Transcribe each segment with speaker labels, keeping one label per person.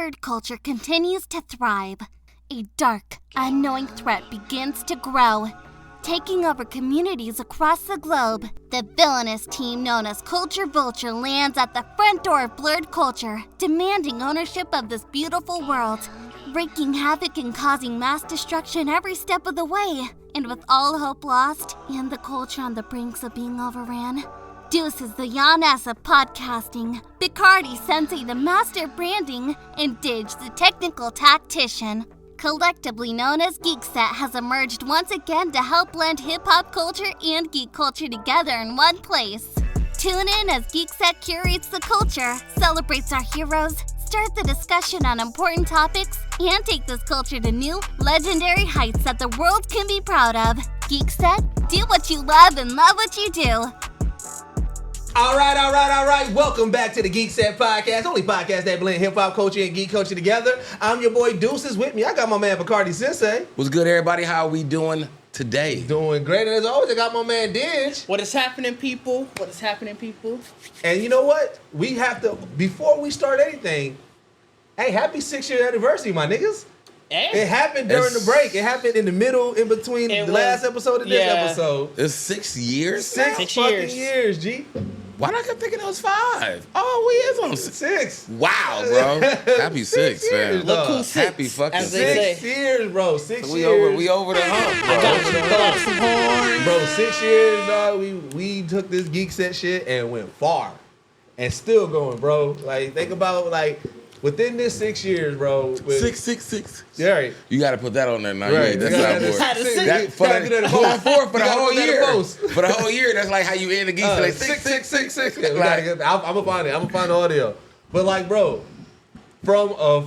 Speaker 1: blurred culture continues to thrive, a dark, unknowing threat begins to grow, taking over communities across the globe. The villainous team known as Culture Vulture lands at the front door of blurred culture, demanding ownership of this beautiful world, wreaking havoc and causing mass destruction every step of the way. And with all hope lost, and the culture on the brinks of being overran, Deuce is the Yaness of podcasting, Picardi Sensei the master of branding, and Didge the technical tactician, collectively known as Geekset, has emerged once again to help blend hip-hop culture and geek culture together in one place. Tune in as Geekset curates the culture, celebrates our heroes, start the discussion on important topics, and take this culture to new, legendary heights that the world can be proud of. Geekset, do what you love and love what you do.
Speaker 2: All right. Welcome back to the Geekset podcast, only podcast that blend hip-hop culture and geek culture together. I'm your boy Deuces. With me, I got my man Picardi Sensei.
Speaker 3: What's good, everybody? How are we doing today?
Speaker 2: Doing great. And as always, I got my man Didge.
Speaker 4: What is happening, people?
Speaker 2: And you know what? We have to, before we start anything, hey, happy 6-year anniversary, my niggas. It happened during the break. It happened in the middle, in between the last episode and this episode.
Speaker 3: It's 6 years?
Speaker 2: Six fucking years, G.
Speaker 3: Why did I keep thinking it was 5? Oh, we is on
Speaker 2: 6.
Speaker 3: Wow, bro. Happy 6, man.
Speaker 4: Look who's 6.
Speaker 3: Happy fucking
Speaker 2: 6 years, bro. 6
Speaker 3: so
Speaker 2: years.
Speaker 3: We over the hump, bro.
Speaker 4: I got some horns.
Speaker 2: Bro, 6 years, dog. We took this Geekset shit and went far. And still going, bro. Like, think about, like, within this 6 years, bro.
Speaker 3: 666.
Speaker 2: Yeah, right.
Speaker 3: You got to put that on there now.
Speaker 2: Right.
Speaker 3: That's not for the whole year. For the whole year, that's like how you end the Geek. Like 666.
Speaker 2: I'm gonna find it. I'm gonna find the audio. But like, bro, from a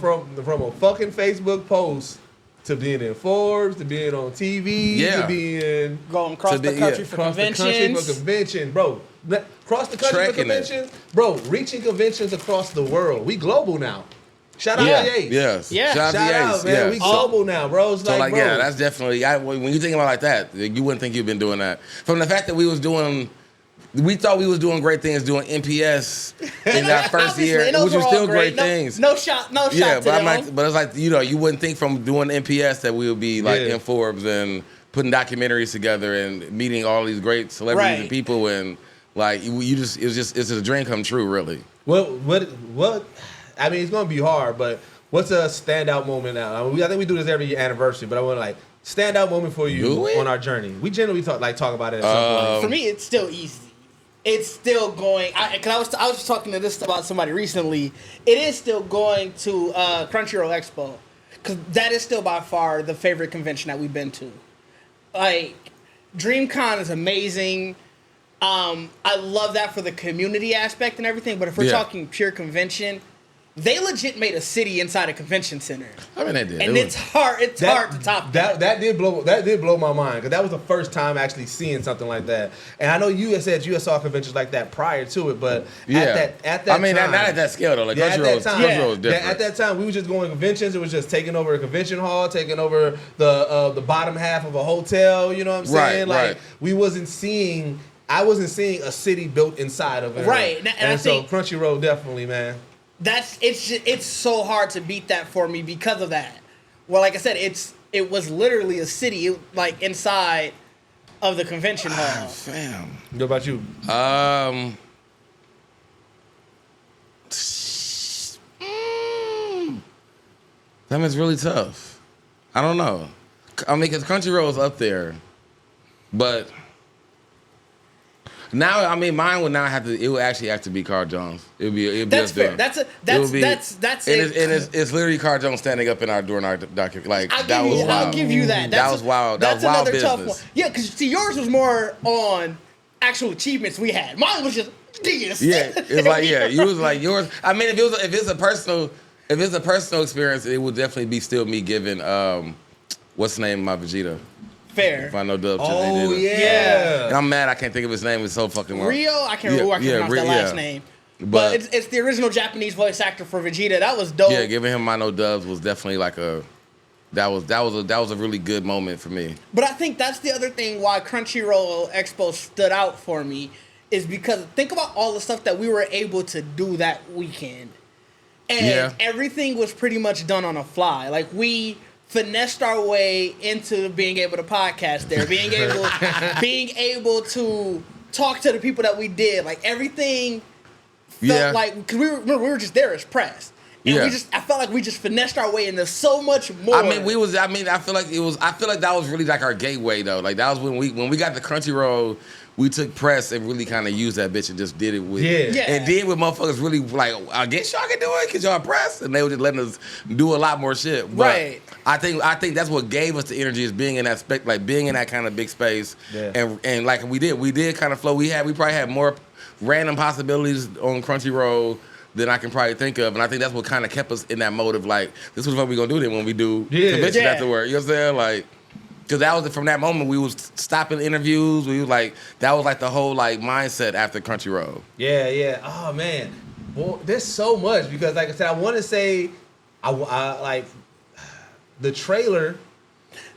Speaker 2: fucking Facebook post to being in Forbes to being on TV to being
Speaker 4: going across the country for
Speaker 2: convention, bro. Cross the country for conventions, bro. Reaching conventions across the world. We global now. Shout out to Yates.
Speaker 3: Yes.
Speaker 4: Yeah.
Speaker 2: Shout out, man.
Speaker 3: Yes.
Speaker 2: We global now, bro. It's
Speaker 3: So
Speaker 2: like, bro.
Speaker 3: yeah, that's definitely. When you think about it like that, you wouldn't think you've been doing that. From the fact that we thought we was doing great things doing NPS in that first year, which was still great things.
Speaker 4: No shot to
Speaker 3: but
Speaker 4: them.
Speaker 3: But it's like, you wouldn't think from doing NPS that we would be like in Forbes and putting documentaries together and meeting all these great celebrities and people, and like it's a dream come true, really.
Speaker 2: What? I mean, it's gonna be hard, but what's a standout moment now? I think we do this every anniversary, but I want to like standout moment for you on our journey. We generally talk about it at some point.
Speaker 4: For me, it's still easy. It's still going. I was just talking to this about somebody recently. It is still going to Crunchyroll Expo because that is still by far the favorite convention that we've been to. Like, DreamCon is amazing. I love that for the community aspect and everything. But if we're talking pure convention, they legit made a city inside a convention center.
Speaker 3: I mean, they did,
Speaker 4: and it's hard to top that.
Speaker 2: That did blow my mind because that was the first time actually seeing something like that. And I know you had said you saw conventions like that prior to it, but at that time,
Speaker 3: not at that scale though. Like Crunchyroll was different.
Speaker 2: At that time, we were just going to conventions. It was just taking over a convention hall, taking over the bottom half of a hotel. You know what I'm saying?
Speaker 3: Right.
Speaker 2: I wasn't seeing a city built inside of it.
Speaker 4: Right,
Speaker 2: and so Crunchyroll definitely, man.
Speaker 4: It's so hard to beat that for me because of that. Well, like I said, it was literally a city like inside of the convention hall.
Speaker 3: Fam.
Speaker 2: What about you?
Speaker 3: That is really tough. I don't know. I mean, because Crunchyroll's up there, but now, I mean, mine would now have to. It would actually have to be Carl Jones. It'd be
Speaker 4: that's fair. That's it.
Speaker 3: It's literally Carl Jones standing up in our door in our document. Like
Speaker 4: I'll give you that.
Speaker 3: That was wild. That was wild business. Tough one.
Speaker 4: Yeah, because see, yours was more on actual achievements we had. Mine was just this.
Speaker 3: Yeah, it's like you was like yours. I mean, if it's a personal experience, it would definitely be still me giving what's the name of my Vegeta.
Speaker 4: Fair.
Speaker 3: If I know Dub.
Speaker 2: Oh, yeah.
Speaker 3: And I'm mad I can't think of his name. It's so fucking long.
Speaker 4: Rio? I can't remember that last name. But it's the original Japanese voice actor for Vegeta. That was dope.
Speaker 3: Yeah, giving him my no dubs was definitely like that was a really good moment for me.
Speaker 4: But I think that's the other thing why Crunchyroll Expo stood out for me is because think about all the stuff that we were able to do that weekend. And everything was pretty much done on a fly. Like, we finessed our way into being able to podcast there, being able to talk to the people that we did. Like, everything felt like, because we were just there as press. And I felt like we just finessed our way into so much more.
Speaker 3: I feel like that was really like our gateway though. Like that was when we got the Crunchyroll, we took press and really kind of used that bitch and just did it with and did what motherfuckers really like, I guess y'all can do it because y'all press, and they were just letting us do a lot more shit. But I think that's what gave us the energy, is being in that being in that kind of big space. And like we did kind of flow. We probably had more random possibilities on Crunchyroll than I can probably think of, and I think that's what kind of kept us in that mode of like, this is what we gonna do then when we do convention afterward. You know what I'm saying? Like, because that was from that moment we was stopping interviews. We was like, that was like the whole like mindset after Crunchyroll.
Speaker 2: Yeah. Oh man, well, there's so much, because like I said, I want to say, I like the trailer.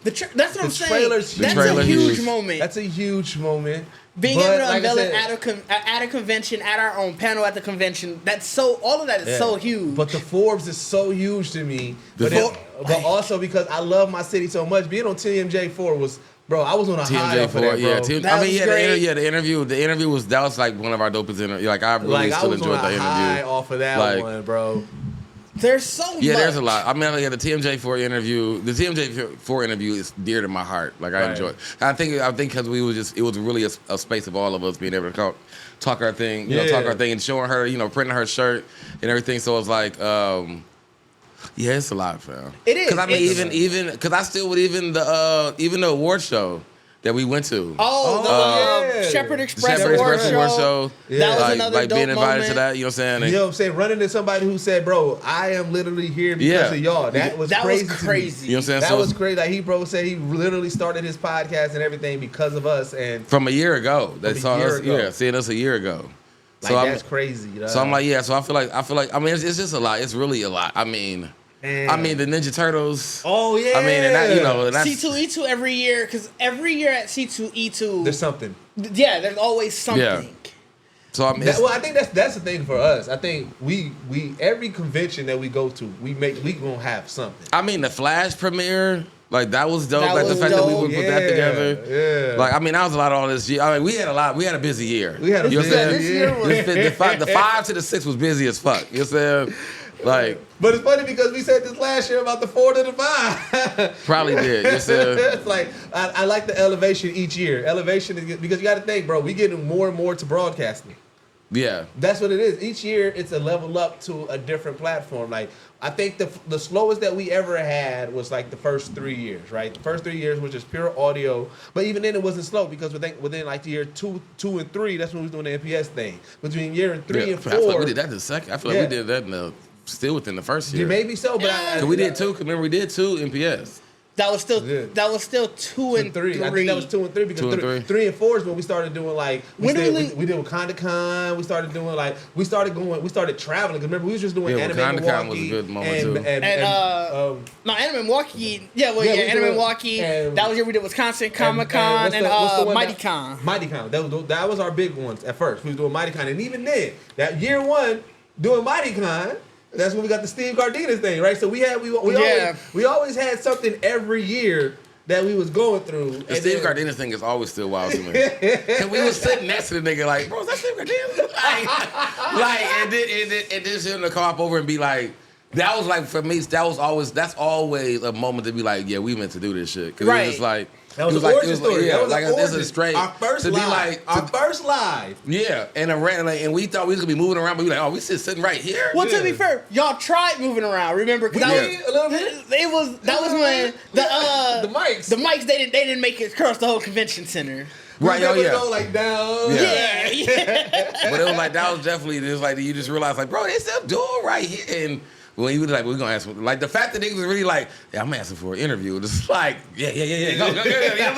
Speaker 4: That's what I'm saying. That's
Speaker 3: a
Speaker 4: huge moment.
Speaker 2: That's a huge moment.
Speaker 4: Being able to unveil it at a convention, at our own panel at the convention, all of that is so huge.
Speaker 2: But the Forbes is so huge to me. But also because I love my city so much. Being on TMJ4 was, bro, I was on a high off of that, bro.
Speaker 3: The interview was like one of our dopest interviews. Like I really still enjoyed the interview.
Speaker 2: High off of that one, bro.
Speaker 4: There's so much.
Speaker 3: Yeah, there's a lot. I mean, the TMJ4 interview. The TMJ4 interview is dear to my heart. Like I enjoy it. I think because it was really a space of all of us being able to talk our thing, talk our thing, and showing her, printing her shirt and everything. So it's like, it's a lot, fam.
Speaker 4: It is.
Speaker 3: Because I mean, even because I still would even the award show that we went to.
Speaker 4: Shepherd Express Award Show.
Speaker 3: Yeah.
Speaker 4: That was another dope
Speaker 3: being invited
Speaker 4: moment.
Speaker 3: to that, you know what I'm saying?
Speaker 2: You know what I'm saying? Running into somebody who said, bro, I am literally here because of y'all. That was crazy.
Speaker 3: You know what I'm saying?
Speaker 2: That was crazy. Like he said he literally started his podcast and everything because of us. And
Speaker 3: from a year ago. They saw us, seeing us a year ago.
Speaker 2: Like, so that's crazy.
Speaker 3: So I'm like, so I feel like, I mean, it's just a lot. It's really a lot. I mean, the Ninja Turtles.
Speaker 2: Oh yeah.
Speaker 3: I mean, and that's
Speaker 4: C2E2 every year, because every year at C2E2
Speaker 2: there's something.
Speaker 4: Yeah, there's always something. Yeah.
Speaker 3: So I mean,
Speaker 2: I think that's the thing for us. I think we every convention that we go to, we gonna have something.
Speaker 3: I mean, the Flash premiere, like that was dope. Like the fact that we would put that together. Yeah. Like I mean, that was a lot of all this year. I mean, we had a busy year.
Speaker 2: We had a busy year. This year was
Speaker 3: the 5 to the 6 was busy as fuck. You know what I'm saying? Like,
Speaker 2: but it's funny because we said this last year about the 4 to the 5.
Speaker 3: Probably did. Yes, sir.
Speaker 2: It's like I like the elevation each year. Elevation is because you got to think, bro. We getting more and more to broadcasting.
Speaker 3: Yeah,
Speaker 2: that's what it is. Each year, it's a level up to a different platform. Like I think the slowest that we ever had was like the first 3 years, right? The first 3 years was just pure audio, but even then it wasn't slow because within like the year two and 3, that's when we was doing the NPS thing. Between year 3 and 4,
Speaker 3: I feel like we did that in the second. I feel like we did that still within the first year.
Speaker 2: Maybe so, but
Speaker 3: we did 2. Remember, we did 2 NPS.
Speaker 4: That was still 2 and 3.
Speaker 2: I think that was 2 and 3 because 3 and 4 is when we started doing like we did WakandaCon. We started doing like we started traveling because remember we was just doing Anime Milwaukee.
Speaker 3: WakandaCon was a good moment too.
Speaker 4: Anime Milwaukee. Anime Milwaukee. That was year we did Wisconsin Comic-Con and MightyCon.
Speaker 2: MightyCon. That was our big ones at first. We was doing MightyCon, and even then, that year 1 doing MightyCon. That's when we got the Steve Cardenas thing, right? So we always had something every year that we was going through.
Speaker 3: The Steve Cardenas thing is always still wild to me. Cause we was sitting next to the nigga like, bro, is that Steve Cardenas? and then him to come up over and be like, that was like for me. That's always a moment to be like, yeah, we meant to do this shit. Cause it was just like.
Speaker 2: That was an origin story.
Speaker 3: Yeah,
Speaker 2: that was
Speaker 3: like
Speaker 2: this
Speaker 3: is straight.
Speaker 2: Our first live.
Speaker 3: Yeah, and we thought we was gonna be moving around, but we like, oh, we sitting right here.
Speaker 4: Well, to be fair, y'all tried moving around. Remember?
Speaker 2: A little bit.
Speaker 4: That was when
Speaker 2: the mics.
Speaker 4: The mics they didn't make it across the whole convention center.
Speaker 3: Right,
Speaker 2: go like down.
Speaker 4: Yeah.
Speaker 3: But it was like that was definitely just like you just realize like, bro, they still doing right here and. When he was like, we're gonna ask for like the fact that niggas was really like, yeah, I'm asking for an interview. It's like, yeah, go. You know what I'm saying?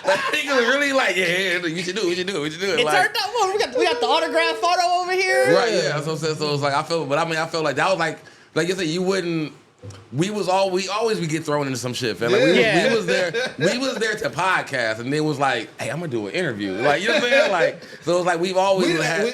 Speaker 3: Like niggas was really like, yeah, you should do it.
Speaker 4: It like, turned out well, we got the autograph photo over here.
Speaker 3: Right, yeah. That's what I'm saying. So it's like I felt like that was like you said, you wouldn't. We always get thrown into some shit, fam. Like we was there to podcast, and it was like, hey, I'm gonna do an interview. Like you know what I'm saying? Like so it was like we've always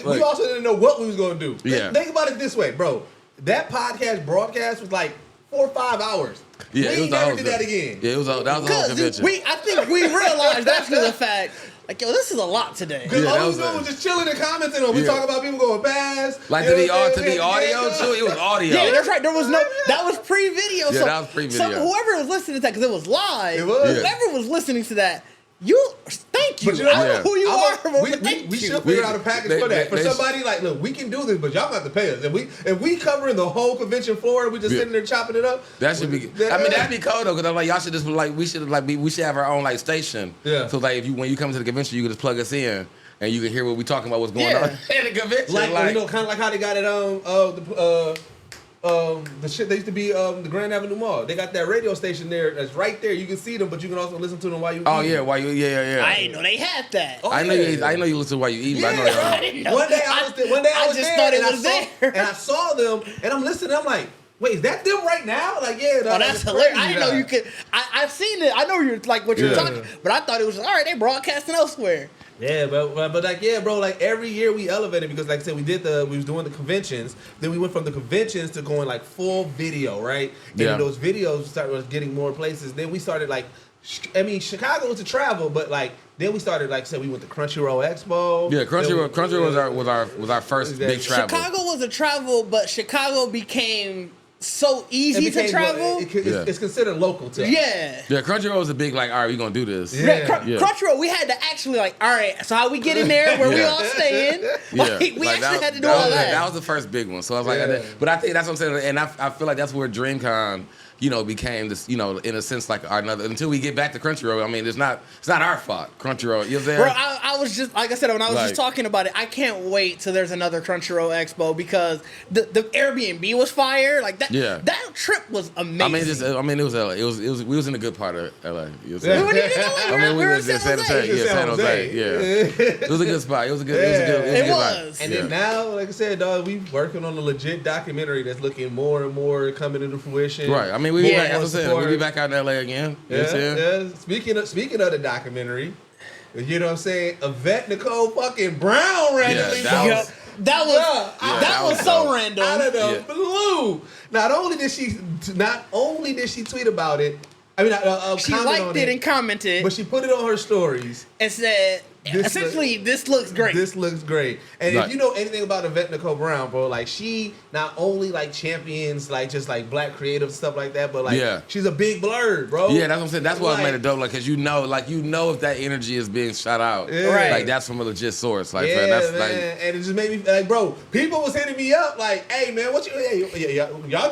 Speaker 2: we also didn't know what we was gonna do.
Speaker 3: Yeah.
Speaker 2: Think about it this way, bro. that podcast broadcast was like 4 or 5 hours.
Speaker 3: Yeah,
Speaker 2: we never did that again.
Speaker 3: Yeah, that was the whole convention.
Speaker 4: I think we realized after the fact, like, yo, this is a lot today.
Speaker 2: Because all we doing was just chilling and commenting on. We talk about people going past.
Speaker 3: Like to the audio too. It was audio.
Speaker 4: Yeah, that's right. There was no. That was pre-video.
Speaker 3: Yeah,
Speaker 4: so,
Speaker 3: that was pre-video.
Speaker 4: So whoever was listening to that, because it was live.
Speaker 2: It was.
Speaker 4: Whoever was listening to that, thank you.
Speaker 2: But you know,
Speaker 4: I don't know who you are, but
Speaker 2: we
Speaker 4: thank you.
Speaker 2: should figure out a package for that. For somebody like, look, we can do this, but y'all got to pay us. If we covering the whole convention floor and we just sitting there chopping it up,
Speaker 3: that should be. I mean, that'd be cool though, because I'm like, y'all should just we should have our own like station.
Speaker 2: Yeah.
Speaker 3: So like, when you come to the convention, you can just plug us in and you can hear what we talking about, what's going on in the convention.
Speaker 2: Like you know, kind of like how they got it the shit they used to be the Grand Avenue Mall. They got that radio station there that's right there. You can see them, but you can also listen to them while you eat.
Speaker 3: Oh yeah, while you I
Speaker 4: didn't know they had that.
Speaker 2: Oh,
Speaker 3: I know you listen while you eat.
Speaker 2: Yeah.
Speaker 3: But I know
Speaker 2: One day I was
Speaker 4: just
Speaker 2: there
Speaker 4: thought it
Speaker 2: and
Speaker 4: was there.
Speaker 2: And I saw them and I'm listening. I'm like, wait, is that them right now? Like, yeah.
Speaker 4: Oh, that's hilarious. I didn't know you could. I've seen it. I know you're like what you're talking, but I thought it was all right. They broadcasting elsewhere.
Speaker 2: Yeah, but like, yeah, bro, like every year we elevated because like I said, we was doing the conventions, then we went from the conventions to going like full video, right? And those videos started getting more places. Then we started like, I mean, Chicago was a travel, but like then we started like said we went to Crunchyroll Expo.
Speaker 3: Yeah, Crunchyroll was our first big travel.
Speaker 4: Chicago was a travel, but Chicago became so easy to travel.
Speaker 2: It's considered local to us.
Speaker 4: Yeah.
Speaker 3: Yeah, Crunchyroll was a big like, all right, we gonna do this.
Speaker 4: Crunchyroll, we had to actually like, all right, so how we get in there where we all staying? Like, we actually had to do all that.
Speaker 3: That was the first big one. So I was like, but I think that's what I'm saying, and I feel like that's where DreamCon, became this, in a sense like another. Until we get back to Crunchyroll, I mean, it's not our fault. Crunchyroll, you know what I'm saying?
Speaker 4: Bro, I was just like I said when I was just talking about it. I can't wait till there's another Crunchyroll Expo because the Airbnb was fire. Like that. Yeah. That trip was amazing.
Speaker 3: It was LA. We was in a good part of LA.
Speaker 4: We weren't even in LA. We were in San Jose.
Speaker 3: Yeah, San Jose. Yeah. It was a good spot. It was a good.
Speaker 4: Was.
Speaker 2: And then now, like I said, dog, we working on a legit documentary that's looking more and more coming into fruition.
Speaker 3: Right. I mean, we'll be back out in LA again.
Speaker 2: Yeah. Speaking of the documentary, you know what I'm saying? Yvette Nicole fucking Brown randomly.
Speaker 4: That was so random.
Speaker 2: Out of the blue. Not only did she tweet about it, I mean,
Speaker 4: she liked it and commented,
Speaker 2: but she put it on her stories
Speaker 4: and said, this looks great.
Speaker 2: This looks great. And if you know anything about Yvette Nicole Brown, bro, like she not only like champions like just like black creative stuff like that, but like she's a big blur, bro.
Speaker 3: Yeah, that's what I'm saying. That's why I made it dope, like, cause you know if that energy is being shot out, like that's from a legit source, like man, that's
Speaker 2: man.
Speaker 3: Like,
Speaker 2: and it just made me like, bro, people was hitting me up like, hey man, y'all good over there?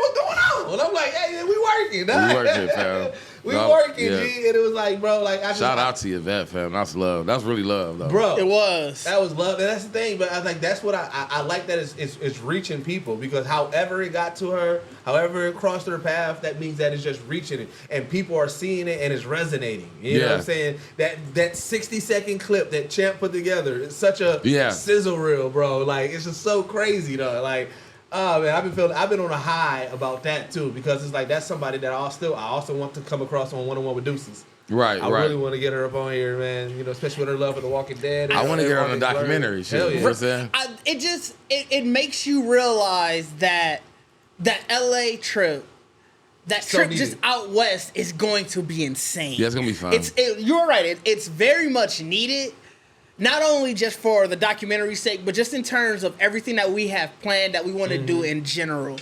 Speaker 2: What's going on? And I'm like, hey, we working, dog.
Speaker 3: We working, fam.
Speaker 2: We working, G, and it was like, bro, like
Speaker 3: shout out to Yvette, fam. That's love. That's really love, though.
Speaker 2: Bro,
Speaker 4: it was.
Speaker 2: That was love, and that's the thing. But I was like, that's what I like that it's reaching people because however it got to her, however it crossed her path, that means that it's just reaching it, and people are seeing it and it's resonating. You know what I'm saying? That 60-second clip that Champ put together, it's such a sizzle reel, bro. Like it's just so crazy, though. Like. Oh man, I've been on a high about that too because it's like that's somebody that I also want to come across on one-on-one with Deuces.
Speaker 3: Right,
Speaker 2: I really want to get her up on here, man. Especially with her love for The Walking Dead.
Speaker 3: I want to get her on a documentary.
Speaker 2: Hell yeah.
Speaker 3: You know what I'm saying?
Speaker 4: It makes you realize that LA trip, just out west is going to be insane.
Speaker 3: Yeah, it's gonna be fun.
Speaker 4: You're right. It's very much needed. Not only just for the documentary's sake, but just in terms of everything that we have planned that we want to do in general.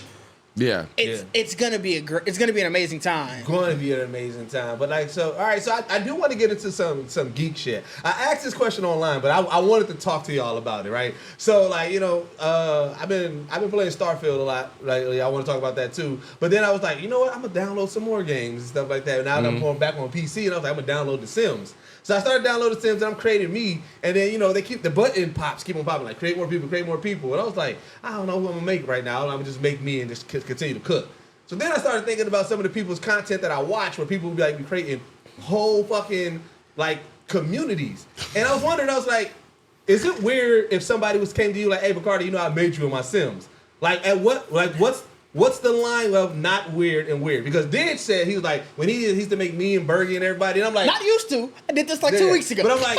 Speaker 3: Yeah,
Speaker 4: it's gonna be an amazing time.
Speaker 2: Going to be an amazing time. But like all right. So I do want to get into some geek shit. I asked this question online, but I wanted to talk to y'all about it, right? So like I've been playing Starfield a lot lately. I want to talk about that too. But then I was like, you know what? I'm gonna download some more games and stuff like that. Now that I'm going back on PC, and I was like, I'm gonna download The Sims. So I started downloading Sims and I'm creating me, and then they keep the button keep on popping like create more people, and I was like, I don't know who I'm gonna make right now. I'm gonna just make me and just continue to cook. So then I started thinking about some of the people's content that I watch, where people would be creating whole fucking like communities, and I was wondering, I was like, is it weird if somebody came to you like, hey Bacardi, I made you in my Sims? Like at what's the line of not weird and weird? Because Didge said he was like, when he used to make me and Bergie and everybody, and I'm like,
Speaker 4: not used to. I did this like 2 weeks ago.
Speaker 2: But I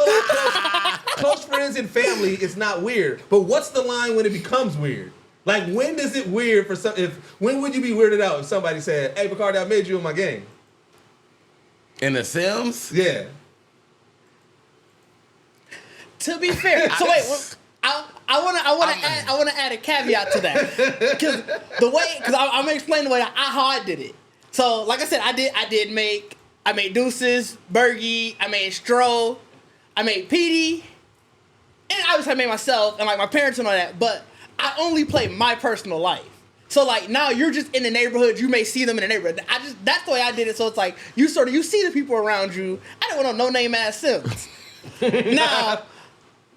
Speaker 2: feel like close friends and family, it's not weird. But what's the line when it becomes weird? Like, when is it weird for some? When would you be weirded out if somebody said, "Hey, Bacardi, I made you in my game"?
Speaker 3: In The Sims?
Speaker 2: Yeah.
Speaker 4: To be fair, so wait, I want to add a caveat to that because I'm gonna explain the way how I did it. So, like I said, I made Deuces, Bergie, I made Stro, I made Petey, and obviously I made myself and like my parents and all that. But I only play my personal life. So like now you're just in the neighborhood. You may see them in the neighborhood. That's the way I did it. So it's like you see the people around you. I don't want no name ass Sims. Now.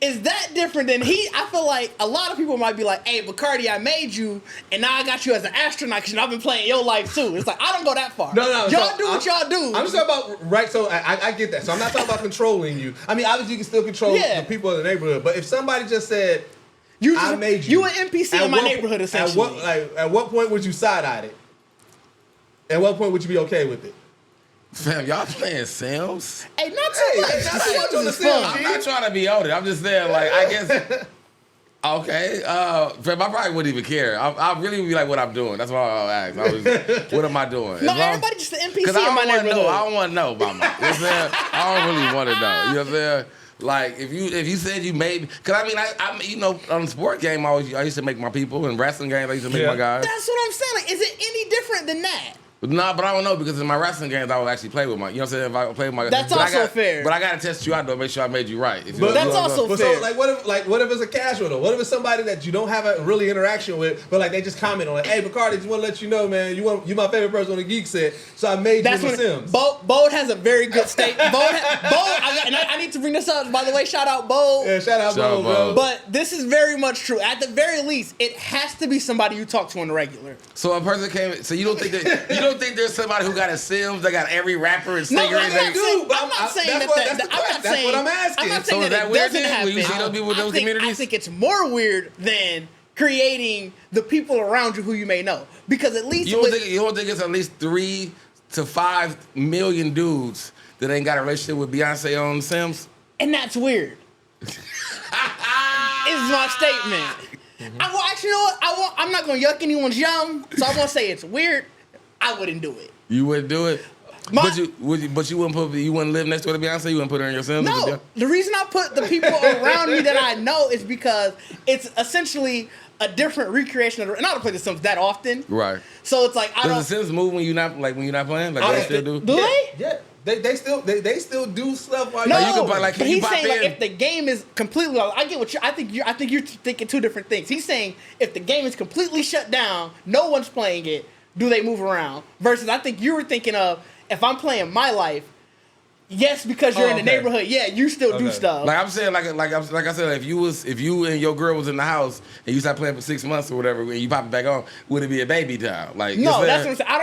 Speaker 4: Is that different than I feel like a lot of people might be like, hey, Bacardi, I made you, and now I got you as an astronaut because I've been playing your life too. It's like, I don't go that far.
Speaker 2: No.
Speaker 4: Y'all do what y'all do.
Speaker 2: I'm just talking about, right, so I get that. So I'm not talking about controlling you. I mean, obviously you can still control the people in the neighborhood, but if somebody just said, I made you.
Speaker 4: You an NPC in my neighborhood, essentially.
Speaker 2: At what point would you side-eye it? At what point would you be okay with it?
Speaker 3: Fam, y'all playing Sims?
Speaker 4: Hey, not too much.
Speaker 3: I'm not trying to be on it. I'm just saying, like, I guess. Okay, fam, I probably wouldn't even care. I really would be like, what I'm doing. That's why I'll ask. What am I doing?
Speaker 4: No, everybody just an NPC in my neighborhood.
Speaker 3: I don't want to know about my. You know what I'm saying? I don't really want to know. You know what I'm saying? Like if you said you made, cause I mean I on the sport game I used to make my people, and wrestling games I used to make my guys.
Speaker 4: That's what I'm saying. Like, is it any different than that?
Speaker 3: Nah, but I don't know because in my wrestling games I would actually play with my. You know what I'm saying? If I play with my.
Speaker 4: That's also fair.
Speaker 3: But I gotta test you out though, make sure I made you right.
Speaker 2: But
Speaker 4: that's also fair.
Speaker 2: So what if it's a casual though? What if it's somebody that you don't have a really interaction with, but like they just comment on it? Hey, Bacardi, just want to let you know, man, you my favorite person on the Geekset, so I made you in The Sims.
Speaker 4: Bode has a very good statement. I need to bring this up. By the way, shout out Bode.
Speaker 2: Yeah, shout out Bode, bro.
Speaker 4: But this is very much true. At the very least, it has to be somebody you talk to on the regular.
Speaker 3: So a person came. So you don't think there's somebody who got a Sims that got every rapper and singer?
Speaker 4: No, I'm not saying that.
Speaker 2: That's what I'm asking.
Speaker 4: I'm not saying that doesn't happen.
Speaker 3: When you see those people in those communities?
Speaker 4: I think it's more weird than creating the people around you who you may know, because at least
Speaker 3: you don't think it's at least 3 to 5 million dudes that ain't got a relationship with Beyonce on Sims?
Speaker 4: And that's weird. Is my statement. Actually, you know what? I'm not gonna yuck anyone's yum, so I'm gonna say it's weird. I wouldn't do it.
Speaker 3: You wouldn't do it? But you wouldn't live next door to Beyonce? You wouldn't put her in your Sims?
Speaker 4: No. The reason I put the people around me that I know is because it's essentially a different recreation of and I don't play The Sims that often.
Speaker 3: Right.
Speaker 4: So it's like
Speaker 3: Does The Sims move when you're not playing? Like they still do?
Speaker 4: Do they?
Speaker 2: Yeah. They still do stuff like
Speaker 4: no,
Speaker 3: you can buy, like,
Speaker 4: but he's saying
Speaker 3: in?
Speaker 4: like if the game is completely, I get what I think you're thinking two different things. He's saying if the game is completely shut down, no one's playing it, do they move around? Versus I think you were thinking of if I'm playing my life, yes, because you're in the neighborhood, yeah, you still do stuff.
Speaker 3: Like I'm saying, like I said, if you and your girl was in the house and you stopped playing for 6 months or whatever, and you pop it back on, would it be a baby time? Like
Speaker 4: no, that's what I'm saying. I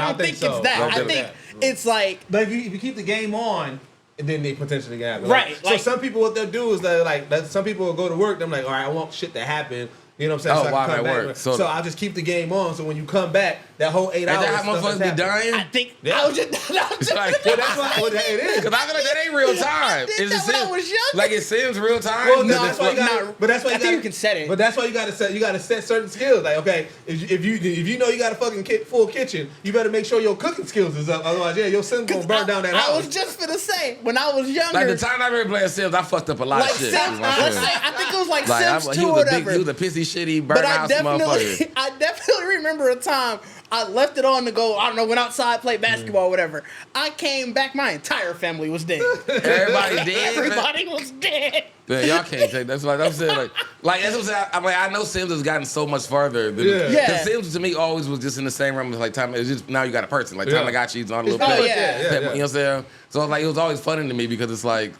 Speaker 4: don't think
Speaker 2: so.
Speaker 4: It's that. I think it's like.
Speaker 2: But if you keep the game on, then they potentially can happen.
Speaker 4: Right.
Speaker 2: So some people, what they'll do is some people will go to work. They're like, all right, I want shit to happen. You know what I'm saying?
Speaker 3: Oh,
Speaker 2: so I can come back.
Speaker 3: Work.
Speaker 2: So I'll just keep the game on. So when you come back, that whole 8 hours.
Speaker 3: Is that how motherfuckers be dying?
Speaker 4: I think.
Speaker 2: Yeah.
Speaker 4: I was just
Speaker 3: like,
Speaker 2: well, that's what it is.
Speaker 3: Because I feel like that ain't real time.
Speaker 4: I was young.
Speaker 3: Like it seems real time.
Speaker 2: Well, no, that's why you got. But that's why
Speaker 4: I think you can set it.
Speaker 2: But that's why you got to set. You got to set certain skills. Like, okay, if you know you got a fucking full kitchen, you better make sure your cooking skills is up. Otherwise, your Sims gonna burn down that house.
Speaker 4: I was just gonna say when I was younger.
Speaker 3: Like the time I remember playing Sims, I fucked up a lot of shit.
Speaker 4: I think it was like Sims 2 or whatever.
Speaker 3: He was a pissy, shitty, burnt house motherfucker.
Speaker 4: I definitely remember a time I left it on to go, I don't know, went outside, played basketball or whatever. I came back, my entire family was dead.
Speaker 3: Everybody dead?
Speaker 4: Everybody was dead.
Speaker 3: Man, y'all can't take that's like I'm saying like that's what I'm saying. I'm like I know Sims has gotten so much further than because Sims to me always was just in the same realm as like time. It's just now you got a person like Tamagotchi's on a little pet. You know what I'm saying? So like it was always funny to me because it's like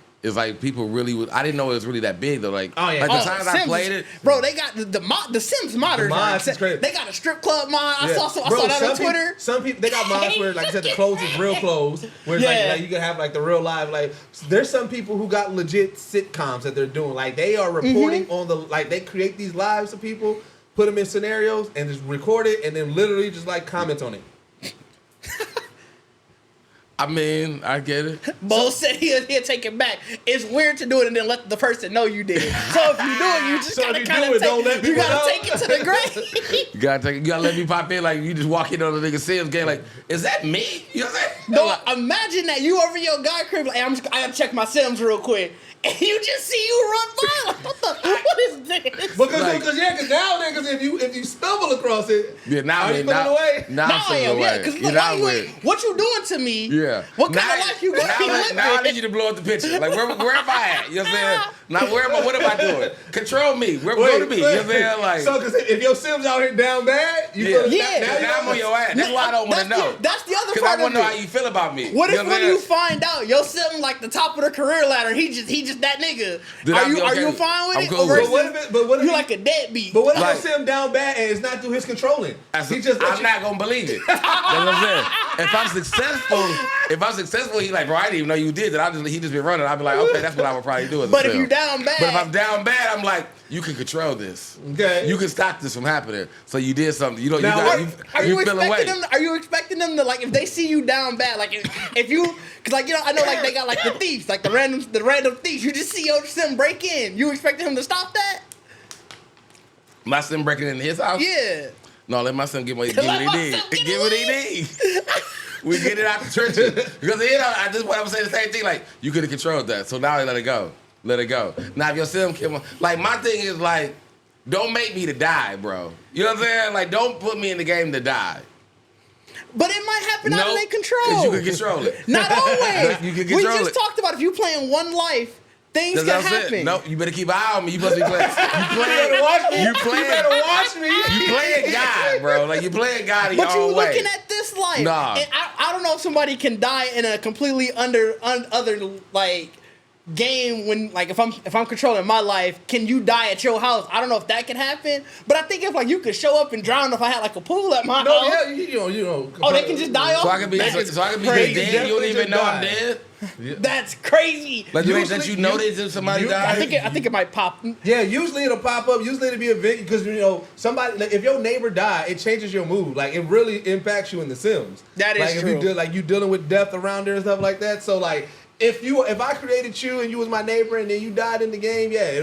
Speaker 3: people really I didn't know it was really that big though. Like, like the times I played it,
Speaker 4: bro. They got the Sims modders. They got a strip club mod. I saw that on Twitter.
Speaker 2: Some people they got mods where like I said the clothes is real clothes. Where like you can have like the real live like. There's some people who got legit sitcoms that they're doing. Like they are reporting on they create these lives of people, put them in scenarios, and just record it, and then literally just like comment on it.
Speaker 3: I mean, I get it.
Speaker 4: Bo said he'll take it back. It's weird to do it and then let the person know you did it. So if you do it, you just gotta take it to the grave.
Speaker 3: You gotta let me pop in like you just walk in on the nigga Sims game like, is that me? You know what I'm saying?
Speaker 4: No,
Speaker 3: like,
Speaker 4: imagine that you over your guy crib like, hey, I gotta check my Sims real quick. And you just see you run by like, what is this?
Speaker 2: Because now if you stumble across it,
Speaker 3: now
Speaker 2: are you putting it away?
Speaker 3: Now I'm putting it away.
Speaker 4: What you doing to me?
Speaker 3: Yeah.
Speaker 4: What kind of life you got?
Speaker 3: Now I need you to blow up the picture. Like where am I at? You know what I'm saying? Now what am I doing? Control me. Go to me. You know what I'm saying? Like,
Speaker 2: so because if your Sims out here down bad, now
Speaker 3: I'm on your ass. That's why I don't want to know.
Speaker 4: That's the other part.
Speaker 3: Because I want to know how you feel about me.
Speaker 4: What if when you find out your Sim like the top of the career ladder, he just that nigga? Are you fine with it?
Speaker 3: Cool
Speaker 2: but what if
Speaker 4: you like a deadbeat?
Speaker 2: But what if your Sim down bad and it's not through his controlling?
Speaker 3: I'm not gonna believe it. That's what I'm saying. If I'm successful, he like, bro, I didn't even know you did that. He just been running. I'll be like, okay, that's what I would probably do.
Speaker 4: But if you down bad,
Speaker 3: but if I'm down bad, I'm like, you can control this.
Speaker 2: Okay.
Speaker 3: You can stop this from happening. So you did something. You
Speaker 4: feel away. Are you expecting them to like if they see you down bad, like if you, cause like I know like they got like the thieves, like the random thieves. You just see your Sim break in. You expecting him to stop that?
Speaker 3: My Sim breaking into his house?
Speaker 4: Yeah.
Speaker 3: No, let my son get what he need. Get what he need. We get it out the trenches. Because I just want to say the same thing. Like, you could have controlled that. So now let it go. Let it go. Now, if your Sim can, like, my thing is, like, don't make me to die, bro. You know what I'm saying? Like, don't put me in the game to die.
Speaker 4: But it might happen out of their control.
Speaker 3: Because you can control it.
Speaker 4: Not always.
Speaker 3: You can control it.
Speaker 4: We just talked about if you playing one life, things can happen.
Speaker 3: No, you better keep an eye on me. You must be playing.
Speaker 2: You better watch me.
Speaker 3: You playing God, bro. Like you playing God in your own way.
Speaker 4: But you looking at this life.
Speaker 3: Nah.
Speaker 4: And I don't know if somebody can die in a completely other like game when like if I'm controlling my life, can you die at your house? I don't know if that can happen. But I think if like you could show up and drown if I had like a pool at my house.
Speaker 2: Yeah, you know.
Speaker 4: Oh, they can just die off.
Speaker 3: So I can be dead. You don't even know I'm dead.
Speaker 2: Yeah.
Speaker 4: That's crazy.
Speaker 3: Like that you notice if somebody died.
Speaker 4: I think it might pop.
Speaker 2: Yeah, usually it'll pop up. Usually it'll be a event because somebody like, if your neighbor died, it changes your mood. Like it really impacts you in The Sims.
Speaker 4: That is
Speaker 2: like,
Speaker 4: true.
Speaker 2: If you dealing with death around there and stuff like that. So like if I created you and you was my neighbor and then you died in the game, I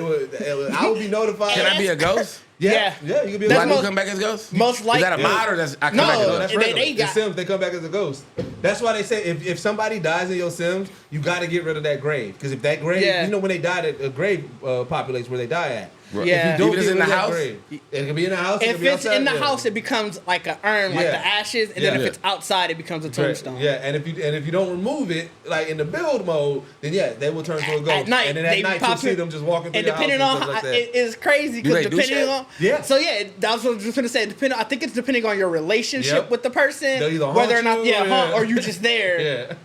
Speaker 2: would be notified.
Speaker 3: Can I be a ghost?
Speaker 2: Yeah, you can be.
Speaker 3: Do I come back as a ghost?
Speaker 4: Most likely.
Speaker 3: Is that a mod or I come back as a ghost?
Speaker 2: That's regular. In Sims, they come back as a ghost. That's why they say if somebody dies in your Sims, you got to get rid of that grave because if that grave, when they die, a grave populates where they die at.
Speaker 3: Right.
Speaker 4: Yeah.
Speaker 3: If it's in the house,
Speaker 2: it can be in the house.
Speaker 4: If it's in the house, it becomes like an urn, like the ashes, and then if it's outside, it becomes a tombstone.
Speaker 2: Yeah, and if you don't remove it, like in the build mode, then they will turn to a ghost.
Speaker 4: At night,
Speaker 2: and then at night you'll see them just walking through
Speaker 4: and
Speaker 2: the house.
Speaker 4: depending on how, it's crazy because depending on So that's what I was just gonna say. I think it's depending on your relationship with the person, whether or not or you just there.
Speaker 2: Yeah.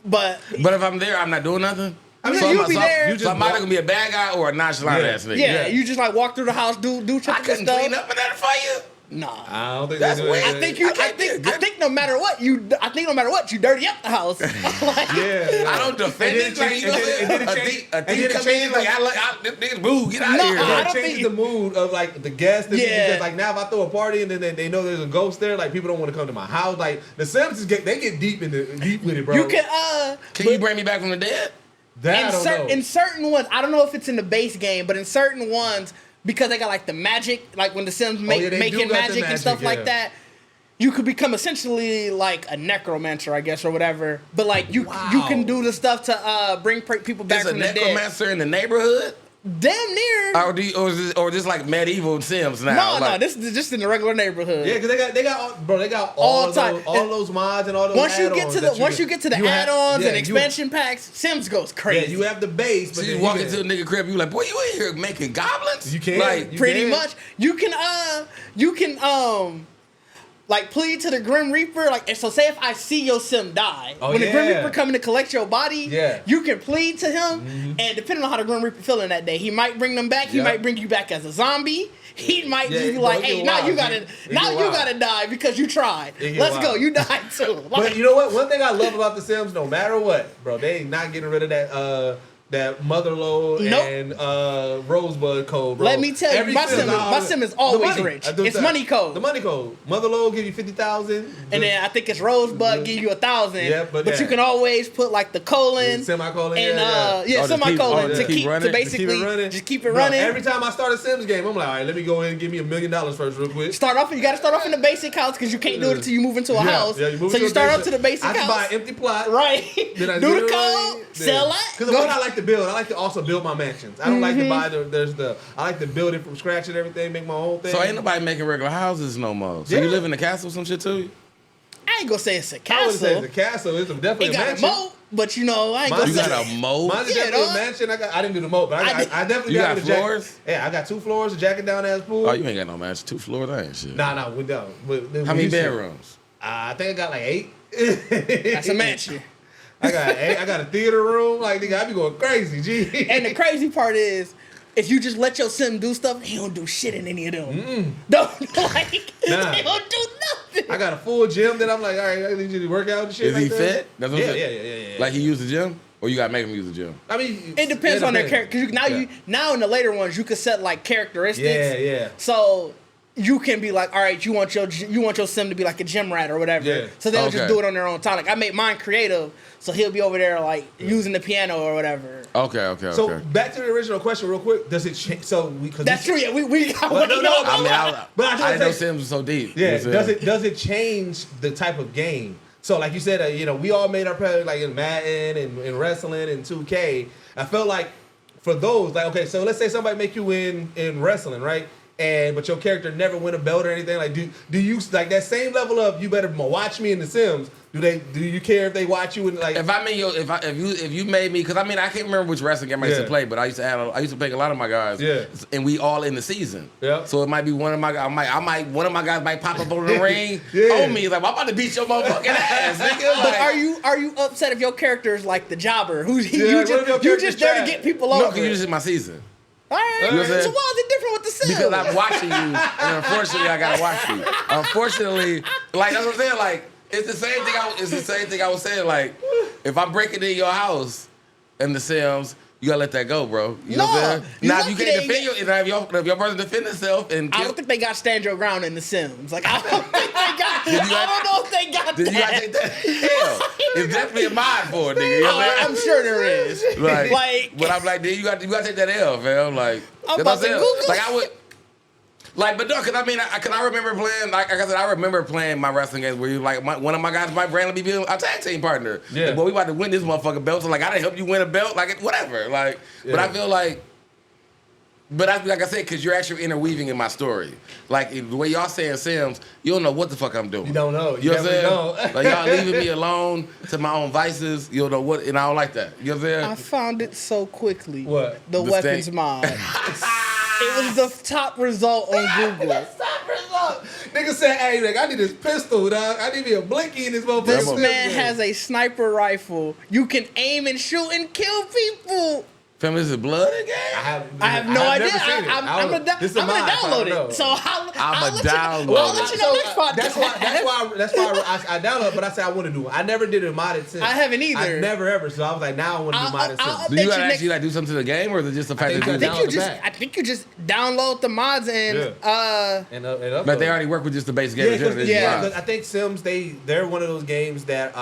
Speaker 4: But
Speaker 3: if I'm there, I'm not doing nothing.
Speaker 4: I mean, you'll be there.
Speaker 3: So I'm either gonna be a bad guy or a nonchalant ass nigga.
Speaker 4: Yeah, you just like walk through the house, do typical stuff.
Speaker 3: I couldn't clean up in that for you.
Speaker 4: Nah,
Speaker 2: I don't think
Speaker 3: that's weird.
Speaker 4: I think no matter what you dirty up the house.
Speaker 3: I don't defend it. Like a thief come in like this niggas boo, get out of here.
Speaker 2: It changes the mood of like the guests. Because like now if I throw a party and then they know there's a ghost there, like people don't want to come to my house. Like the Sims get deep with it, bro.
Speaker 4: You can
Speaker 3: you bring me back from the dead?
Speaker 4: In certain ones, I don't know if it's in the base game, but in certain ones, because they got like the magic, like when the Sims making magic and stuff like that, you could become essentially like a necromancer, I guess, or whatever. But like you can do the stuff to bring people back from the dead.
Speaker 3: There's a necromancer in the neighborhood?
Speaker 4: Damn near.
Speaker 3: Or just like medieval Sims now?
Speaker 4: No, this is just in the regular neighborhood.
Speaker 2: Yeah, because they got all those mods and all those
Speaker 4: once
Speaker 2: add-ons.
Speaker 4: Once you get to the add-ons and expansion packs, Sims goes crazy.
Speaker 2: Yeah, you have the base.
Speaker 3: So you walk into a nigga crib, you like, boy, you in here making goblins?
Speaker 2: You can.
Speaker 3: Like,
Speaker 4: pretty much. You can like plead to the Grim Reaper, like so. Say if I see your Sim die, when the Grim Reaper coming to collect your body, you can plead to him, and depending on how the Grim Reaper feeling that day, he might bring them back. He might bring you back as a zombie. He might just be like, "Hey, now you gotta die because you tried. Let's go. You died too."
Speaker 2: But you know what? One thing I love about the Sims, no matter what, bro, they ain't not getting rid of that that Motherlode and Rosebud code, bro.
Speaker 4: Let me tell you, my sim is always rich. It's money code.
Speaker 2: The money code. Motherlode give you 50,000,
Speaker 4: and then I think it's Rosebud give you 1,000.
Speaker 2: Yeah,
Speaker 4: but you can always put like the colon,
Speaker 2: semicolon,
Speaker 4: and semicolon to basically just keep it running.
Speaker 2: Every time I start a Sims game, I'm like, all right, let me go in and give me $1 million first, real quick.
Speaker 4: You got to start off in the basic house because you can't do it until you move into a house. Yeah, so you start up to the basic house.
Speaker 2: I can buy an empty plot.
Speaker 4: Right. Then I do the code, sell that.
Speaker 2: Because what I like to build, I like to also build my mansions. I don't like to buy I like to build it from scratch and everything, make my own thing.
Speaker 3: So ain't nobody making regular houses no more. So you live in a castle, some shit too?
Speaker 4: I ain't gonna say it's a castle.
Speaker 2: I wouldn't say it's a castle. It's definitely a mansion.
Speaker 4: Got a moat, but I ain't gonna say.
Speaker 3: You got a moat?
Speaker 2: Mine's definitely a mansion. I didn't do the moat, but I definitely got
Speaker 3: the floors?
Speaker 2: Yeah, I got 2 floors, a jacket down ass pool.
Speaker 3: Oh, you ain't got no mansion. 2 floors, that ain't shit.
Speaker 2: Nah, we don't.
Speaker 3: How many bedrooms?
Speaker 2: I think I got like 8.
Speaker 4: That's a mansion.
Speaker 2: I got a theater room. Like, nigga, I be going crazy, G.
Speaker 4: And the crazy part is, if you just let your sim do stuff, he don't do shit in any of them. They don't do nothing.
Speaker 2: I got a full gym that I'm like, all right, I need you to work out and shit.
Speaker 3: Is he fit?
Speaker 2: That's what yeah.
Speaker 3: Like he used the gym? Or you gotta make him use the gym?
Speaker 2: I mean,
Speaker 4: it depends on their character. Because now in the later ones, you could set like characteristics.
Speaker 2: Yeah.
Speaker 4: So you can be like, all right, you want your sim to be like a gym rat or whatever. Yeah. So they'll just do it on their own time. Like I made mine creative, so he'll be over there like using the piano or whatever.
Speaker 3: Okay.
Speaker 2: So back to the original question, real quick. Does it change? So that's
Speaker 4: true. Yeah, we got one.
Speaker 3: I didn't know Sims was so deep.
Speaker 2: Yeah. Does it change the type of game? So like you said, we all made our play like in Madden and in wrestling and 2K. I felt like for those, like okay, so let's say somebody make you in wrestling, right? But your character never win a belt or anything. Like, do you like that same level of you better watch me in The Sims? Do you care if they watch you and like?
Speaker 3: If you made me, because I can't remember which wrestling game I used to play, but I used to play a lot of my guys. Yeah. And we all in the season. Yeah. So it might be one of my guys. One of my guys might pop up on the ring on me like I'm about to beat your motherfucking ass, nigga.
Speaker 4: But are you upset if your character is like the jobber you just there to get people over?
Speaker 3: No, because you just in my season.
Speaker 4: All right. So why is it different with The Sims?
Speaker 3: Because I'm watching you, and unfortunately, I gotta watch you. Unfortunately, like that's what I'm saying. Like it's the same thing I was saying. Like if I'm breaking in your house in The Sims, you gotta let that go, bro. You know what I'm saying? Now if you can't defend if your brother defend himself and
Speaker 4: I don't think they got stand your ground in The Sims. Like I don't think they got. I don't know if they got that.
Speaker 3: You gotta take that. Hell, it's definitely a mind for it, nigga. You know what
Speaker 4: I'm sure there is.
Speaker 3: But I'm like, dude, you got to take that L, fam. Like,
Speaker 4: I'm about to Google.
Speaker 3: Like I would. Like, but no, because I remember playing, like I said, I remember playing my wrestling games where you like one of my guys might randomly be a tag team partner. Yeah. Like, boy, we about to win this motherfucking belt. So like, I didn't help you win a belt, like whatever. Like, but I feel like, like I said, because you're actually interweaving in my story. Like the way y'all saying Sims, you don't know what the fuck I'm doing.
Speaker 2: You don't know.
Speaker 3: You know what I'm saying? Like y'all leaving me alone to my own vices. You don't know what, and I don't like that. You know what I'm saying?
Speaker 4: I found it so quickly.
Speaker 2: What?
Speaker 4: The weapons mod. It was the top result on Google.
Speaker 2: Top result. Nigga said, hey, nigga, I need this pistol, dog. I need me a blinky in this motherfucker.
Speaker 4: This man has a sniper rifle. You can aim and shoot and kill people.
Speaker 3: Fam, is it blood again?
Speaker 4: I have no idea. I'm gonna download it. So I'll let you know next podcast.
Speaker 2: That's why I downloaded, but I said I want to do it. I never did a modded Sims.
Speaker 4: I haven't either.
Speaker 2: I never ever. So I was like, now I want to do modded Sims.
Speaker 3: Do you gotta actually like do something to the game, or is it just the fact that
Speaker 4: I think you just download the mods and
Speaker 2: upload.
Speaker 3: But they already work with just the base game.
Speaker 2: Yeah, I think Sims they're one of those games that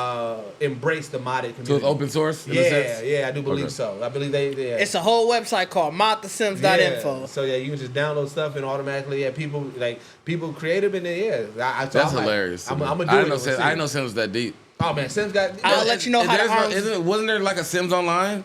Speaker 2: embrace the modded community.
Speaker 3: So it's open source.
Speaker 2: Yeah, I do believe so. I believe they.
Speaker 4: It's a whole website called modtheSims.info.
Speaker 2: So you can just download stuff and automatically people creative and then
Speaker 3: that's hilarious.
Speaker 2: I'm gonna do it.
Speaker 3: I didn't know Sims that deep.
Speaker 2: Oh man, Sims got.
Speaker 4: I'll let you know how to.
Speaker 3: Wasn't there like a Sims Online?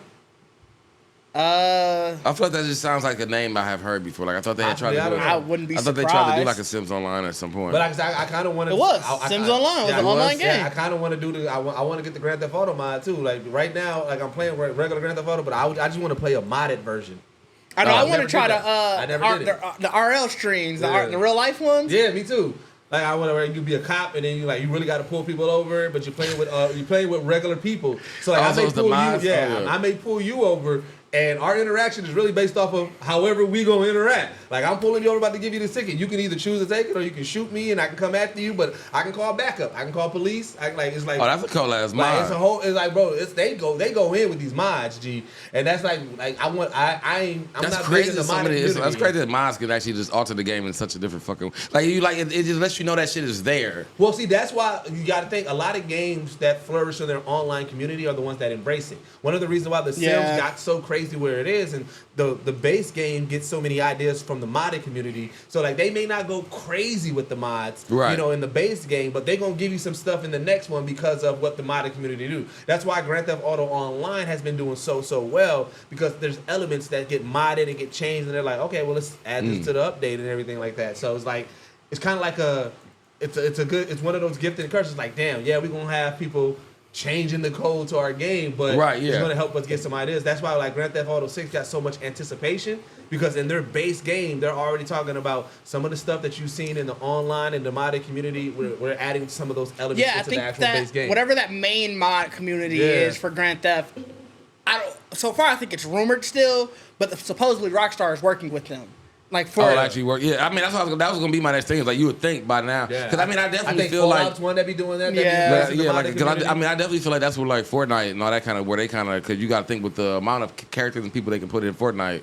Speaker 3: I feel like that just sounds like a name I have heard before. Like I thought they had tried to do it.
Speaker 4: I wouldn't be surprised.
Speaker 3: I thought they tried to do like a Sims Online at some point.
Speaker 2: But I kind of want to.
Speaker 4: It was Sims Online. It was an online game.
Speaker 2: Yeah, I kind of want to do I want to get the Grand Theft Auto mod too. Like right now, like I'm playing regular Grand Theft Auto, but I just want to play a modded version.
Speaker 4: I know. I want to try the RL streams, the real life ones.
Speaker 2: Yeah, me too. Like I want to, you be a cop and then you really got to pull people over, but you're playing with regular people. So like I may pull you over And our interaction is really based off of however we gonna interact. Like, I'm pulling you over, about to give you this ticket. You can either choose to take it, or you can shoot me, and I can come after you. But I can call backup. I can call police. It's like,
Speaker 3: oh, that's a cold ass mod.
Speaker 2: Like, it's a whole. It's like, bro, they go in with these mods, G, and that's like I'm
Speaker 3: that's
Speaker 2: not
Speaker 3: crazy.
Speaker 2: the mod community.
Speaker 3: That's crazy that mods can actually just alter the game in such a different fucking it just lets you know that shit is there.
Speaker 2: Well, see, that's why you got to think a lot of games that flourish in their online community are the ones that embrace it. One of the reasons why The Sims got so crazy where it is, and the base game gets so many ideas from the modded community. So like they may not go crazy with the mods,
Speaker 3: right,
Speaker 2: in the base game, but they're gonna give you some stuff in the next one because of what the modded community do. That's why Grand Theft Auto Online has been doing so well, because there's elements that get modded and get changed, and they're like, okay, well, let's add this to the update and everything like that. So it's like, it's kind of like it's one of those gifted curses. Like, damn, yeah, we're gonna have people changing the code to our game, but it's going to help us get some ideas. That's why like Grand Theft Auto 6 got so much anticipation, because in their base game, they're already talking about some of the stuff that you've seen in the online and the modded community. We're adding some of those elements into the actual base game.
Speaker 4: Whatever that main mod community is for Grand Theft, so far I think it's rumored still, but supposedly Rockstar is working with them. Like for
Speaker 3: actually work. Yeah, I mean that was gonna be my next thing. It's like you would think by now, because I mean I definitely feel
Speaker 2: Fallout's one that be doing that.
Speaker 3: Because I definitely feel like that's where like Fortnite and all that kind of where they kind of, because you got to think with the amount of characters and people they can put in Fortnite,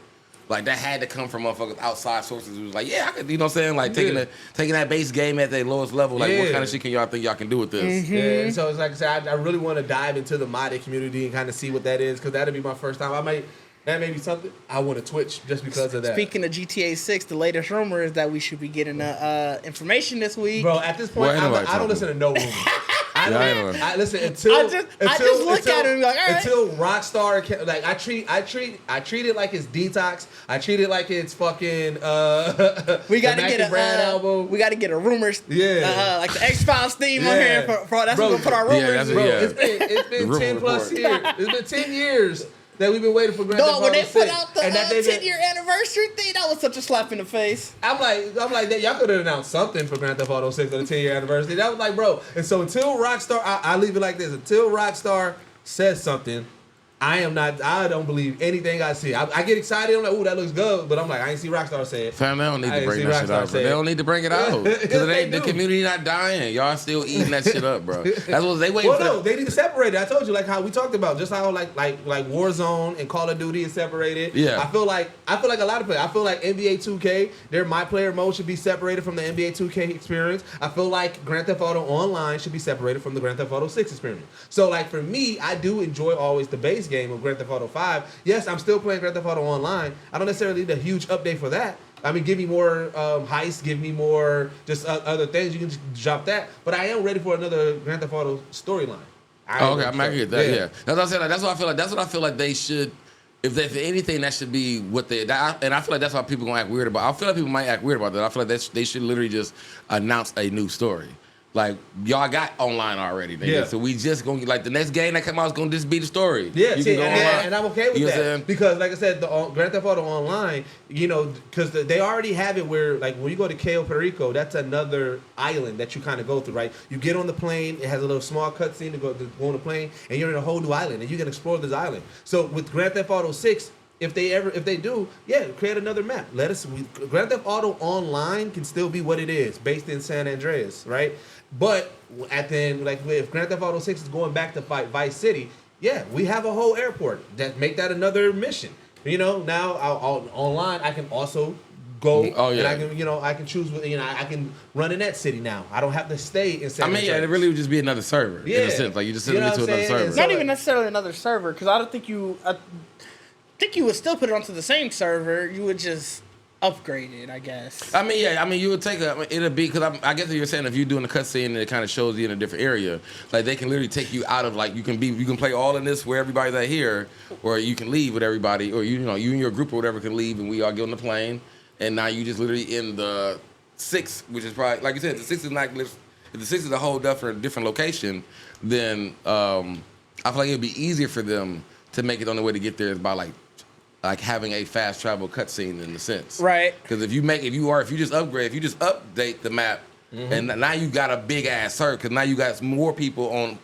Speaker 3: like that had to come from motherfuckers outside sources. It was like, I could, you know what I'm saying, like taking that base game at their lowest level. Like what kind of shit can y'all think y'all can do with this?
Speaker 2: Mm-hmm. Yeah, and so it's like I said, I really want to dive into the modded community and kind of see what that is, because that'll be my first time. That may be something I want to Twitch just because of that.
Speaker 4: Speaking of GTA 6, the latest rumor is that we should be getting information this week.
Speaker 2: Bro, at this point, I don't listen to no rumors. I listen until
Speaker 4: I just look at it and be like, all right.
Speaker 2: Until Rockstar, like I treat it like it's Detox. I treat it like it's fucking.
Speaker 4: We got to get a album. We got to get a rumors.
Speaker 2: Yeah,
Speaker 4: like the X-Files theme on here. For that's what we put our rumors.
Speaker 2: It's been 10+ years. It's been 10 years. That we've been waiting for Grand Theft Auto 6.
Speaker 4: When they put out the 10-year anniversary thing, that was such a slap in the face.
Speaker 2: I'm like, y'all could have announced something for Grand Theft Auto 6 on the 10-year anniversary. That was like, bro. And so until Rockstar, I leave it like this. Until Rockstar says something, I don't believe anything I see. I get excited. I'm like, ooh, that looks good. But I'm like, I ain't see Rockstar say it.
Speaker 3: Fam, they don't need to bring that shit out. They don't need to bring it out. Because the community not dying. Y'all still eating that shit up, bro. That's what they waiting for.
Speaker 2: Well, no, they need to separate it. I told you, like how we talked about, just how like Warzone and Call of Duty is separated.
Speaker 3: Yeah.
Speaker 2: I feel like a lot of players. I feel like NBA 2K, their My Player mode should be separated from the NBA 2K experience. I feel like Grand Theft Auto Online should be separated from the Grand Theft Auto 6 experience. So like for me, I do enjoy always the base game of Grand Theft Auto 5. Yes, I'm still playing Grand Theft Auto Online. I don't necessarily need a huge update for that. I mean, give me more heists, give me more just other things. You can just drop that. But I am ready for another Grand Theft Auto storyline.
Speaker 3: Okay, I'm not get that. Yeah, that's what I said. That's what I feel like. That's what I feel like they should. If anything, that should be what they. And I feel like that's why people gonna act weird about. I feel like people might act weird about that. I feel like they should literally just announce a new story. Like, y'all got online already, nigga. Yeah. So we just gonna, like, the next game that come out is gonna just be the story.
Speaker 2: Yeah, and I'm okay with that. Because, like I said, the Grand Theft Auto Online, because they already have it where, like, when you go to Cayo Perico, that's another island that you kind of go through, right? You get on the plane, it has a little small cutscene to go on the plane, and you're in a whole new island, and you can explore this island. So with Grand Theft Auto 6, if they do, create another map. Grand Theft Auto Online can still be what it is, based in San Andreas, right? But at the end, like if Grand Theft Auto 6 is going back to fight Vice City, we have a whole airport make that another mission. Now online I can also go and I can choose. I can run in that city now. I don't have to stay in San Andreas.
Speaker 3: It really would just be another server in a sense. Like you just send it to another server.
Speaker 4: Not even necessarily another server, because I think you would still put it onto the same server. You would just upgrade it, I guess.
Speaker 3: I mean, you would take it'll be, because I guess what you're saying, if you're doing a cutscene and it kind of shows you in a different area, like they can literally take you out of, like, you can play all in this where everybody's at here, or you can leave with everybody, or you and your group or whatever can leave, and we all get on the plane, and now you just literally in the 6, which is probably, like you said, the 6 is not, if the 6 is a whole different location, then I feel like it'd be easier for them to make it on the way to get there is by like having a fast travel cutscene in the sense,
Speaker 4: right?
Speaker 3: Because if you just update the map, and now you got a big ass server, because now you got more people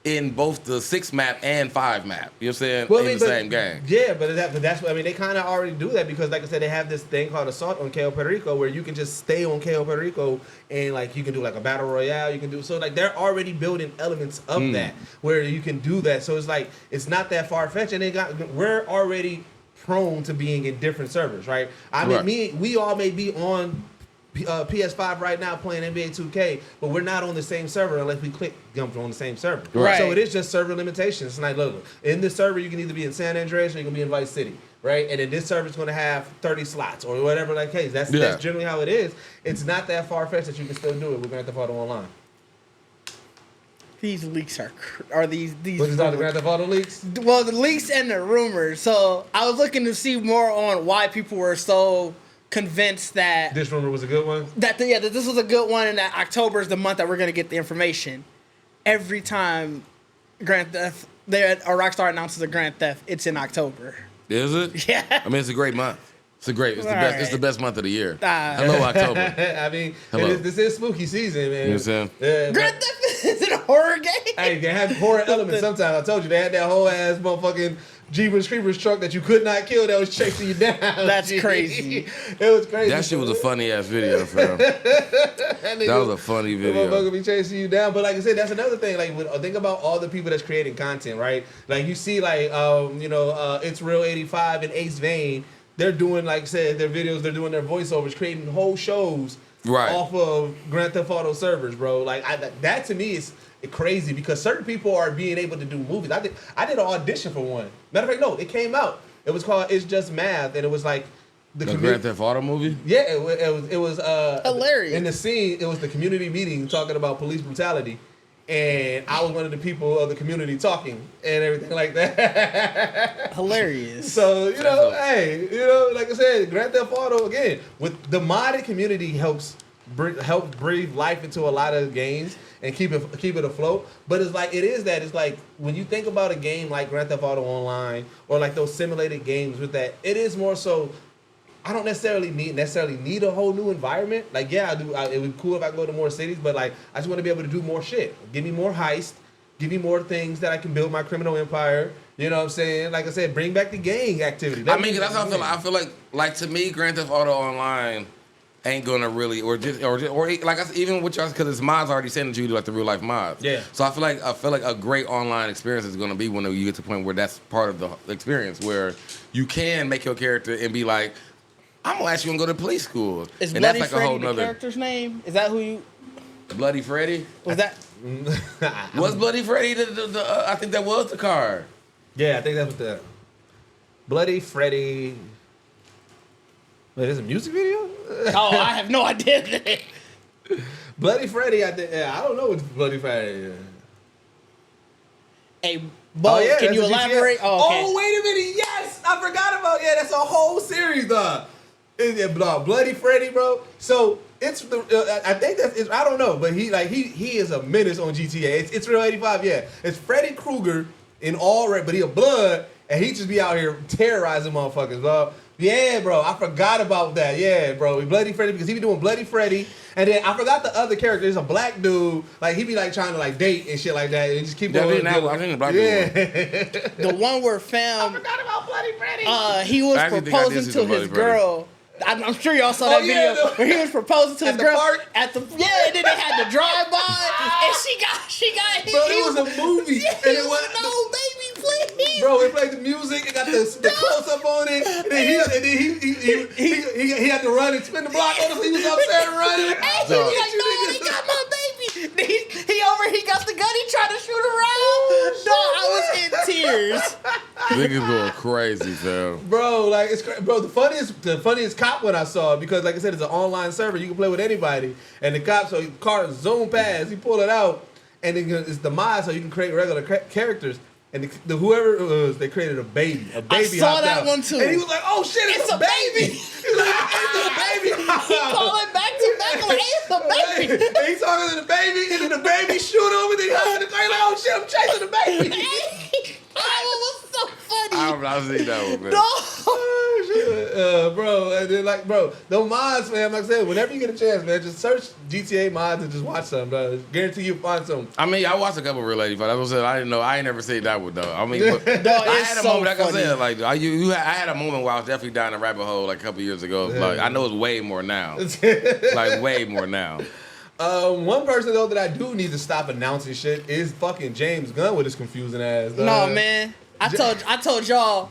Speaker 3: in both the 6 map and 5 map. You know what I'm saying?
Speaker 2: Well,
Speaker 3: in the same game.
Speaker 2: Yeah, but that's what I mean. They kind of already do that because, like I said, they have this thing called Assault on KO Puerto Rico, where you can just stay on KO Puerto Rico and like you can do like a battle royale. You can do so like they're already building elements of that where you can do that. So it's like it's not that far fetched, and we're already prone to being in different servers, right? I mean, we all may be on PS5 right now playing NBA 2K, but we're not on the same server unless we jump on the same server.
Speaker 4: Right.
Speaker 2: So it is just server limitations. It's like, look, in this server you can either be in San Andreas or you can be in Vice City, right? And then this server is going to have 30 slots or whatever that case. That's generally how it is. It's not that far fetched that you can still do it with Grand Theft Auto Online.
Speaker 4: These leaks are these.
Speaker 2: What is that, the Grand Theft Auto leaks?
Speaker 4: Well, the leaks and the rumors. So I was looking to see more on why people were so convinced that
Speaker 2: this rumor was a good one.
Speaker 4: That this was a good one, and that October is the month that we're gonna get the information. Every time Rockstar announces a Grand Theft, it's in October.
Speaker 3: Is it?
Speaker 4: Yeah.
Speaker 3: I mean, it's a great month. It's the best.
Speaker 4: Right.
Speaker 3: It's the best month of the year. Hello, October.
Speaker 2: I mean, this is spooky season, man.
Speaker 3: You know what I'm saying?
Speaker 2: Yeah,
Speaker 4: Grand Theft is it a horror game?
Speaker 2: Hey, they have horror elements sometimes. I told you, they had that whole ass motherfucking Jeepers Creepers truck that you could not kill that was chasing you down.
Speaker 4: That's crazy.
Speaker 2: It was crazy.
Speaker 3: That shit was a funny ass video, fam. That was a funny video.
Speaker 2: The motherfucker be chasing you down. But like I said, that's another thing. Like, think about all the people that's creating content, right? Like, you see, like, It's Real 85 and Ace Vane. They're doing, like I said, their videos, they're doing their voiceovers, creating whole shows off of Grand Theft Auto servers, bro. Like, that to me is crazy because certain people are being able to do movies. I did an audition for one. Matter of fact, no, it came out. It was called It's Just Math, and it was like
Speaker 3: the Grand Theft Auto movie.
Speaker 2: Yeah, it was
Speaker 4: hilarious.
Speaker 2: In the scene, it was the community meeting talking about police brutality, and I was one of the people of the community talking and everything like that.
Speaker 4: Hilarious.
Speaker 2: So like I said, Grand Theft Auto again with the modded community helps breathe life into a lot of games and keep it afloat. But it's like when you think about a game like Grand Theft Auto Online or like those simulated games with that, it is more so. I don't necessarily need a whole new environment. Like, yeah, I do. It would be cool if I go to more cities, but like, I just want to be able to do more shit. Give me more heist. Give me more things that I can build my criminal empire. You know what I'm saying? Like I said, bring back the gang activity.
Speaker 3: That's how I feel. I feel like to me, Grand Theft Auto Online ain't gonna really, or even with y'all, because it's mods already saying that you do like the real life mods.
Speaker 2: Yeah.
Speaker 3: So I feel like a great online experience is gonna be when you get to the point where that's part of the experience, where you can make your character and be like, I'm actually gonna go to police school.
Speaker 4: Is
Speaker 3: and
Speaker 4: Bloody
Speaker 3: that's like
Speaker 4: Freddy
Speaker 3: a whole
Speaker 4: the
Speaker 3: nother
Speaker 4: character's name? Is that who you?
Speaker 3: Bloody Freddy?
Speaker 4: Was that?
Speaker 3: Was Bloody Freddy the I think that was the card.
Speaker 2: Yeah, I think that was the Bloody Freddy. Wait, there's a music video?
Speaker 4: Oh, I have no idea.
Speaker 2: Bloody Freddy, I don't know what's Bloody Freddy is.
Speaker 4: Hey, Bo, can you elaborate? Oh, okay.
Speaker 2: Oh, wait a minute. Yes, I forgot about that's a whole series, dog. Bloody Freddy, bro. So it's I think that's I don't know, but he is a menace on GTA. It's Real 85, yeah. It's Freddy Krueger in all red, but he a blood, and he just be out here terrorizing motherfuckers, dog. Yeah, bro, I forgot about that. Yeah, bro, Bloody Freddy, because he be doing Bloody Freddy, and then I forgot the other character. There's a black dude, like he be like trying to like date and shit like that, and just keep going.
Speaker 3: I think the black dude.
Speaker 4: The one where
Speaker 2: I forgot about Bloody Freddy.
Speaker 4: He was proposing to his girl. I'm sure y'all saw that video where he was proposing to his girl at the and then they had to drive by, and she got hit.
Speaker 2: Bro, it was a movie, and it was
Speaker 4: no baby, please.
Speaker 2: Bro, we played the music and got the close up on it, and then he had to run and spin the block on us. He was upset and running.
Speaker 4: And he was like, no, he got my baby. He got the gun. He tried to shoot around. No, I was in tears.
Speaker 3: Niggas going crazy, fam.
Speaker 2: Bro, like the funniest cop one I saw, because like I said, it's an online server. You can play with anybody, and the cop, so car zoom past, he pull it out, and it's the mod, so you can create regular characters. And whoever it was, they created a baby.
Speaker 4: I saw that one too.
Speaker 2: And he was like, "Oh shit, it's a baby!" He's like, "It's a baby!"
Speaker 4: He called it back to back like, "It's a baby!"
Speaker 2: And he's talking to the baby, and then the baby shoot him, and then he hugs the car. He's like, "Oh shit, I'm chasing the baby!"
Speaker 4: That one was so funny.
Speaker 3: I've seen that one, man.
Speaker 4: No.
Speaker 2: Oh, shit. bro. And then, like, bro, the mods, man. Like I said, whenever you get a chance, man, just search GTA mods and just watch some, bro. Guarantee you'll find some.
Speaker 3: I mean, I watched a couple of Real 85. That's what I said. I didn't know. I ain't never seen that one though. I mean, but I had a moment. Like I said, like I had a moment where I was definitely down a rabbit hole like a couple years ago.
Speaker 2: Yeah.
Speaker 3: Like I know it's way more now. Like way more now.
Speaker 2: One person though that I do need to stop announcing shit is fucking James Gunn with his confusing ass.
Speaker 4: No, man. I told y'all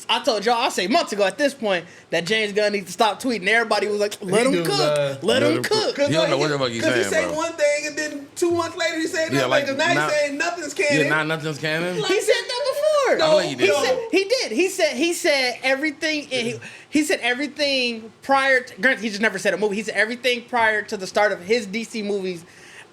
Speaker 4: I say months ago at this point that James Gunn needs to stop tweeting. Everybody was like, let him cook. Let him cook.
Speaker 3: He don't know what the fuck he's saying,
Speaker 2: he say
Speaker 3: bro.
Speaker 2: one thing and then 2 months later he said nothing.
Speaker 3: like,
Speaker 2: now he's saying nothing's canon.
Speaker 3: Yeah, not nothing's canon.
Speaker 4: He said that before.
Speaker 3: No, he did.
Speaker 4: He did. He said everything. He said everything prior to. Granted, he just never said a movie. He said everything prior to the start of his DC movies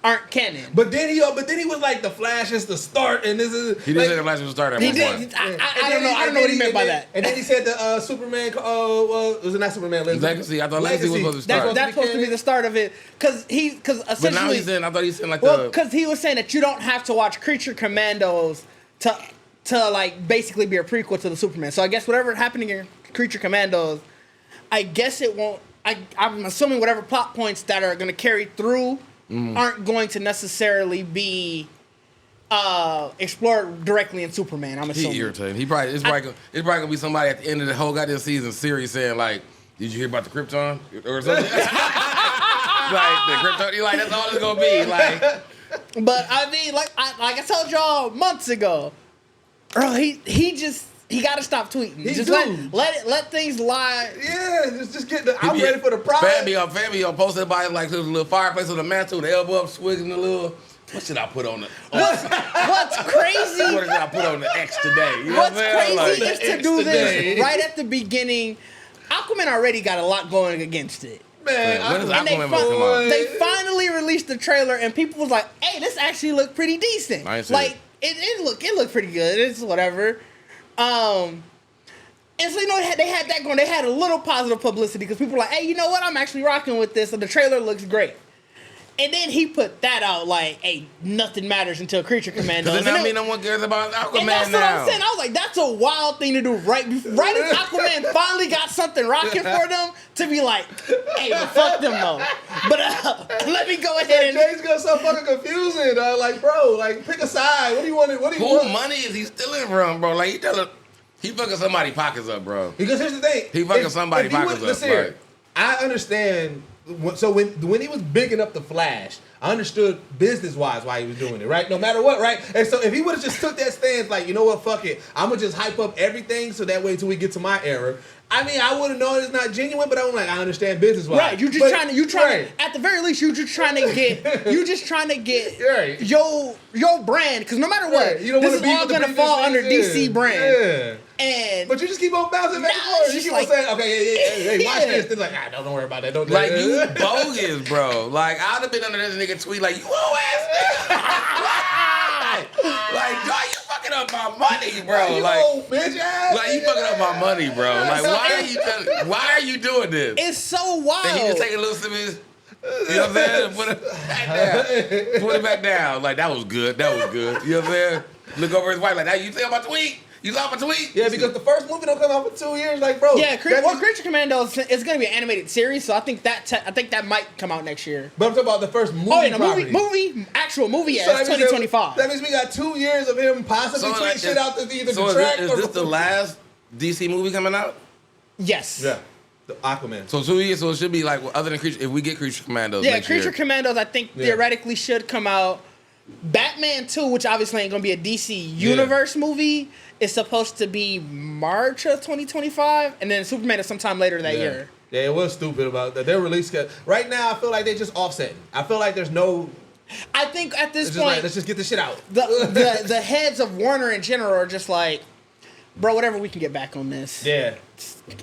Speaker 4: aren't canon.
Speaker 2: But then he was like, the Flash is the start, and this is.
Speaker 3: He did say the Flash was the start at one point.
Speaker 4: I don't know. I don't know what he meant by that.
Speaker 2: And then he said the Superman. Was it not Superman?
Speaker 3: Legacy. I thought Legacy was supposed to start.
Speaker 4: That's supposed to be the start of it, because essentially.
Speaker 3: But now he's saying. I thought he said like
Speaker 4: because he was saying that you don't have to watch Creature Commandos to like basically be a prequel to the Superman. So I guess whatever happening in Creature Commandos, I guess it won't. I'm assuming whatever plot points that are going to carry through aren't going to necessarily be explored directly in Superman. I'm assuming.
Speaker 3: He irritating. It's probably gonna be somebody at the end of the whole goddamn season series saying like, "Did you hear about the Krypton or something?" Like the Krypton. Like that's all it's gonna be. Like,
Speaker 4: but I mean, like I told y'all months ago, bro. He got to stop tweeting. Let things lie.
Speaker 2: Yeah, just get I'm ready for the prize.
Speaker 3: Fabio posted by like there's a little fireplace on the mantle, the elbow up, swigging a little. What should I put on the?
Speaker 4: What's crazy?
Speaker 3: What should I put on the X today? You know
Speaker 4: what's
Speaker 3: what I'm
Speaker 4: crazy
Speaker 3: like,
Speaker 4: is to do this right at the beginning. Aquaman already got a lot going against it.
Speaker 2: Man,
Speaker 3: when is Aquaman gonna come out?
Speaker 4: They finally released the trailer, and people was like, "Hey, this actually looked pretty decent." Like it looked pretty good. It's whatever. And so, you know, they had that going. They had a little positive publicity because people were like, hey, you know what? I'm actually rocking with this. And the trailer looks great. And then he put that out like, hey, nothing matters until Creature Commandos.
Speaker 3: Because then no one cares about Aquaman
Speaker 4: and that's
Speaker 3: now.
Speaker 4: what I'm saying. I was like, that's a wild thing to do right as Aquaman finally got something rocking for them to be like, hey, but fuck them though. But let me go ahead and...
Speaker 2: Jay's got so fucking confusing. Like, bro, like, pick a side. What do you want?
Speaker 3: Who money is he stealing from, bro? Like, he fucking somebody's pockets up, bro.
Speaker 2: Because here's the thing.
Speaker 3: He fucking somebody's pockets up.
Speaker 2: Here, I understand. So when he was bigging up the Flash, I understood business-wise why he was doing it, right? No matter what, right? And so if he would have just took that stance, like, you know what, fuck it, I'm going to just hype up everything so that way until we get to my era. I mean, I would have known it's not genuine, but I'm like, I understand business-wise.
Speaker 4: Right, at the very least, you just trying to get
Speaker 2: right.
Speaker 4: your brand, because no matter what,
Speaker 2: right. You don't
Speaker 4: this is all going to fall under DC brand.
Speaker 2: Yeah. But you just keep on bouncing back and forth. You keep on saying, okay, hey, watch this. Then like, don't worry about that. Don't do
Speaker 3: like,
Speaker 2: that.
Speaker 3: you bogus, bro. Like, I'd have been under this nigga tweet like, you old ass nigga. Like, dog, you fucking up my money, bro.
Speaker 2: You
Speaker 3: like,
Speaker 2: old bitch ass.
Speaker 3: Like, you fucking up my money, bro. Like, why are you doing this?
Speaker 4: It's so wild.
Speaker 3: Then he just take a little sip of his, you know what I'm saying? Put it back down. Put it back down. Like, that was good. That was good. You know what I'm saying? Look over his wife like, that. You see my tweet? You saw my tweet?
Speaker 2: Yeah, because the first movie don't come out for 2 years. Like, bro.
Speaker 4: Yeah, Creature Commandos is going to be an animated series, so I think that might come out next year.
Speaker 2: But I'm talking about the first movie.
Speaker 4: Oh, yeah, actual movie, yeah, it's 2025.
Speaker 2: That means we got 2 years of him possibly tweeting shit out to either the track
Speaker 3: is this the last DC movie coming out?
Speaker 4: Yes.
Speaker 2: Yeah. The Aquaman.
Speaker 3: So 2 years, so it should be like, other than Creature, if we get Creature Commandos next year.
Speaker 4: Creature Commandos, I think theoretically should come out. Batman 2, which obviously ain't going to be a DC Universe movie, is supposed to be March of 2025, and then Superman is sometime later that year.
Speaker 2: Yeah, it was stupid about that. Their release schedule. Right now, I feel like they just offsetting. I feel like there's no...
Speaker 4: I think at this point...
Speaker 2: Like, let's just get this shit out.
Speaker 4: The heads of Warner in general are just like, bro, whatever, we can get back on this.
Speaker 2: Yeah.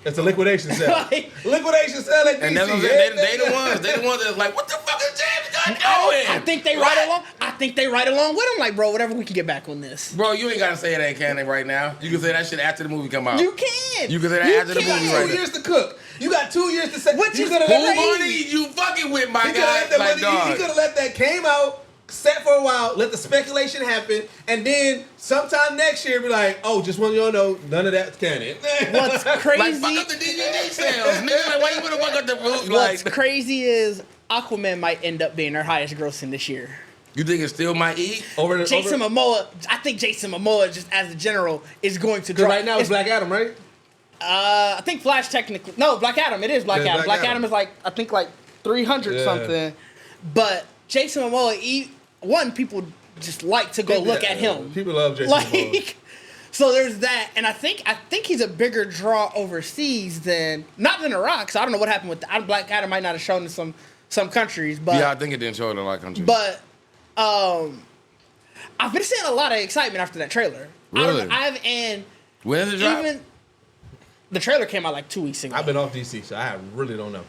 Speaker 2: It's a liquidation sale. Liquidation sale at DC.
Speaker 3: And that's what they the ones that's like, what the fuck is James Gunn doing?
Speaker 4: I think they ride along with him. Like, bro, whatever, we can get back on this.
Speaker 3: Bro, you ain't gotta say it ain't canon right now. You can say that shit after the movie come out.
Speaker 4: You can.
Speaker 3: You can say that after the movie right now.
Speaker 2: 2 years to cook. You got 2 years to say.
Speaker 4: Which is
Speaker 3: who money you fucking with, my guy?
Speaker 2: He could have let that came out set for a while, let the speculation happen, and then sometime next year be like, oh, just want y'all know, none of that's canon.
Speaker 4: What's crazy?
Speaker 3: Like, fuck up the DVD sales, nigga. Like, why you wanna fuck up the movie?
Speaker 4: What's crazy is Aquaman might end up being their highest grossing this year.
Speaker 3: You think it still might eat?
Speaker 4: Jason Momoa, I think Jason Momoa, just as a general, is going to drop.
Speaker 2: Right now it's Black Adam, right?
Speaker 4: I think Flash technically. No, Black Adam. It is Black Adam. Black Adam is like, I think like 300 something. But Jason Momoa, people just like to go look at him.
Speaker 2: People love Jason Momoa.
Speaker 4: So there's that, and I think he's a bigger draw overseas than The Rock. So I don't know what happened with Black Adam. Might not have shown in some countries, but
Speaker 3: yeah, I think it didn't show in a lot of countries.
Speaker 4: But I've been seeing a lot of excitement after that trailer.
Speaker 3: Really? When is it drop?
Speaker 4: The trailer came out like 2 weeks ago.
Speaker 2: I've been off DC, so I really don't know.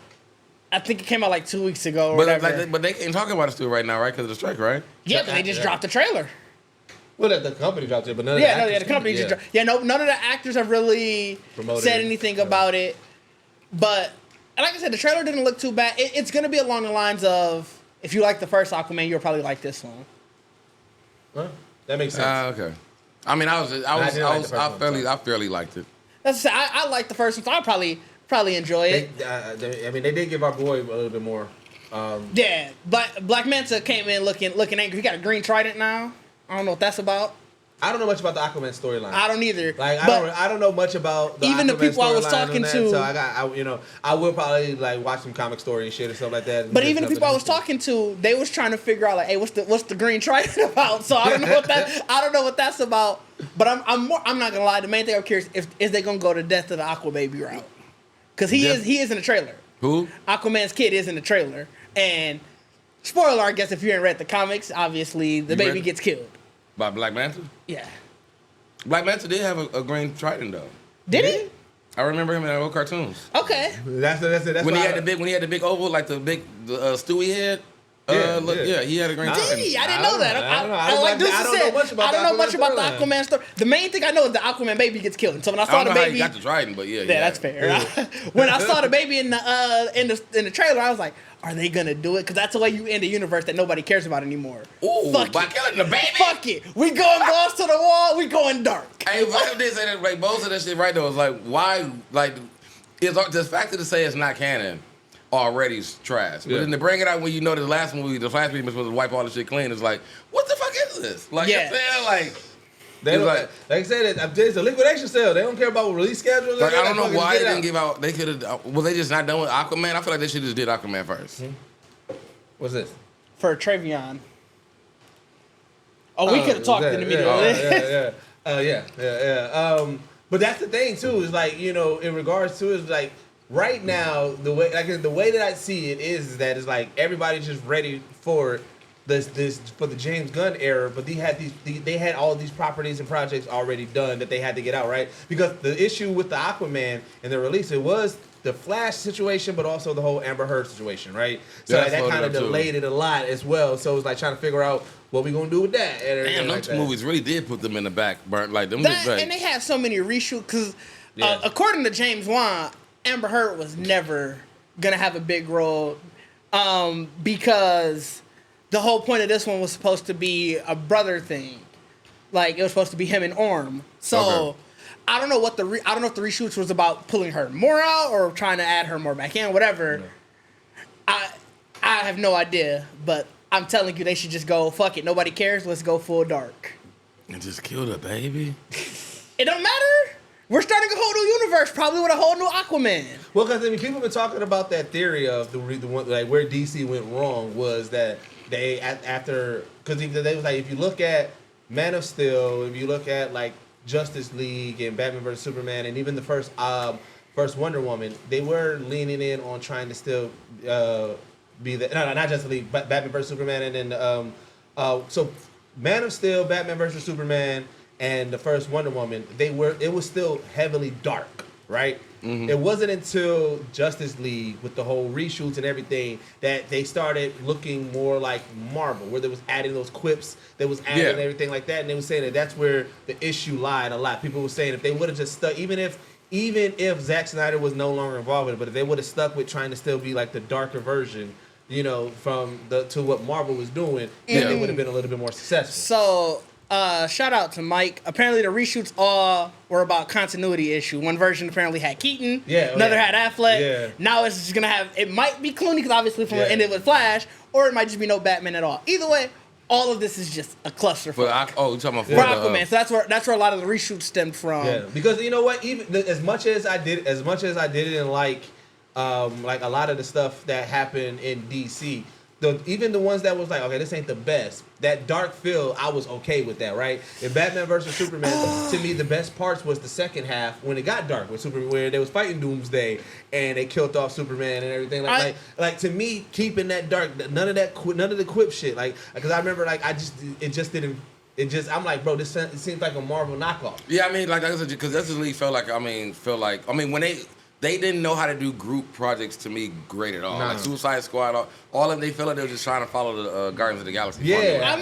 Speaker 4: I think it came out like 2 weeks ago or whatever.
Speaker 3: But they ain't talking about it still right now, right? Because of the strike, right?
Speaker 4: Yeah, but they just dropped the trailer.
Speaker 2: Well, the company dropped it, but none of the actors.
Speaker 4: The company just dropped. Yeah, none of the actors have really said anything about it. But like I said, the trailer didn't look too bad. It's going to be along the lines of, if you like the first Aquaman, you'll probably like this one.
Speaker 2: Huh? That makes sense.
Speaker 3: Okay. I mean, I fairly liked it.
Speaker 4: That's I like the first one, so I'll probably enjoy it.
Speaker 2: They did give our boy a little bit more.
Speaker 4: Yeah, Black Manta came in looking angry. He got a green trident now. I don't know what that's about.
Speaker 2: I don't know much about the Aquaman storyline.
Speaker 4: I don't either.
Speaker 2: Like I don't know much about the
Speaker 4: even
Speaker 2: Aquaman
Speaker 4: the people I was talking to.
Speaker 2: So I will probably like watch some comic story and shit and stuff like that.
Speaker 4: But even the people I was talking to, they was trying to figure out like, hey, what's the green trident about? So I don't know what that's about. But I'm not gonna lie. The main thing I'm curious is they gonna go to Death of the Aquababy route, because he is in the trailer.
Speaker 3: Who?
Speaker 4: Aquaman's kid is in the trailer, and spoiler, I guess if you ain't read the comics, obviously the baby gets killed.
Speaker 3: By Black Manta?
Speaker 4: Yeah.
Speaker 3: Black Manta did have a green trident though.
Speaker 4: Did he?
Speaker 3: I remember him in the old cartoons.
Speaker 4: Okay.
Speaker 2: That's
Speaker 3: when he had the big oval, like the big Stewie head. Yeah, he had a green trident.
Speaker 4: Did he? I didn't know that. I don't know much about the Aquaman story. The main thing I know is the Aquaman baby gets killed. And so when I saw the baby,
Speaker 3: I don't know how he got the trident, but yeah,
Speaker 4: that's fair. Yeah. When I saw the baby in the trailer, I was like, are they gonna do it? Because that's the way you end a universe that nobody cares about anymore.
Speaker 3: Ooh,
Speaker 4: fuck
Speaker 3: by killing the baby.
Speaker 4: Fuck it. We going balls to the wall. We going dark.
Speaker 3: Hey, I did say that. Like most of that shit, right though, is like why? Like, the fact to say it's not canon already is trash. But then to bring it out when you know the last movie, the Flash movie was supposed to wipe all the shit clean. It's like, what the fuck is this? Like,
Speaker 4: yeah.
Speaker 3: You know what I'm saying? Like.
Speaker 2: They like I said, it's a liquidation sale. They don't care about release schedules.
Speaker 3: Like, I don't know why they didn't give out. They could have. Was they just not done with Aquaman? I feel like they should have just did Aquaman first.
Speaker 2: What's this?
Speaker 4: For Travion. Oh, we could have talked in the middle.
Speaker 2: Yeah. But that's the thing too. Is like, you know, in regards to is like right now the way that I see it is that it's like everybody's just ready for this for the James Gunn era, but they had all these properties and projects already done that they had to get out, right? Because the issue with the Aquaman and the release, it was the Flash situation, but also the whole Amber Heard situation, right? So that kind of delayed it a lot as well. So it was like trying to figure out what we gonna do with that.
Speaker 3: Damn, those two movies really did put them in the back burn. Like them,
Speaker 4: and they had so many reshoots because according to James Wan, Amber Heard was never gonna have a big role because the whole point of this one was supposed to be a brother thing. Like, it was supposed to be him and Orm. So, I don't know what I don't know if the reshoots was about pulling her more out or trying to add her more back in, whatever. Yeah. I have no idea, but I'm telling you, they should just go, fuck it, nobody cares, let's go full dark.
Speaker 3: And just kill the baby?
Speaker 4: It don't matter. We're starting a whole new universe, probably with a whole new Aquaman.
Speaker 2: Well, because I mean, people have been talking about that theory of the one, like where DC went wrong was that they because they was like, if you look at Man of Steel, if you look at like Justice League and Batman vs Superman, and even the first Wonder Woman, they were leaning in on trying to still be not Justice League, but Batman vs Superman, and then so Man of Steel, Batman vs Superman, and the first Wonder Woman, it was still heavily dark, right? Mm-hmm. It wasn't until Justice League with the whole reshoots and everything that they started looking more like Marvel, where they was adding those quips, they was adding everything like that, and they were saying that that's where the issue lied a lot. People were saying if they would have just stuck, even if Zack Snyder was no longer involved with it, but if they would have stuck with trying to still be like the darker version you know, to what Marvel was doing, then it would have been a little bit more successful.
Speaker 4: So, shout out to Mike. Apparently, the reshoots all were about continuity issue. One version apparently had Keaton. Another had Affleck.
Speaker 2: Yeah.
Speaker 4: Now it's just gonna have. It might be Clooney because obviously from it ended with Flash, or it might just be no Batman at all. Either way, all of this is just a cluster.
Speaker 3: You're talking about
Speaker 4: for Aquaman. So that's where a lot of the reshoots stemmed from.
Speaker 2: Yeah, because you know what? Even as much as I did it in like a lot of the stuff that happened in DC. Even the ones that was like, okay, this ain't the best. That dark feel, I was okay with that, right? In Batman versus Superman, to me, the best parts was the second half when it got dark with Superman, where they was fighting Doomsday and they killed off Superman and everything. Like to me, keeping that dark, none of the quip shit. Like, because I remember, like, I'm like, bro, it seems like a Marvel knockoff.
Speaker 3: Yeah, I mean, like I said, because Justice League felt like when they didn't know how to do group projects to me great at all. Like Suicide Squad, all of them, they felt like they were just trying to follow the Guardians of the Galaxy.
Speaker 2: Yeah,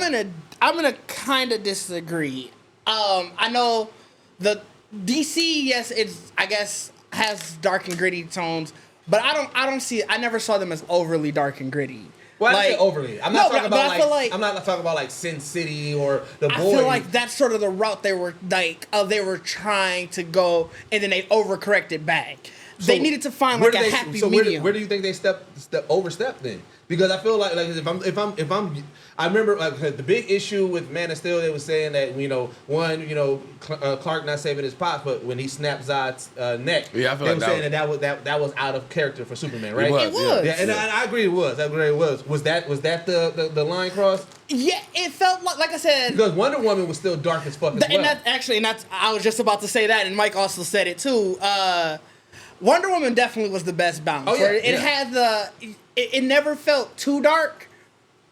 Speaker 4: I'm gonna kind of disagree. I know the DC, yes, I guess has dark and gritty tones, but I don't see. I never saw them as overly dark and gritty.
Speaker 2: Well, I say overly. I'm not talking about I'm not talking about like Sin City or The Boy.
Speaker 4: I feel like that's sort of the route they were trying to go, and then they overcorrected back. So they needed to find like a happy medium.
Speaker 2: Where do you think they overstepped then? Because I feel like if I'm I remember like the big issue with Man of Steel, they were saying that Clark not saving his pops, but when he snapped Zod's neck,
Speaker 3: I feel
Speaker 2: they were saying that was out of character for Superman, right?
Speaker 4: It was.
Speaker 2: Yeah, and I agree it was. Was that the line cross?
Speaker 4: Yeah, it felt like I said,
Speaker 2: because Wonder Woman was still dark as fuck as well.
Speaker 4: And I was just about to say that, and Mike also said it too. Wonder Woman definitely was the best balance. It had it never felt too dark,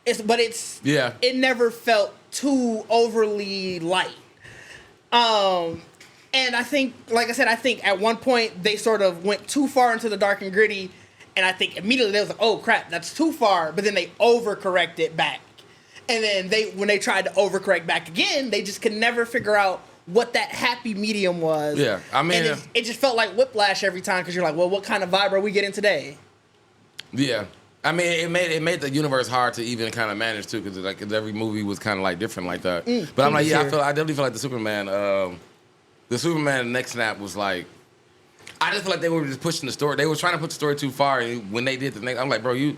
Speaker 4: it never felt too overly light. And I think, like I said, at one point they sort of went too far into the dark and gritty, and I think immediately they was like, oh crap, that's too far. But then they overcorrected back, and then when they tried to overcorrect back again, they just could never figure out what that happy medium was.
Speaker 3: Yeah, I mean,
Speaker 4: and it just felt like whiplash every time because you're like, well, what kind of vibe are we getting today?
Speaker 3: Yeah, I mean, it made the universe hard to even kind of manage too, because every movie was kind of like different like that. But I'm like, I definitely feel like the Superman next snap was like, I just feel like they were just pushing the story. They were trying to put the story too far, and when they did the next, I'm like, bro,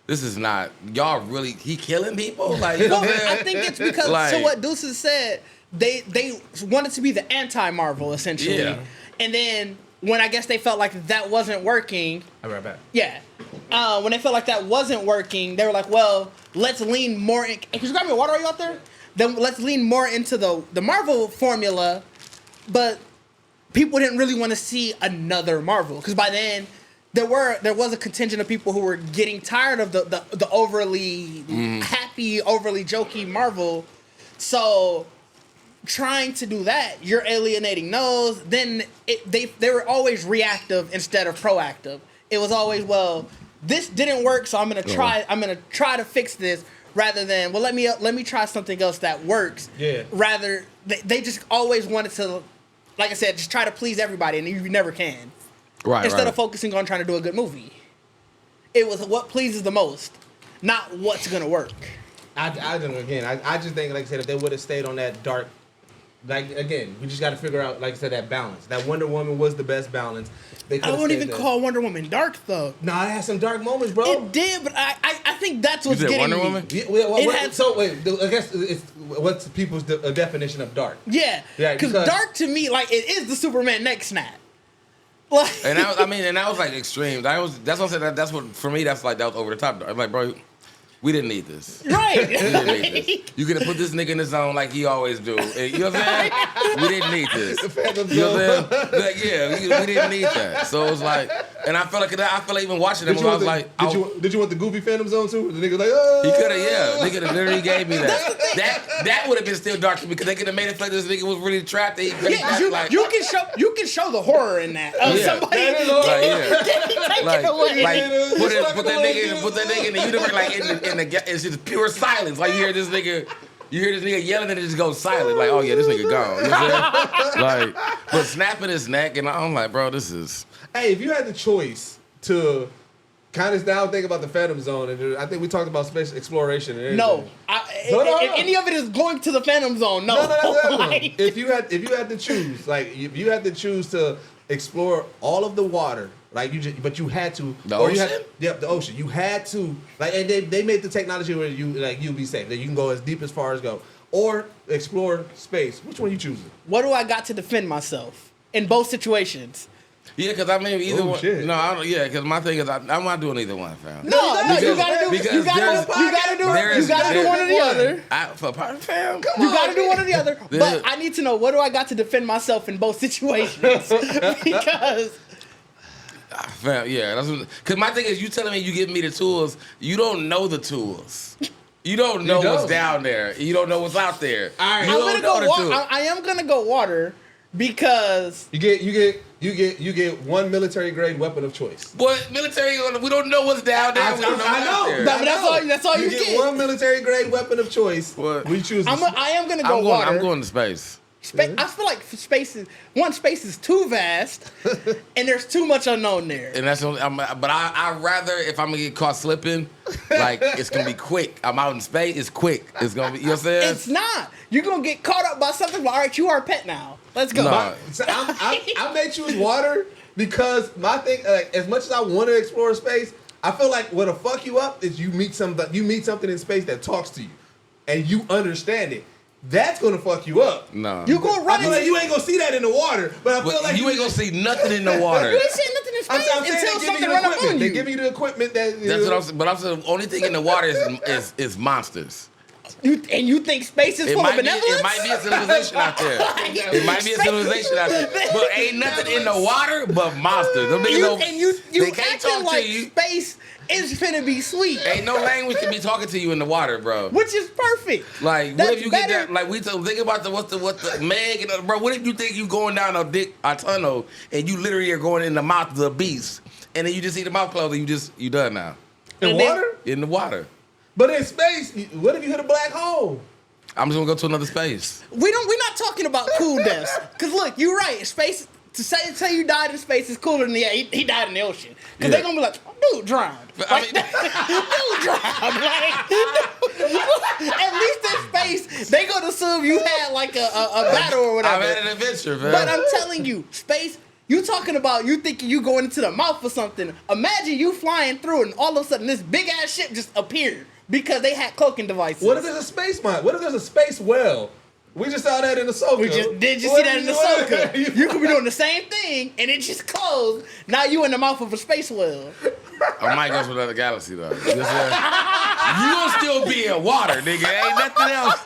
Speaker 3: this is not y'all really. He killing people? Like,
Speaker 4: well, I think it's because so what Deuces said. They wanted to be the anti-Marvel, essentially. Yeah. And then when I guess they felt like that wasn't working...
Speaker 2: I'll be right back.
Speaker 4: Yeah. When they felt like that wasn't working, they were like, well, let's lean more... Can you grab me water? Are you out there? Then let's lean more into the Marvel formula, but people didn't really want to see another Marvel. Because by then, there was a contingent of people who were getting tired of the overly happy, overly jokey Marvel. So... trying to do that, you're alienating those. Then they were always reactive instead of proactive. It was always, well, this didn't work, so I'm gonna try to fix this, rather than, well, let me try something else that works.
Speaker 2: Yeah.
Speaker 4: Rather, they just always wanted to, like I said, just try to please everybody, and you never can.
Speaker 3: Right.
Speaker 4: Instead of focusing on trying to do a good movie, it was what pleases the most, not what's gonna work.
Speaker 2: I just think, like I said, if they would have stayed on that dark. Like, again, we just got to figure out, like I said, that balance. That Wonder Woman was the best balance.
Speaker 4: I wouldn't even call Wonder Woman dark, though.
Speaker 2: Nah, it had some dark moments, bro.
Speaker 4: It did, but I think that's what's getting
Speaker 3: Wonder
Speaker 4: me.
Speaker 3: Woman?
Speaker 2: Yeah, I guess what's people's definition of dark?
Speaker 4: Yeah, because dark to me, like, it is the Superman neck snap.
Speaker 3: Like, and that was like extreme. That's what I said. That's what, for me, that was over the top. I'm like, bro, we didn't need this.
Speaker 4: Right.
Speaker 3: We didn't need this. You could have put this nigga in the zone like he always do. And, you know what I'm saying? We didn't need this. You know what I'm saying? Like, yeah, we didn't need that. So it was like, and I felt like even watching them, I was like,
Speaker 2: did you want the goofy Phantom Zone too? The nigga like, oh.
Speaker 3: He could have, yeah. Nigga literally gave me that. That would have been still dark to me because they could have made it feel like this nigga was really trapped. You
Speaker 4: can show the horror in that. Somebody
Speaker 3: put that nigga in the universe like it's just pure silence. Like you hear this nigga yelling and it just goes silent. Like, oh yeah, this nigga gone. You know what I'm saying? Like, but snapping his neck and I'm like, bro, this is.
Speaker 2: Hey, if you had the choice to kind of now think about the Phantom Zone, and I think we talked about space exploration. And
Speaker 4: no, if any of it is going to the Phantom Zone, no.
Speaker 2: Like, if you had to choose, like if you had to choose to explore all of the water, like but you had to
Speaker 3: the ocean.
Speaker 2: The ocean. You had to like, and they made the technology where you'll be safe. That you can go as deep as far as go, or explore space. Which one you choosing?
Speaker 4: What do I got to defend myself in both situations?
Speaker 3: Yeah, because I mean either one.
Speaker 2: Shit.
Speaker 3: No, I don't. Yeah, because my thing is I'm not doing either one, fam.
Speaker 4: No, you gotta do one or the other.
Speaker 3: For part fam,
Speaker 4: you gotta do one or the other. But I need to know, what do I got to defend myself in both situations? Because.
Speaker 3: Fam, yeah, that's because my thing is, you telling me you give me the tools, you don't know the tools. You don't know what's down there. You don't know what's out there.
Speaker 4: All right, I am gonna go water because
Speaker 2: you get one military grade weapon of choice.
Speaker 3: But military, we don't know what's down there.
Speaker 4: That's all you get.
Speaker 2: You get one military grade weapon of choice.
Speaker 3: What?
Speaker 2: We choose.
Speaker 4: I am gonna go water.
Speaker 3: I'm going to space.
Speaker 4: I feel like space is too vast, and there's too much unknown there.
Speaker 3: And that's only, but I rather if I'm gonna get caught slipping, like it's gonna be quick. I'm out in space. It's quick. It's gonna be. You know what I'm saying?
Speaker 4: It's not. You're gonna get caught up by something. But all right, you are a pet now. Let's go.
Speaker 3: No.
Speaker 2: I may choose water because my thing, like, as much as I want to explore space, I feel like what'll fuck you up is you meet something in space that talks to you, and you understand it. That's gonna fuck you up.
Speaker 3: No.
Speaker 4: You gonna run into
Speaker 2: like you ain't gonna see that in the water, but I feel like
Speaker 3: you ain't gonna see nothing in the water.
Speaker 4: You ain't seeing nothing in space until something run up on you.
Speaker 2: They give you the equipment that.
Speaker 3: That's what I'm saying. But I'm saying the only thing in the water is monsters.
Speaker 4: You think space is full of benevolence?
Speaker 3: It might be a civilization out there. It might be a civilization out there. But ain't nothing in the water but monsters.
Speaker 4: You acting like space is finna be sweet.
Speaker 3: Ain't no language can be talking to you in the water, bro.
Speaker 4: Which is perfect.
Speaker 3: Like, what if you get that? Like, think about what the Meg and bro. What if you think you going down a tunnel and you literally are going in the mouth of the beast, and then you just see the mouth closed and you done now.
Speaker 2: In water?
Speaker 3: In the water.
Speaker 2: But in space, what if you hit a black hole?
Speaker 3: I'm just gonna go to another space.
Speaker 4: We're not talking about cool deaths. Cause look, you're right. Space, to say you died in space is cooler than he died in the ocean. Cause they're gonna be like, dude drowned. Like, dude drowned. Like, at least in space, they gonna assume you had like a battle or whatever.
Speaker 3: I've had an adventure, man.
Speaker 4: But I'm telling you, space. You talking about you thinking you going into the mouth or something. Imagine you flying through and all of a sudden this big ass ship just appeared because they had cloaking devices.
Speaker 2: What if there's a space mine? What if there's a space well? We just saw that in the Ahsoka.
Speaker 4: Did you see that in the Ahsoka? You could be doing the same thing and it just closed. Now you in the mouth of a space well.
Speaker 3: I might go to another galaxy though. You gonna still be in water, nigga. Ain't nothing else.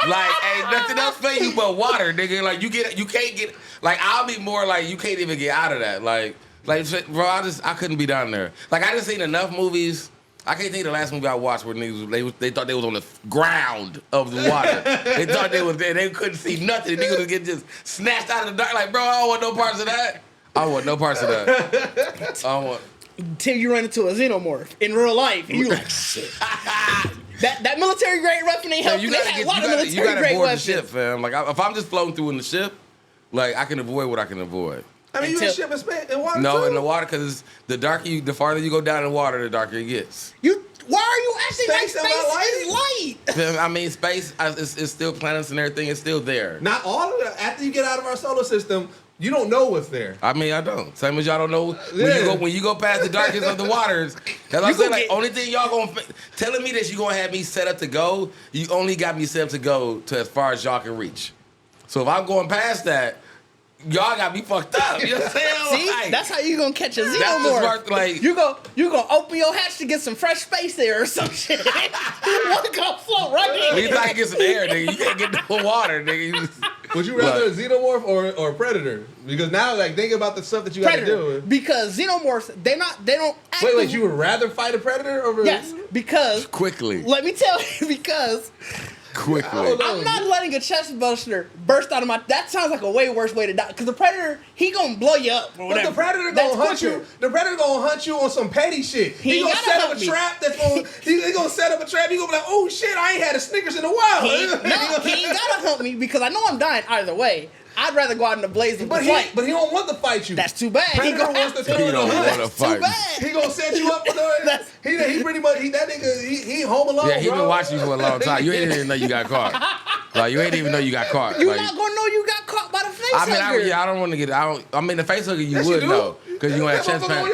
Speaker 3: Like, ain't nothing else for you but water, nigga. Like you can't get. Like I'll be more like you can't even get out of that. Like bro, I couldn't be down there. Like I just seen enough movies. I can't think of the last movie I watched where niggas they thought they was on the ground of the water. They thought they was there. They couldn't see nothing. Niggas would get just snatched out of the dark. Like, bro, I don't want no parts of that. I don't want no parts of that. I don't want.
Speaker 4: Until you run into a xenomorph in real life, and you like shit. That military grade weapon ain't helping. They had a lot of military grade
Speaker 3: board
Speaker 4: weapons.
Speaker 3: The ship, fam. Like if I'm just floating through in the ship, like I can avoid what I can avoid.
Speaker 2: I mean, you in ship in water?
Speaker 3: No,
Speaker 2: too?
Speaker 3: in the water, because the farther you go down in the water, the darker it gets.
Speaker 4: Why are you acting like space is light?
Speaker 3: I mean, space is still planets and everything. It's still there.
Speaker 2: Not all of it. After you get out of our solar system, you don't know what's there.
Speaker 3: I mean, I don't. Same as y'all don't know when you go past the darkest of the waters. That's what I'm saying. Like, only thing y'all telling me that you gonna have me set up to go. You only got me set up to go to as far as y'all can reach. So if I'm going past that, y'all got me fucked up. You know what I'm saying?
Speaker 4: See,
Speaker 3: like,
Speaker 4: that's how you gonna catch a xenomorph.
Speaker 3: Like
Speaker 4: you gonna open your hatch to get some fresh space air or some shit. One gonna float right in.
Speaker 3: You gotta get some air, nigga. You can't get no water, nigga.
Speaker 2: Would you rather a xenomorph or a predator? Because now, like, think about the stuff that you got to deal with.
Speaker 4: Because xenomorphs, they don't.
Speaker 2: Wait, you would rather fight a predator over?
Speaker 4: Yes, because
Speaker 3: quickly.
Speaker 4: Let me tell you, because.
Speaker 3: Quickly.
Speaker 4: I'm not letting a chest buster burst out of my. That sounds like a way worse way to die. Because the predator, he gonna blow you up or whatever.
Speaker 2: But the predator gonna hunt you. The predator gonna hunt you on some petty shit. He gonna set up a trap that's gonna. He gonna set up a trap. He gonna be like, oh shit, I ain't had a Snickers in a while.
Speaker 4: He ain't gotta hunt me because I know I'm dying either way. I'd rather go out in the blaze of the fight.
Speaker 2: But he don't want to fight you.
Speaker 4: That's too bad.
Speaker 2: Predator wants to throw in the hood.
Speaker 3: That's too
Speaker 4: bad.
Speaker 2: He gonna set you up for the. He pretty much that nigga. He home alone.
Speaker 3: Yeah, he
Speaker 2: bro.
Speaker 3: been watching you for a long time. You ain't even know you got caught. Like you ain't even know you got caught.
Speaker 4: You're
Speaker 3: like,
Speaker 4: not gonna know you got caught by the face hugger.
Speaker 3: I don't want to get. I mean, the face hugger you would know because you have chest pain.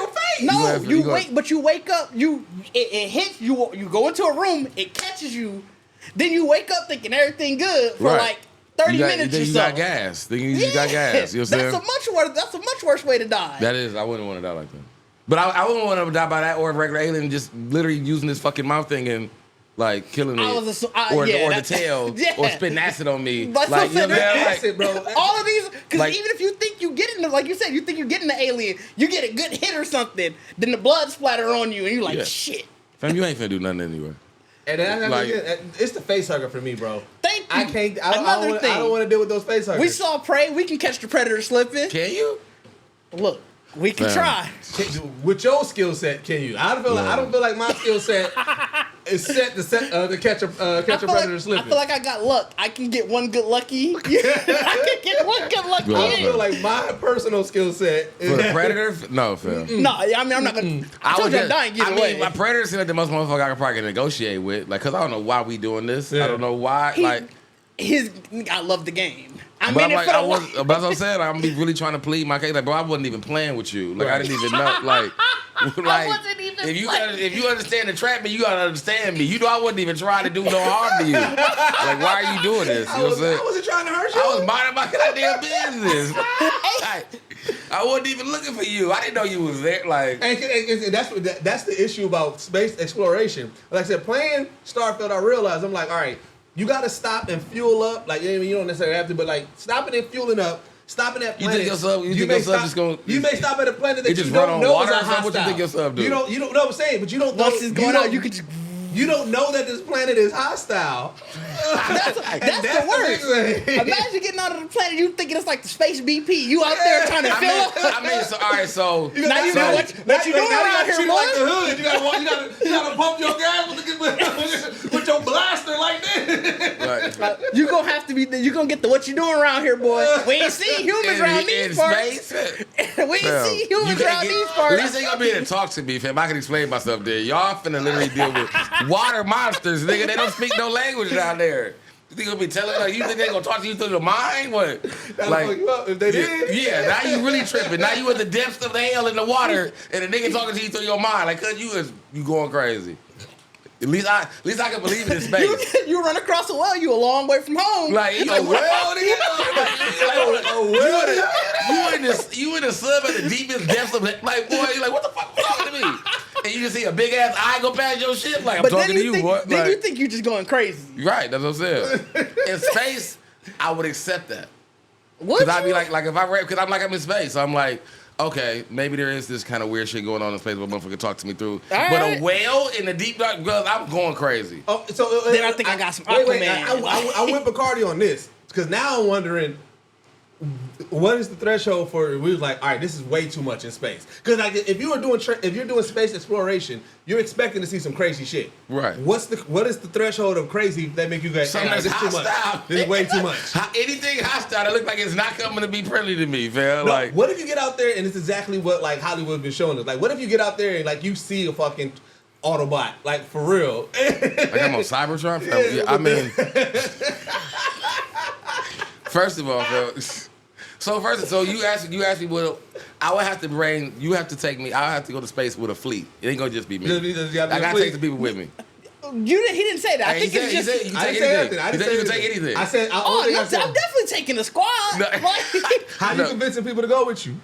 Speaker 4: No, you wake up. It hits you. You go into a room. It catches you. Then you wake up thinking everything good for like 30 minutes or so.
Speaker 3: You got gas. Then you got gas. You know what I'm saying?
Speaker 4: That's a much worse way to die.
Speaker 3: That is. I wouldn't want to die like that. But I wouldn't want to die by that or a regular alien just literally using this fucking mouth thing and like killing me, or the tail, or spitting acid on me.
Speaker 4: But
Speaker 3: like, you know what I'm
Speaker 2: acid, bro.
Speaker 4: All of these, because even if you think you get it, like you said, you think you're getting the alien, you get a good hit or something, then the blood splatter on you, and you're like, shit.
Speaker 3: Fam, you ain't finna do nothing anyway.
Speaker 2: And it's the face hugger for me, bro.
Speaker 4: Thank you.
Speaker 2: I can't. I don't want to deal with those face huggers.
Speaker 4: We saw Prey. We can catch the predator slipping.
Speaker 3: Can you?
Speaker 4: Look, we can try.
Speaker 2: With your skill set, can you? I don't feel like my skill set is set to catch a predator slipping.
Speaker 4: I feel like I got luck. I can get one good lucky. I can get one good lucky.
Speaker 2: I don't feel like my personal skill set is
Speaker 3: for the predator. No, fam.
Speaker 4: No, I mean I'm not gonna. I told you I'm dying either way.
Speaker 3: My predator seems like the most motherfucker I could probably negotiate with, like, cause I don't know why we doing this. I don't know why.
Speaker 4: I love the game.
Speaker 3: But that's what I'm saying. I'm really trying to plead my case. Like, bro, I wasn't even playing with you. Like, I didn't even know. Like,
Speaker 1: I wasn't even
Speaker 3: if you understand the trap, you gotta understand me. You know, I wasn't even trying to do no harm to you. Like, why are you doing this? You know what I'm saying?
Speaker 2: I wasn't trying to hurt you.
Speaker 3: I was minding my goddamn business. I wasn't even looking for you. I didn't know you was there. Like,
Speaker 2: and that's the issue about space exploration. Like I said, playing Starfield, I realized I'm like, all right. You gotta stop and fuel up. Like, you don't necessarily have to, but like stopping and fueling up, stopping at planet.
Speaker 3: You may
Speaker 2: stop at a planet that
Speaker 3: you
Speaker 2: don't know is a
Speaker 3: hostile. What you think yourself do?
Speaker 2: You don't know what I'm saying, but you don't know.
Speaker 4: Once it's going out, you can just.
Speaker 2: You don't know that this planet is hostile.
Speaker 4: That's the worst. Imagine getting out of the planet, you thinking it's like the space BP. You out there trying to fill up.
Speaker 3: So
Speaker 4: now you know what you doing around here, boy.
Speaker 2: Like the hood. You gotta pump your gas with your blaster like this.
Speaker 3: Right.
Speaker 4: You gonna get the what you doing around here, boy. We ain't seen humans around these parts. We ain't seen humans around these parts.
Speaker 3: At least they gonna be able to talk to me, fam. I can explain myself there. Y'all finna literally deal with water monsters, nigga. They don't speak no language down there. You think gonna be telling like you think they gonna talk to you through the mind? What?
Speaker 2: That'll fuck you up if they did.
Speaker 3: Yeah, now you really tripping. Now you at the depths of the hell in the water, and the nigga talking to you through your mind. Like, cause you going crazy. At least I can believe in this space.
Speaker 4: You run across a well, you a long way from home.
Speaker 3: Like, you know, you in the sub at the deepest depths of it. Like, boy, you're like, what the fuck you talking to me? And you just see a big ass eye go past your shit. Like, I'm talking to you, boy.
Speaker 4: Then you think you just going crazy.
Speaker 3: Right, that's what I'm saying. In space, I would accept that.
Speaker 4: What?
Speaker 3: Because I'd be like if I read, because I'm in space, so I'm like, okay, maybe there is this kind of weird shit going on in space where motherfucker can talk to me through. But a whale in the deep dark, I'm going crazy.
Speaker 2: Oh, so
Speaker 4: then I think I got some Aquaman.
Speaker 2: I went Bacardi on this because now I'm wondering what is the threshold for we was like, all right, this is way too much in space. Because like if you're doing space exploration, you're expecting to see some crazy shit.
Speaker 3: Right.
Speaker 2: What is the threshold of crazy that make you go,
Speaker 3: something that's hostile?
Speaker 2: Too much. This is way too much.
Speaker 3: Anything hostile that look like it's not coming to be friendly to me, fam.
Speaker 2: No,
Speaker 3: like,
Speaker 2: what if you get out there and it's exactly what like Hollywood's been showing us? Like, what if you get out there and like you see a fucking Autobot, like for real?
Speaker 3: Like I'm on Cybertron? Yeah, I mean, first of all, fam. So you asked me, well, I would have to you have to take me, I'll have to go to space with a fleet. It ain't gonna just be me. I gotta take the people with me.
Speaker 4: He didn't say that. I think it's just.
Speaker 3: You can take anything. I didn't say you can take anything.
Speaker 2: I said,
Speaker 4: I'm definitely taking a squad.
Speaker 2: How you convincing people to go with you?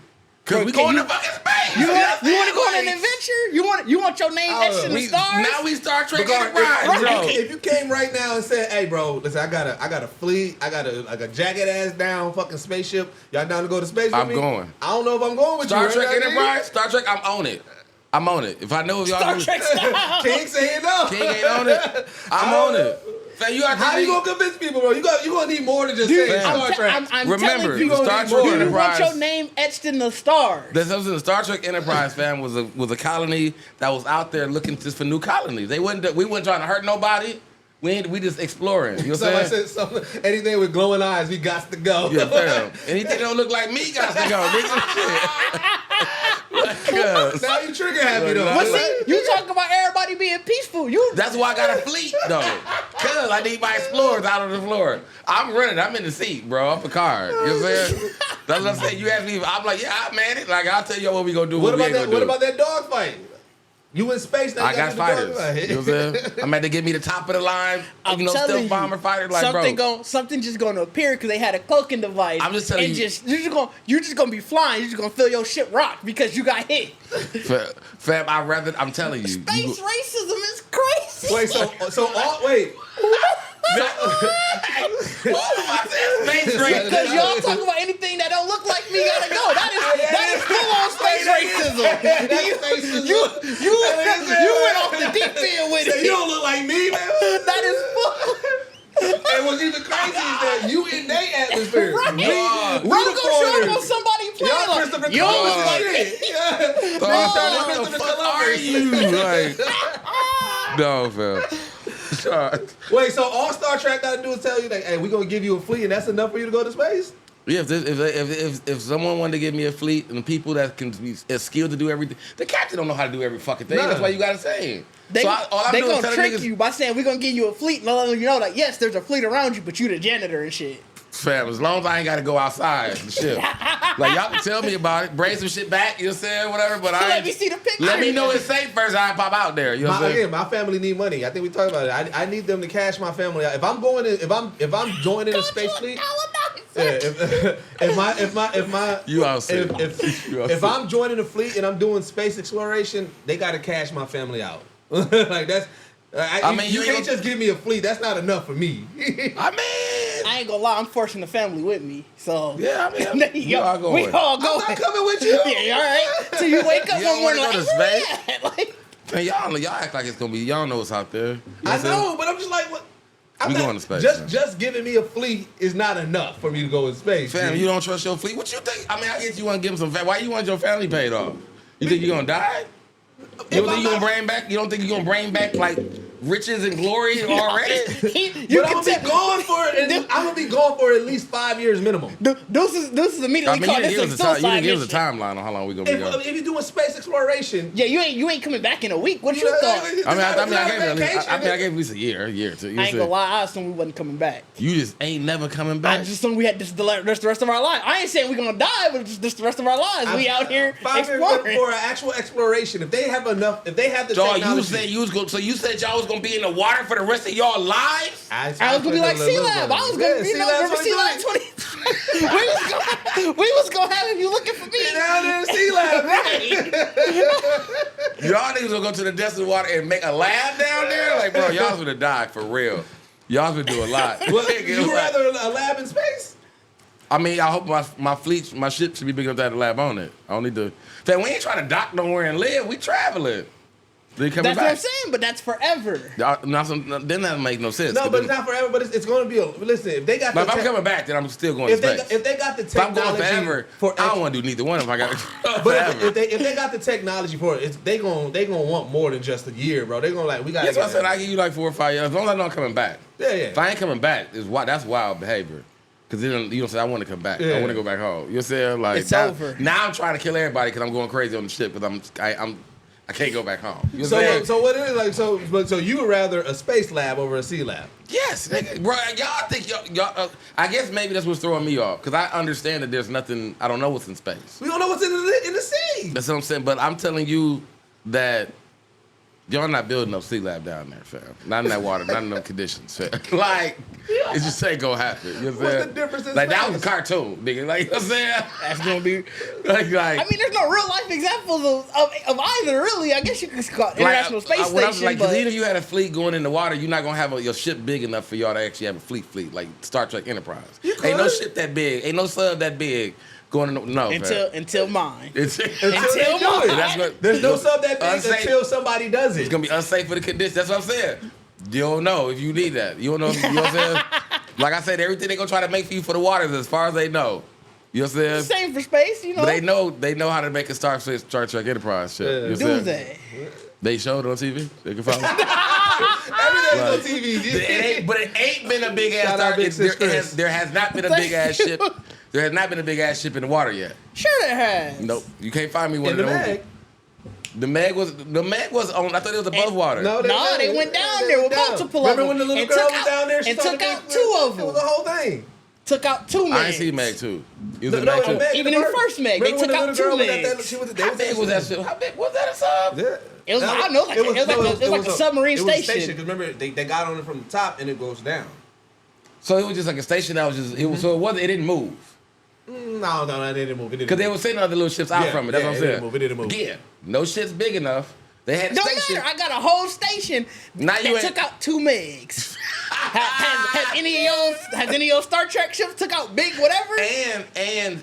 Speaker 3: Cause we going to fucking space.
Speaker 4: You want to go on an adventure? You want your name etched in the stars?
Speaker 3: Now we Star Trek Enterprise, bro.
Speaker 2: If you came right now and said, "Hey, bro, listen, I got a fleet, I got a jacket ass down fucking spaceship. Y'all down to go to space with me?"
Speaker 3: I'm going.
Speaker 2: I don't know if I'm going with
Speaker 3: Star
Speaker 2: you.
Speaker 3: Trek Enterprise, Star Trek. I'm on it. I'm on it. If I know if y'all
Speaker 4: Star Trek style.
Speaker 2: King saying no.
Speaker 3: King ain't on it. I'm on it. So how
Speaker 2: you gonna convince people, bro? You gonna need more than just saying Star Trek.
Speaker 3: Remember,
Speaker 2: you
Speaker 3: Star Trek Enterprise.
Speaker 4: You want your name etched in the stars.
Speaker 3: The Star Trek Enterprise fam was a colony that was out there looking just for new colonies. We weren't trying to hurt nobody. We just exploring. You know what
Speaker 2: Somebody
Speaker 3: I'm saying?
Speaker 2: said something, anything with glowing eyes, we got to go.
Speaker 3: Yeah, fam. Anything don't look like me got to go, nigga. Shit.
Speaker 2: Now you trigger happy though.
Speaker 4: But see, you talk about everybody being peaceful.
Speaker 3: That's why I got a fleet though. Cause I need my explorers out on the floor. I'm running. I'm in the seat, bro. I'm a car. You know what I'm saying? That's what I'm saying. You ask me, I'm like, yeah, I man it. Like I'll tell you what we gonna do.
Speaker 2: What
Speaker 3: we
Speaker 2: about
Speaker 3: ain't
Speaker 2: that?
Speaker 3: gonna do.
Speaker 2: What about that dog fight? You in space now?
Speaker 3: I got fighters. You know what I'm saying? I'm at to give me the top of the line.
Speaker 4: I'm
Speaker 3: You know,
Speaker 4: telling
Speaker 3: stealth
Speaker 4: you,
Speaker 3: bomber fighter. Like, bro.
Speaker 4: something just gonna appear because they had a cloaking device.
Speaker 3: I'm just telling you.
Speaker 4: You're just gonna be flying. You're just gonna feel your shit rock because you got hit.
Speaker 3: Fam, I'm telling you.
Speaker 4: Space racism is crazy.
Speaker 2: Wait, wait.
Speaker 3: Space racism.
Speaker 4: Because y'all talk about anything that don't look like me gotta go. That is full on space racism. You went off the deep end with it.
Speaker 2: You don't look like me, man.
Speaker 4: That is full.
Speaker 2: And what's even crazy is that you in their atmosphere.
Speaker 4: Right.
Speaker 2: We
Speaker 4: Bro,
Speaker 2: the
Speaker 4: go show
Speaker 2: foreigners.
Speaker 4: up on somebody playing
Speaker 2: Y'all
Speaker 4: like,
Speaker 2: Christopher
Speaker 4: you don't look
Speaker 2: Columbus
Speaker 4: like me.
Speaker 2: shit. Yeah.
Speaker 3: What the fuck are you? Like, no, fam.
Speaker 2: Wait, so all Star Trek got to do is tell you that, hey, we're going to give you a fleet and that's enough for you to go to space?
Speaker 3: Yeah, if someone wanted to give me a fleet and people that can be as skilled to do everything, the captain don't know how to do every fucking thing.
Speaker 2: Nah.
Speaker 3: That's why you gotta say it.
Speaker 4: They
Speaker 3: doing is
Speaker 4: gonna
Speaker 3: telling
Speaker 4: trick
Speaker 3: niggas,
Speaker 4: you by saying we're gonna give you a fleet and letting you know like yes, there's a fleet around you, but you the janitor and shit.
Speaker 3: fam, as long as I ain't gotta go outside the ship. Like y'all can tell me about it, bring some shit back, you know what I'm saying, whatever. But
Speaker 4: Let me see the picture.
Speaker 3: Let me know it's safe first. I pop out there. You know what I'm saying?
Speaker 2: Again, my family need money. I think we talked about it. I need them to cash my family out. If I'm going in, if I'm joining a space fleet. Yeah,
Speaker 3: You all sick.
Speaker 2: if I'm joining a fleet and I'm doing space exploration, they gotta cash my family out. Like that's. You can't just give me a fleet. That's not enough for me.
Speaker 4: I ain't gonna lie. I'm forcing the family with me. So
Speaker 3: yeah, I mean, we all going.
Speaker 4: We all going.
Speaker 2: I'm not coming with you.
Speaker 4: Yeah, all right. So you wake up one morning like,
Speaker 3: to space? Like, man, y'all act like it's gonna be. Y'all know what's out there.
Speaker 2: I know, but I'm just like, what?
Speaker 3: We going to space.
Speaker 2: Just giving me a fleet is not enough for me to go in space.
Speaker 3: Fam, you don't trust your fleet? What you think? I mean, I guess you want to give them some. Why you want your family paid off? You think you're gonna die? You don't think you're gonna bring back? You don't think you're gonna bring back like riches and glory already?
Speaker 2: But I'm gonna be gone for it. I'm gonna be gone for at least 5 years minimum.
Speaker 4: This is immediately called this a suicide
Speaker 3: You didn't give us a
Speaker 4: mission.
Speaker 3: timeline on how long we gonna be gone.
Speaker 2: If you're doing space exploration,
Speaker 4: Yeah, you ain't coming back in a week. What you thought?
Speaker 3: I gave at least a year or two.
Speaker 4: I ain't gonna lie. I assumed we wasn't coming back.
Speaker 3: You just ain't never coming back.
Speaker 4: I just assumed we had this the rest of our lives. I ain't saying we're gonna die, but just the rest of our lives. We out here
Speaker 2: 5 years
Speaker 4: exploring.
Speaker 2: for an actual exploration. If they have enough, if they have the
Speaker 3: Dog,
Speaker 2: technology.
Speaker 3: you said y'all was gonna be in the water for the rest of y'all lives?
Speaker 4: I was gonna be like C-Lab. I was gonna be remember C-Lab 20. We was gonna have you looking for me.
Speaker 2: Down there in C-Lab.
Speaker 3: Y'all niggas gonna go to the depths of the water and make a lab down there? Like, bro, y'all's gonna die for real. Y'all's been doing a lot.
Speaker 2: Well, you rather a lab in space?
Speaker 3: I mean, I hope my ship should be big enough to have a lab on it. I don't need to. Fam, we ain't trying to dock nowhere and live. We traveling.
Speaker 4: That's what I'm saying, but that's forever.
Speaker 3: Then that make no sense.
Speaker 2: No, but it's not forever. But it's going to be a. Listen, if they got.
Speaker 3: But if I'm coming back, then I'm still going to space.
Speaker 2: If they got the
Speaker 3: if I'm
Speaker 2: technology.
Speaker 3: going forever, I don't want to do neither one if I got.
Speaker 2: But if they got the technology for it, they gonna want more than just a year, bro. They gonna like we got.
Speaker 3: That's why I said I give you like 4 or 5 years. As long as I know I'm coming back.
Speaker 2: Yeah.
Speaker 3: If I ain't coming back, that's wild behavior. Cause then you don't say I want to come back. I want to go back home. You know what I'm saying? Like
Speaker 4: it's over.
Speaker 3: Now I'm trying to kill everybody because I'm going crazy on the ship because I can't go back home. You know
Speaker 2: so what it is like? So you would rather a space lab over a sea lab?
Speaker 3: Yes, nigga. Bro, y'all think y'all I guess maybe that's what's throwing me off because I understand that there's nothing. I don't know what's in space.
Speaker 2: We don't know what's in the sea.
Speaker 3: That's what I'm saying. But I'm telling you that. Y'all not building no sea lab down there, fam. Not in that water, not in them conditions, fam. Like, it just ain't gonna happen. You know what I'm saying?
Speaker 2: What's the difference in
Speaker 3: like,
Speaker 2: space?
Speaker 3: that was a cartoon, nigga. Like, you know what I'm saying?
Speaker 4: That's gonna be.
Speaker 3: like,
Speaker 4: I mean, there's no real life examples of either, really. I guess you could call it International Space Station.
Speaker 3: Like,
Speaker 4: but
Speaker 3: even if you had a fleet going in the water, you're not gonna have your ship big enough for y'all to actually have a fleet, like Star Trek Enterprise. Ain't no ship that big, ain't no sub that big. Going to, no,
Speaker 4: until mine.
Speaker 2: Until mine.
Speaker 3: That's what,
Speaker 2: there's no sub that big until somebody does it.
Speaker 3: It's gonna be unsafe for the conditions. That's what I'm saying. You don't know if you need that. You don't know. You know what I'm saying? Like I said, everything they gonna try to make for you for the waters as far as they know. You know what I'm saying?
Speaker 4: Same for space, you know.
Speaker 3: But they know how to make a Star Trek Enterprise ship.
Speaker 2: Yeah.
Speaker 3: You know
Speaker 4: do they?
Speaker 3: They showed it on TV. They can follow.
Speaker 2: Everything's on TV.
Speaker 3: But it ain't been a big ass star. There has not been a big ass ship. There has not been a big ass ship in the water yet.
Speaker 4: Sure, there has.
Speaker 3: Nope, you can't find me one
Speaker 2: In
Speaker 3: of
Speaker 2: the
Speaker 3: those.
Speaker 2: Meg.
Speaker 3: The Meg was on. I thought it was above water.
Speaker 4: No, they went down there with multiple of them.
Speaker 2: Remember when the little girl was down there?
Speaker 4: And took out 2 of them.
Speaker 2: It was the whole thing.
Speaker 4: Took out 2 Megs.
Speaker 3: I ain't see Meg 2. You was in
Speaker 2: No,
Speaker 3: Meg 2.
Speaker 2: Meg,
Speaker 4: Even in the first Meg, they took out 2 Megs.
Speaker 3: How big was that ship? How big was that a sub?
Speaker 2: Yeah.
Speaker 4: It was, I know, it was like a submarine station.
Speaker 2: Because remember, they got on it from the top and it goes down.
Speaker 3: So it was just like a station that was just. It was so it didn't move.
Speaker 2: No, it didn't move.
Speaker 3: Because they were sending other little ships out from it. That's what I'm saying.
Speaker 2: It didn't move.
Speaker 3: Again, no shit's big enough. They had a
Speaker 4: Don't
Speaker 3: station.
Speaker 4: matter. I got a whole station that took out 2 Megs. Has any of your Star Trek ships took out big whatever?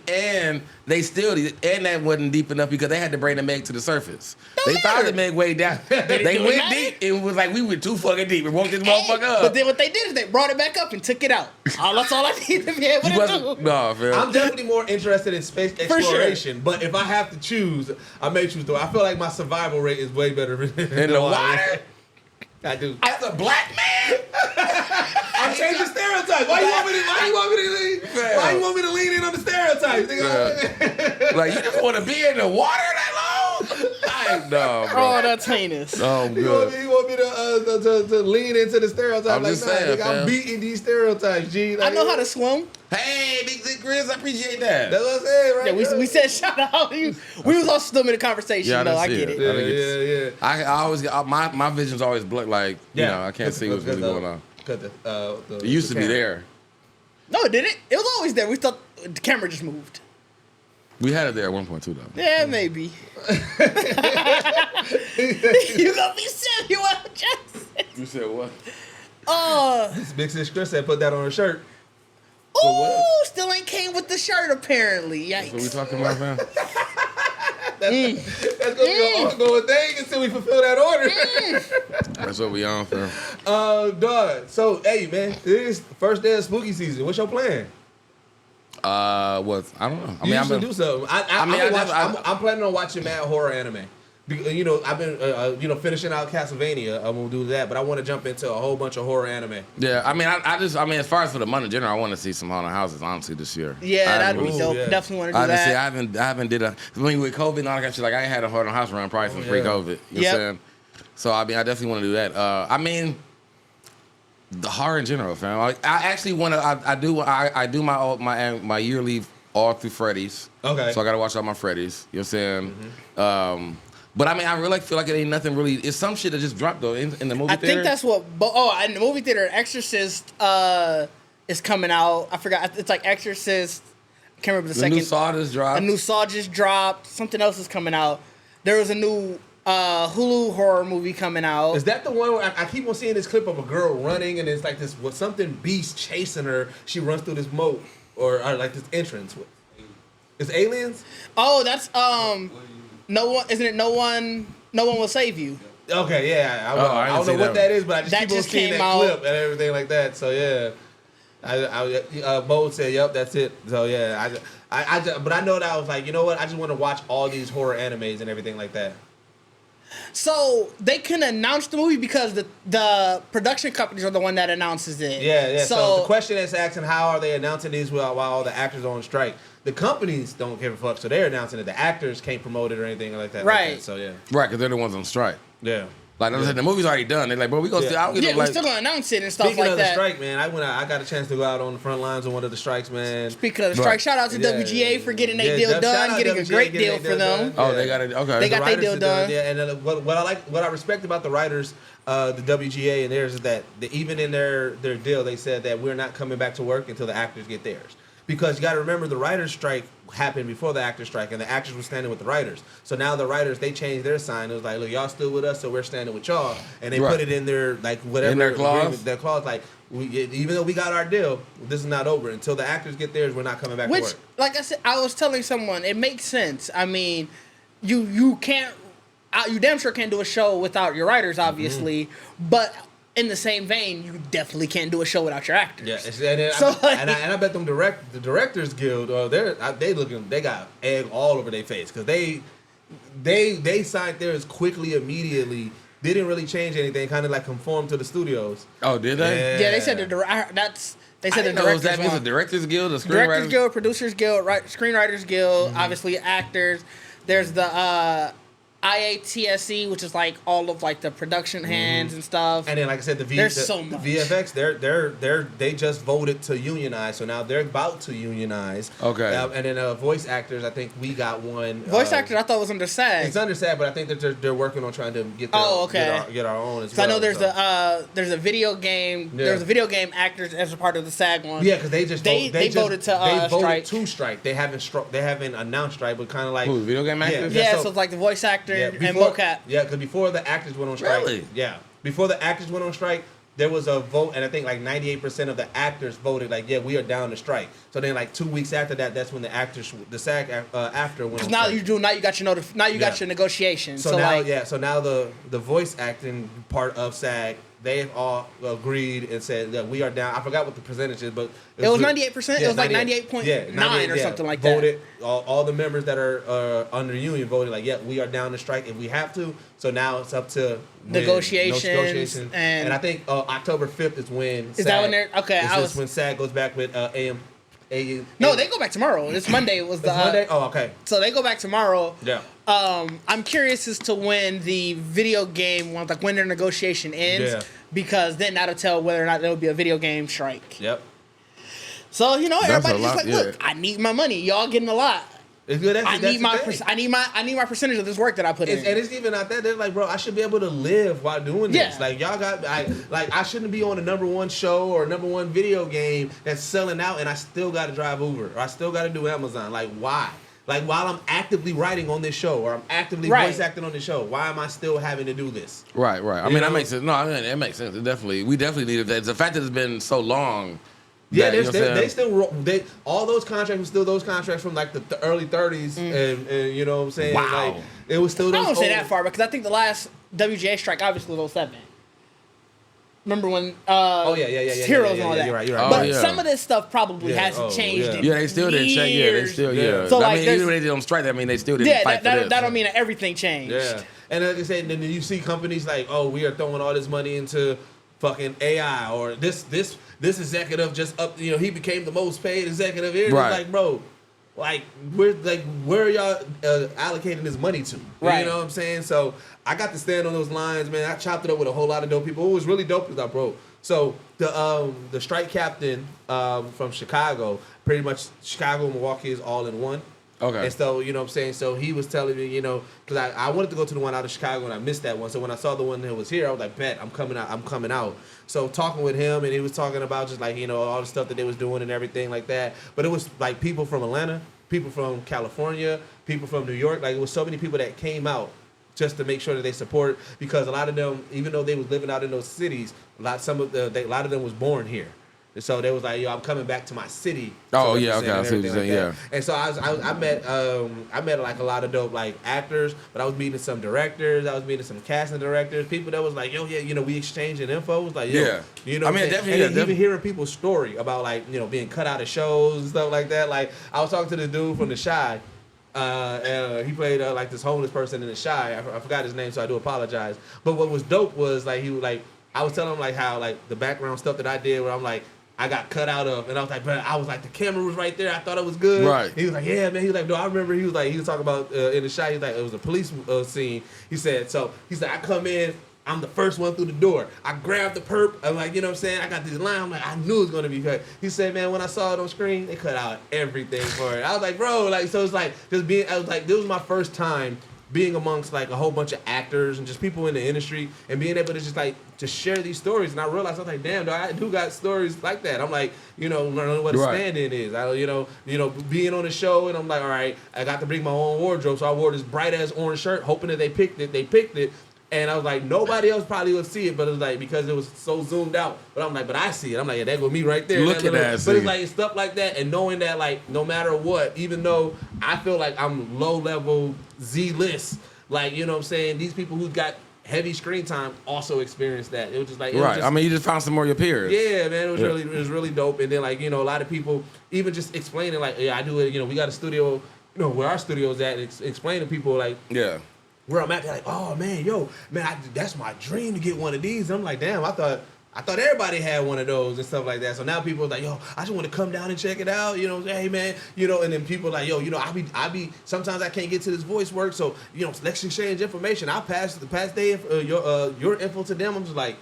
Speaker 3: And they still that wasn't deep enough because they had to bring the Meg to the surface. They found the Meg way down. They went deep. It was like we went too fucking deep. We woke this motherfucker up.
Speaker 4: But then what they did is they brought it back up and took it out. That's all I need to be able to do.
Speaker 3: No, man.
Speaker 2: I'm definitely more interested in space exploration, sure. But if I have to choose, I may choose the. I feel like my survival rate is way better
Speaker 3: in the water.
Speaker 2: I do.
Speaker 3: As a black man,
Speaker 2: I'm changing stereotypes. Why you want me to lean in on the stereotypes?
Speaker 3: Like you just want to be in the water that long? No, bro.
Speaker 4: Oh, that's heinous.
Speaker 3: Oh, good.
Speaker 2: You want me to lean into the stereotypes?
Speaker 3: I'm just saying,
Speaker 2: I'm beating these stereotypes, G.
Speaker 4: I know how to swim.
Speaker 3: Hey, Big Dick Grizz, I appreciate that.
Speaker 2: That's what I'm saying, right?
Speaker 4: Yeah, we said shout out. We was also still in the conversation, though. I get it.
Speaker 2: Yeah.
Speaker 3: I always my vision's always like you know I can't see what's really going on. It used to be there.
Speaker 4: No, it didn't. It was always there. We thought the camera just moved.
Speaker 3: We had it there at one point too, though.
Speaker 4: Yeah, maybe. You gonna be Samuel Jackson?
Speaker 3: You said what?
Speaker 2: This Big Sis Chris said put that on her shirt.
Speaker 4: Ooh, still ain't came with the shirt apparently. Yikes.
Speaker 3: That's what we talking about, man?
Speaker 2: That's gonna be an ongoing thing until we fulfill that order.
Speaker 3: That's what we on for.
Speaker 2: Dog. So, hey, man, it is the first day of spooky season. What's your plan?
Speaker 3: I don't know. I mean,
Speaker 2: you usually do something. I'm planning on watching mad horror anime. You know, I've been finishing out Castlevania. I'm gonna do that, but I want to jump into a whole bunch of horror anime.
Speaker 3: Yeah, I mean, I mean, as far as for the month in general, I want to see some haunted houses honestly this year.
Speaker 4: Yeah, that'd be dope. Yeah. Definitely want to do that.
Speaker 3: I haven't did a. I mean, with COVID and all that kind of shit, like I ain't had a haunted house run probably since pre-COVID. You know what I'm saying? So I mean, I definitely want to do that. I mean, the horror in general, fam. I actually want to. I do my yearly all through Freddy's. Okay. So I got to watch all my Freddy's. You know what I'm saying? Mm-hmm. But I mean, I really feel like it ain't nothing really. It's some shit that just dropped though in the movie theater.
Speaker 4: I think that's what. In the movie theater, Exorcist is coming out. I forgot. It's like Exorcist. I can't remember the second.
Speaker 3: New Saw just dropped.
Speaker 4: A new Saw just dropped. Something else is coming out. There was a new Hulu horror movie coming out.
Speaker 2: Is that the one where I keep on seeing this clip of a girl running and it's like this something beast chasing her? She runs through this moat or like this entrance. It's aliens.
Speaker 4: Oh, that's No one, isn't it? No one will save you.
Speaker 2: Okay, yeah. I don't know what that is, but I just keep on seeing that clip and everything like that. So yeah, Bo said, "Yep, that's it." So yeah, but I know that I was like, you know what? I just want to watch all these horror animes and everything like that.
Speaker 4: So they can announce the movie because the production companies are the one that announces it.
Speaker 2: Yeah. So the question is asking, how are they announcing these while all the actors are on strike? The companies don't give a fuck, so they're announcing it. The actors can't promote it or anything like that.
Speaker 4: Right.
Speaker 2: Like that. So yeah.
Speaker 3: Right, because they're the ones on strike.
Speaker 2: Yeah.
Speaker 3: Like I said, the movie's already done. They're like, bro, we gonna still.
Speaker 4: We're still gonna announce it and stuff
Speaker 2: Speaking
Speaker 4: like
Speaker 2: of
Speaker 4: that.
Speaker 2: the strike, man, I got a chance to go out on the front lines of one of the strikes, man.
Speaker 4: Speaking of the strike, shout out to WGA for getting their deal done, getting a great deal for them.
Speaker 3: Oh, they got it. Okay,
Speaker 4: they got their deal done.
Speaker 2: Yeah, and what I respect about the writers, the WGA and theirs is that even in their deal, they said that we're not coming back to work until the actors get theirs. Because you got to remember, the writers' strike happened before the actors' strike, and the actors were standing with the writers. So now the writers, they changed their sign. It was like, look, y'all still with us, so we're standing with y'all. And they put it in their, like, whatever.
Speaker 3: In their clause?
Speaker 2: Their clause, like, even though we got our deal, this is not over. Until the actors get theirs, we're not coming back to work.
Speaker 4: Like I said, I was telling someone, it makes sense. I mean, you can't, you damn sure can't do a show without your writers, obviously, but in the same vein, you definitely can't do a show without your actors.
Speaker 2: Yeah, and I bet them the Directors Guild, they got egg all over their face because they signed theirs quickly, immediately, didn't really change anything, kind of like conform to the studios.
Speaker 3: Oh, did they?
Speaker 4: Yeah, they said They said the
Speaker 3: directors.
Speaker 4: directors.
Speaker 3: That means the Directors Guild, the Screenwriters
Speaker 4: Directors Guild, Producers Guild, Screenwriters Guild.
Speaker 2: Mm-hmm.
Speaker 4: Obviously, actors. There's the IATSE, which is like all of like the production hands and stuff.
Speaker 2: And then, like I said,
Speaker 4: there's so much.
Speaker 2: The VFX, they just voted to unionize, so now they're about to unionize.
Speaker 3: Okay.
Speaker 2: And then voice actors, I think we got one.
Speaker 4: Voice actors, I thought was under SAG.
Speaker 2: It's under SAG, but I think that they're working on trying to get get our own as
Speaker 4: so
Speaker 2: well.
Speaker 4: I know there's a video game.
Speaker 2: Yeah.
Speaker 4: There's a video game actors as a part of the SAG one.
Speaker 2: Yeah, because they voted
Speaker 4: strike.
Speaker 2: to strike. They haven't announced strike, but kind of like
Speaker 3: who, video game actors?
Speaker 4: Yeah, so it's like the voice actor and mocap.
Speaker 2: Yeah, because before the actors went on strike.
Speaker 3: Really?
Speaker 2: Yeah. Before the actors went on strike, there was a vote, and I think like 98% of the actors voted like, yeah, we are down to strike. So then like 2 weeks after that, that's when the SAG after went on
Speaker 4: now
Speaker 2: strike.
Speaker 4: you got your negotiations.
Speaker 2: So now the voice acting part of SAG, they've all agreed and said that we are down. I forgot what the percentage is, but
Speaker 4: it was 98%. It was like 98.9 or something like that.
Speaker 2: Voted all the members that are under union voted like, yeah, we are down to strike if we have to. So now it's up to
Speaker 4: negotiations.
Speaker 2: And I think October 5th is when.
Speaker 4: Is that when they're okay?
Speaker 2: It's when SAG goes back with AM.
Speaker 4: No, they go back tomorrow. It's Monday. It was
Speaker 2: Monday. Oh, okay.
Speaker 4: So they go back tomorrow.
Speaker 2: Yeah.
Speaker 4: I'm curious as to when the video game one, like when their negotiation ends, because then that'll tell whether or not there will be a video game strike.
Speaker 2: Yep.
Speaker 4: So everybody's just like, look, I need my money. Y'all getting a lot.
Speaker 2: It's good.
Speaker 4: I need my percentage of this work that I put in.
Speaker 2: And it's even not that. They're like, bro, I should be able to live while doing this. Like y'all got, I shouldn't be on a #1 show or a #1 video game that's selling out, and I still got to drive Uber or I still got to do Amazon. Like why? Like while I'm actively writing on this show or I'm actively voice acting on this show, why am I still having to do this?
Speaker 3: Right. I mean, that makes sense. No, I mean, it makes sense. We definitely needed that. It's the fact that it's been so long.
Speaker 2: Yeah, they still all those contracts were still those contracts from like the early 30s, and you know what I'm saying?
Speaker 3: Wow.
Speaker 2: Like it was still. Those
Speaker 4: I don't say that far because I think the last WGA strike obviously was 07. Remember when? Heroes and all that.
Speaker 2: You're right.
Speaker 4: But some of this stuff probably hasn't changed.
Speaker 2: Yeah.
Speaker 3: They still didn't check. Yeah, they still. Yeah.
Speaker 4: So
Speaker 3: I mean, even when they didn't strike, I mean, they still didn't fight for this.
Speaker 4: That don't mean that everything changed.
Speaker 2: Yeah, and like I said, then you see companies like, oh, we are throwing all this money into fucking AI or this executive just up. He became the most paid executive here. Right. It's like, bro. Like where are y'all allocating this money to?
Speaker 4: Right.
Speaker 2: You know what I'm saying? So I got to stand on those lines, man. I chopped it up with a whole lot of dope people. What was really dope is bro. So the strike captain from Chicago, pretty much Chicago and Milwaukee is all in one.
Speaker 3: Okay.
Speaker 2: And so, you know what I'm saying? So he was telling me, because I wanted to go to the one out of Chicago and I missed that one. So when I saw the one that was here, I was like, bet, I'm coming out. So talking with him, and he was talking about just like, all the stuff that they was doing and everything like that. But it was like people from Atlanta, people from California, people from New York. Like it was so many people that came out just to make sure that they support, because a lot of them, even though they was living out in those cities, a lot of them was born here. And so they was like, I'm coming back to my city.
Speaker 3: Oh yeah, okay, I see what you're saying. Yeah.
Speaker 2: And so I met like a lot of dope like actors, but I was meeting some directors, I was meeting some casting directors, people that was like, we exchanging info. It was like, I mean, definitely. And even hearing people's story about like, being cut out of shows and stuff like that. Like I was talking to the dude from The Chi. And he played like this homeless person in The Chi. I forgot his name, so I do apologize. But what was dope was like I was telling him like how like the background stuff that I did, where I'm like, I got cut out of, and I was like, but I was like, the camera was right there. I thought it was good.
Speaker 3: Right.
Speaker 2: He was like, yeah, man. He was like, no, I remember. He was talking about in The Chi. He was like, it was a police scene. He said, I come in. I'm the first one through the door. I grabbed the perp. I'm like, you know what I'm saying? I got this line. I'm like, I knew it was going to be cut. He said, man, when I saw it on screen, they cut out everything for it. I was like, bro, like, so it's like, I was like, this was my first time being amongst like a whole bunch of actors and just people in the industry and being able to just share these stories. And I realized, I was like, damn, I do got stories like that. I'm like, learning what a stand-in is. Being on the show, and I'm like, all right, I got to bring my own wardrobe. So I wore this bright ass orange shirt, hoping that they picked it. And I was like, nobody else probably would see it, but it was like, because it was so zoomed out. But I'm like, but I see it. I'm like, yeah, that go me right there.
Speaker 3: Look at that.
Speaker 2: But it's like stuff like that, and knowing that, like, no matter what, even though I feel like I'm low level Z-list, like, you know what I'm saying, these people who got heavy screen time also experienced that. It was just like,
Speaker 3: right. I mean, you just found some more of your peers.
Speaker 2: Yeah, man, it was really dope. And then like, a lot of people even just explaining like, yeah, I do it. We got a studio, where our studio's at. Explaining to people like, yeah. where I'm at, they're like, oh man, that's my dream to get one of these. And I'm like, damn, I thought everybody had one of those and stuff like that. So now people are like, yo, I just want to come down and check it out. You know, hey man, and then people are like, yo, I be sometimes I can't get to this voice work, so let's exchange information. I'll pass your info to them. I'm just like,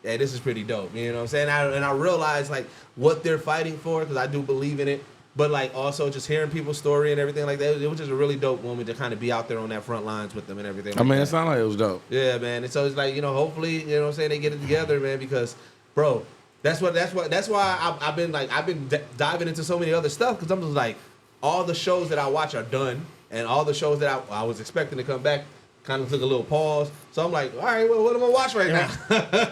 Speaker 2: yeah, this is pretty dope. You know what I'm saying? And I realize like what they're fighting for, because I do believe in it. But like also just hearing people's story and everything like that, it was just a really dope moment to kind of be out there on that front lines with them and everything.
Speaker 3: I mean, it sounded like it was dope.
Speaker 2: Yeah, man. And so it's like, hopefully, you know what I'm saying, they get it together, man, because, bro, that's why I've been diving into so many other stuff, because I'm just like, all the shows that I watch are done, and all the shows that I was expecting to come back kind of took a little pause. So I'm like, all right, well, what am I watch right now?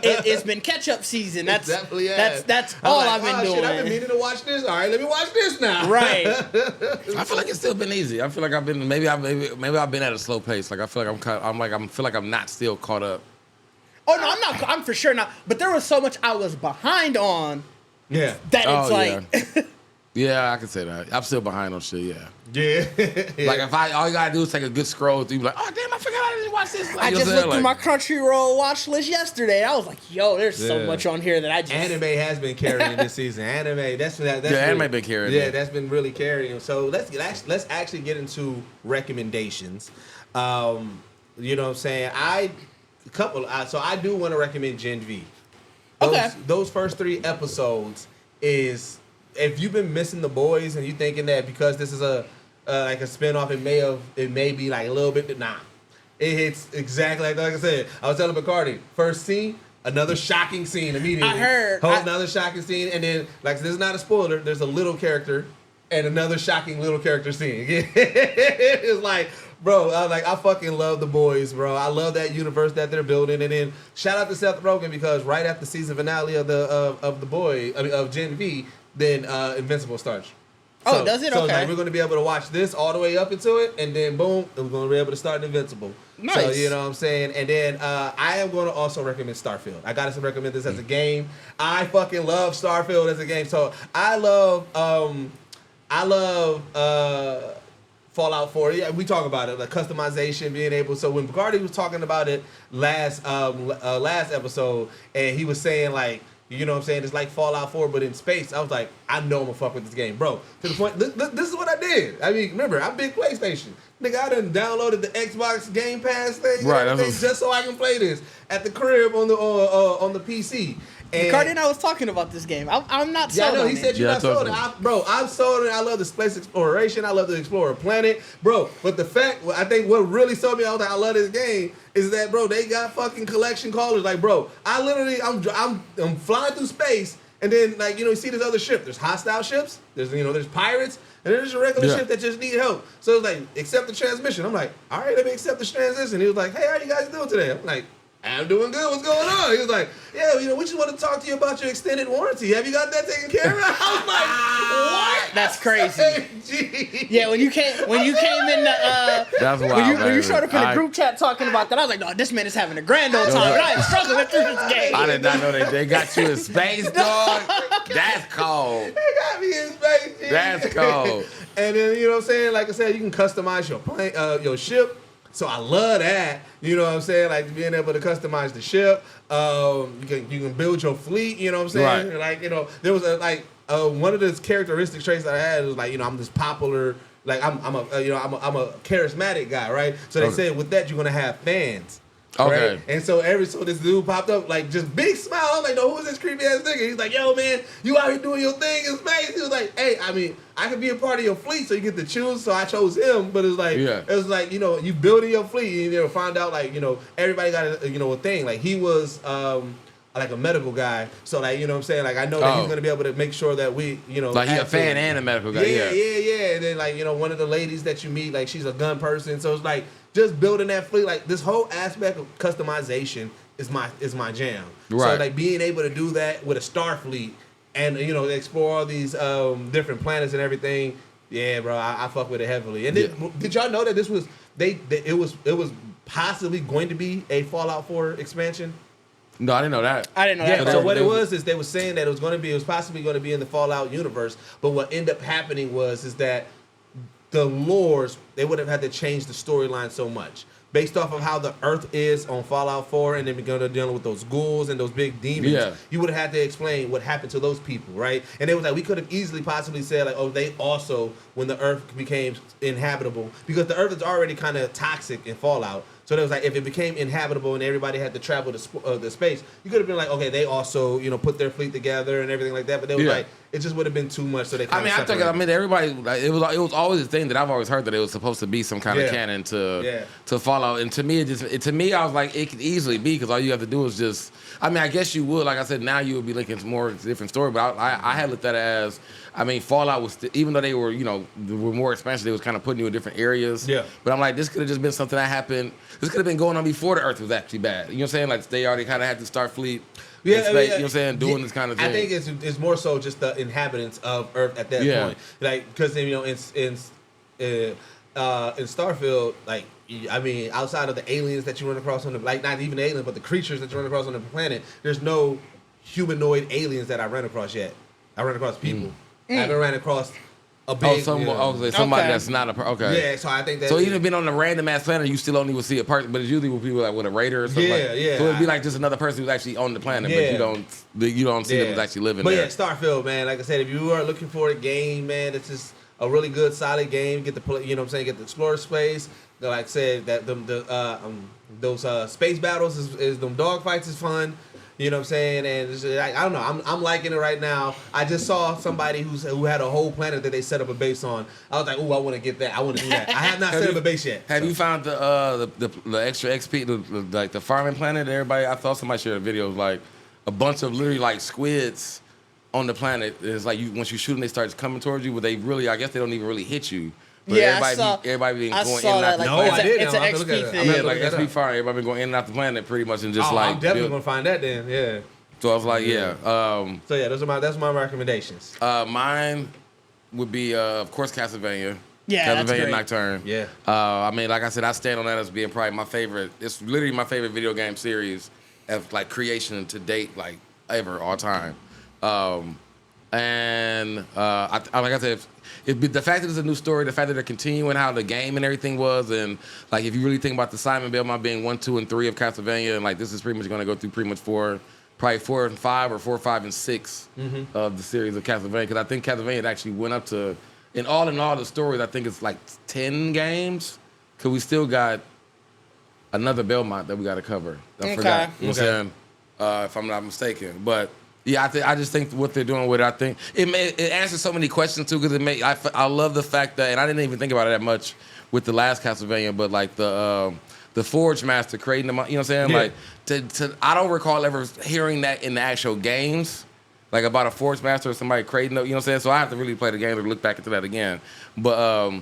Speaker 4: It's been catch-up season. That's
Speaker 2: definitely
Speaker 4: that's all I've been doing.
Speaker 2: Shit, I've been meaning to watch this. All right, let me watch this now.
Speaker 4: Right.
Speaker 3: I feel like it's still been easy. I feel like I've been maybe I've been at a slow pace. Like I feel like I feel like I'm not still caught up.
Speaker 4: Oh no, I'm not. I'm for sure not. But there was so much I was behind on.
Speaker 2: Yeah.
Speaker 4: That it's like.
Speaker 3: Yeah, I can say that. I'm still behind on shit. Yeah.
Speaker 2: Yeah.
Speaker 3: Like if all you gotta do is take a good scroll through, be like, oh damn, I forgot I didn't watch this. Like,
Speaker 4: I just looked through my Crunchyroll watch list yesterday. I was like, yo, there's so much on here that I just.
Speaker 2: Anime has been carrying this season. Anime,
Speaker 3: anime been carrying.
Speaker 2: Yeah, that's been really carrying. So let's actually get into recommendations. You know what I'm saying? So I do want to recommend Gen V. Those first 3 episodes is. If you've been missing The Boys and you thinking that because this is a like a spinoff, it may be like a little bit, nah. It hits exactly like I said. I was telling Bacardi, first scene, another shocking scene immediately.
Speaker 4: I heard.
Speaker 2: Another shocking scene, and then like this is not a spoiler. There's a little character and another shocking little character scene. It's like, bro, I fucking love The Boys, bro. I love that universe that they're building. And then shout out to Seth Rogen, because right after season finale of Gen V. Then Invincible starts.
Speaker 4: So, does it?
Speaker 2: So
Speaker 4: okay.
Speaker 2: Like, we're going to be able to watch this all the way up into it, and then boom, we're going to be able to start Invincible.
Speaker 4: Nice.
Speaker 2: So you know what I'm saying? And then I am going to also recommend Starfield. I got to recommend this as a game. I fucking love Starfield as a game. So I love Fallout 4. Yeah, we talk about it, like customization, being able. So when Bacardi was talking about it last episode, and he was saying like, you know what I'm saying? It's like Fallout 4, but in space. I was like, I know I'm gonna fuck with this game, bro. To the point, this is what I did. I mean, remember, I'm big PlayStation. Nigga, I done downloaded the Xbox Game Pass thing,
Speaker 3: right?
Speaker 2: Just so I can play this at the crib on the PC. And
Speaker 4: Cardi and I was talking about this game. I'm not sold.
Speaker 2: Yeah, I know.
Speaker 4: On
Speaker 2: He said you're not sold. Bro, I'm sold. I love the space exploration. I love to explore a planet, bro. But the fact, I think what really sold me, I was like, I love this game, is that, bro, they got fucking collection callers. Like, bro, I'm flying through space, and then like you see this other ship. There's hostile ships. There's pirates, and there's a regular ship that just need help. So it's like, accept the transmission. I'm like, all right, let me accept the transmission. He was like, hey, how you guys doing today? I'm like, I'm doing good. What's going on? He was like, yeah, we just want to talk to you about your extended warranty. Have you got that taken care of? I was like, what?
Speaker 4: That's crazy. Yeah, when you came in the
Speaker 3: that's wild,
Speaker 4: when you showed up in the group chat talking about that, I was like, no, this man is having a grand old time. I am struggling through this game.
Speaker 3: I did not know they got you in space, dog. That's cold.
Speaker 2: They got me in space. G.
Speaker 3: That's cold.
Speaker 2: And then you know what I'm saying? Like I said, you can customize your plane, your ship. So I love that. You know what I'm saying? Like being able to customize the ship. You can build your fleet. You know what I'm saying?
Speaker 3: Right.
Speaker 2: Like there was one of the characteristic traits that I had was like I'm this popular. Like I'm a charismatic guy, right? So they said with that you're gonna have fans.
Speaker 3: Okay.
Speaker 2: Right? And so this dude popped up, like, just big smile. I'm like, no, who is this creepy ass nigga? He's like, yo, man, you out here doing your thing in space. He was like, hey, I mean, I could be a part of your fleet, so you get to choose. So I chose him. But it was like, you building your fleet, and find out, like, everybody got a thing. Like, he was like a medical guy. So, like, you know what I'm saying? Like, I know that he's going to be able to make sure that we,
Speaker 3: Like, he's a fan and a medical guy.
Speaker 2: Yeah. And then, like, one of the ladies that you meet, like, she's a gun person. So it's like, just building that fleet, like this whole aspect of customization is my jam.
Speaker 3: Right.
Speaker 2: So like being able to do that with a star fleet and explore all these different planets and everything, yeah, bro, I fuck with it heavily. And then, did y'all know that this was it was possibly going to be a Fallout 4 expansion?
Speaker 3: No, I didn't know that.
Speaker 4: I didn't know that.
Speaker 2: So what it was is they were saying that it was possibly going to be in the Fallout universe, but what ended up happening is that the lores, they would have had to change the storyline so much. based off of how the Earth is on Fallout 4, and then dealing with those ghouls and those big demons, you would have had to explain what happened to those people, right? And it was like we could have easily possibly said like, oh, they also when the Earth became inhabitable, because the Earth is already kind of toxic in Fallout. So it was like if it became inhabitable and everybody had to travel to the space, you could have been like, okay, they also put their fleet together and everything like that. But they was like, it just would have been too much. So they.
Speaker 3: Everybody. Like, it was always a thing that I've always heard that it was supposed to be some kind of canon to Fallout. And to me, I was like, it could easily be because all you have to do is just. I mean, I guess you would. Like I said, now you would be looking at more different story. But I had looked at it as. I mean, Fallout was even though they were were more expansive, they was kind of putting you in different areas. Yeah. But I'm like, this could have just been something that happened. This could have been going on before the Earth was actually bad. You know what I'm saying? Like they already kind of had the Starfleet. You know what I'm saying? Doing this kind of thing.
Speaker 2: I think it's more so just the inhabitants of Earth at that point. Like because in Starfield, like I mean, outside of the aliens that you run across on the not even the aliens, but the creatures that you run across on the planet, there's no humanoid aliens that I ran across yet. I ran across people. I haven't ran across a big.
Speaker 3: Somebody that's not a
Speaker 2: Yeah, so I think that.
Speaker 3: So even being on a random ass planet, you still only will see a person, but it's usually with people like with a raider or something. Yeah. So it'd be like just another person who's actually on the planet, but you don't see them who's actually living there.
Speaker 2: But yeah, Starfield, man. Like I said, if you are looking for a game, man, it's just a really good, solid game. Get the play, you know what I'm saying? Get the explorer space. Like I said, that those space battles is them dog fights is fun. You know what I'm saying? And it's just, I don't know. I'm liking it right now. I just saw somebody who had a whole planet that they set up a base on. I was like, ooh, I want to get that. I want to do that. I have not set up a base yet.
Speaker 3: Have you found the extra XP, like the farming planet? Everybody, I thought somebody shared a video of like a bunch of literally like squids on the planet. It's like once you shoot them, they start coming towards you, but they really, I guess they don't even really hit you. But everybody been going in and out the planet.
Speaker 2: I didn't.
Speaker 4: It's an XP thing.
Speaker 3: Yeah, like XP fire. Everybody been going in and out the planet pretty much and just like.
Speaker 2: I'm definitely gonna find that then. Yeah.
Speaker 3: So I was like,
Speaker 2: that's my recommendations.
Speaker 3: Mine would be of course Castlevania.
Speaker 4: Yeah,
Speaker 3: Castlevania Nocturne.
Speaker 2: Yeah.
Speaker 3: I mean, like I said, I stand on that as being probably my favorite. It's literally my favorite video game series of like creation to date, like ever, all time. And like I said, the fact that it's a new story, the fact that they're continuing how the game and everything was, and like if you really think about the Simon Belmont being 1, 2, and 3 of Castlevania, and like this is pretty much going to go through pretty much 4 and 5 or 4, 5, and 6 of the series of Castlevania, because I think Castlevania actually went up to, in all the stories, I think it's like 10 games, because we still got another Belmont that we got to cover. I forgot. You know what I'm saying? If I'm not mistaken, but. Yeah, I just think what they're doing with it, I think it answers so many questions too, because I love the fact that, and I didn't even think about it that much with the last Castlevania, but like the Forge Master creating them, you know what I'm saying? Yeah. Like I don't recall ever hearing that in the actual games, like about a Forge Master or somebody creating them, you know what I'm saying? So I have to really play the game to look back into that again. But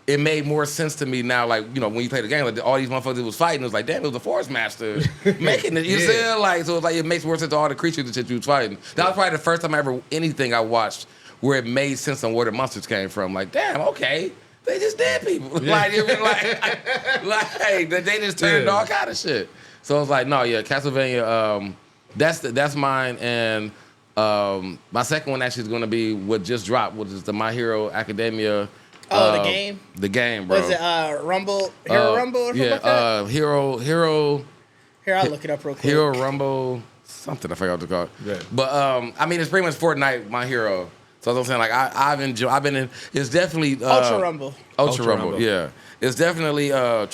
Speaker 3: it made more sense to me now, like, when you play the game, like all these motherfuckers that was fighting, it was like, damn, it was the Forest Master making it. You know what I'm saying? Like, so it's like, it makes more sense to all the creatures that you was fighting. That was probably the first time anything I watched where it made sense on where the monsters came from. Like, damn, okay, they just dead people. Yeah. They just turned all kind of shit. So I was like, no, yeah, Castlevania, that's mine. And my second one actually is going to be what just dropped, which is the My Hero Academia.
Speaker 4: Oh, the game?
Speaker 3: The game, bro.
Speaker 4: Was it Rumble? Hero Rumble or something like that?
Speaker 3: Hero.
Speaker 4: Here, I'll look it up real quick.
Speaker 3: Hero Rumble, something I forgot what to call it. Yeah. But I mean, it's pretty much Fortnite, My Hero. So I'm saying, like, I've been in. It's definitely
Speaker 4: Ultra Rumble.
Speaker 3: Ultra Rumble, yeah. It's definitely I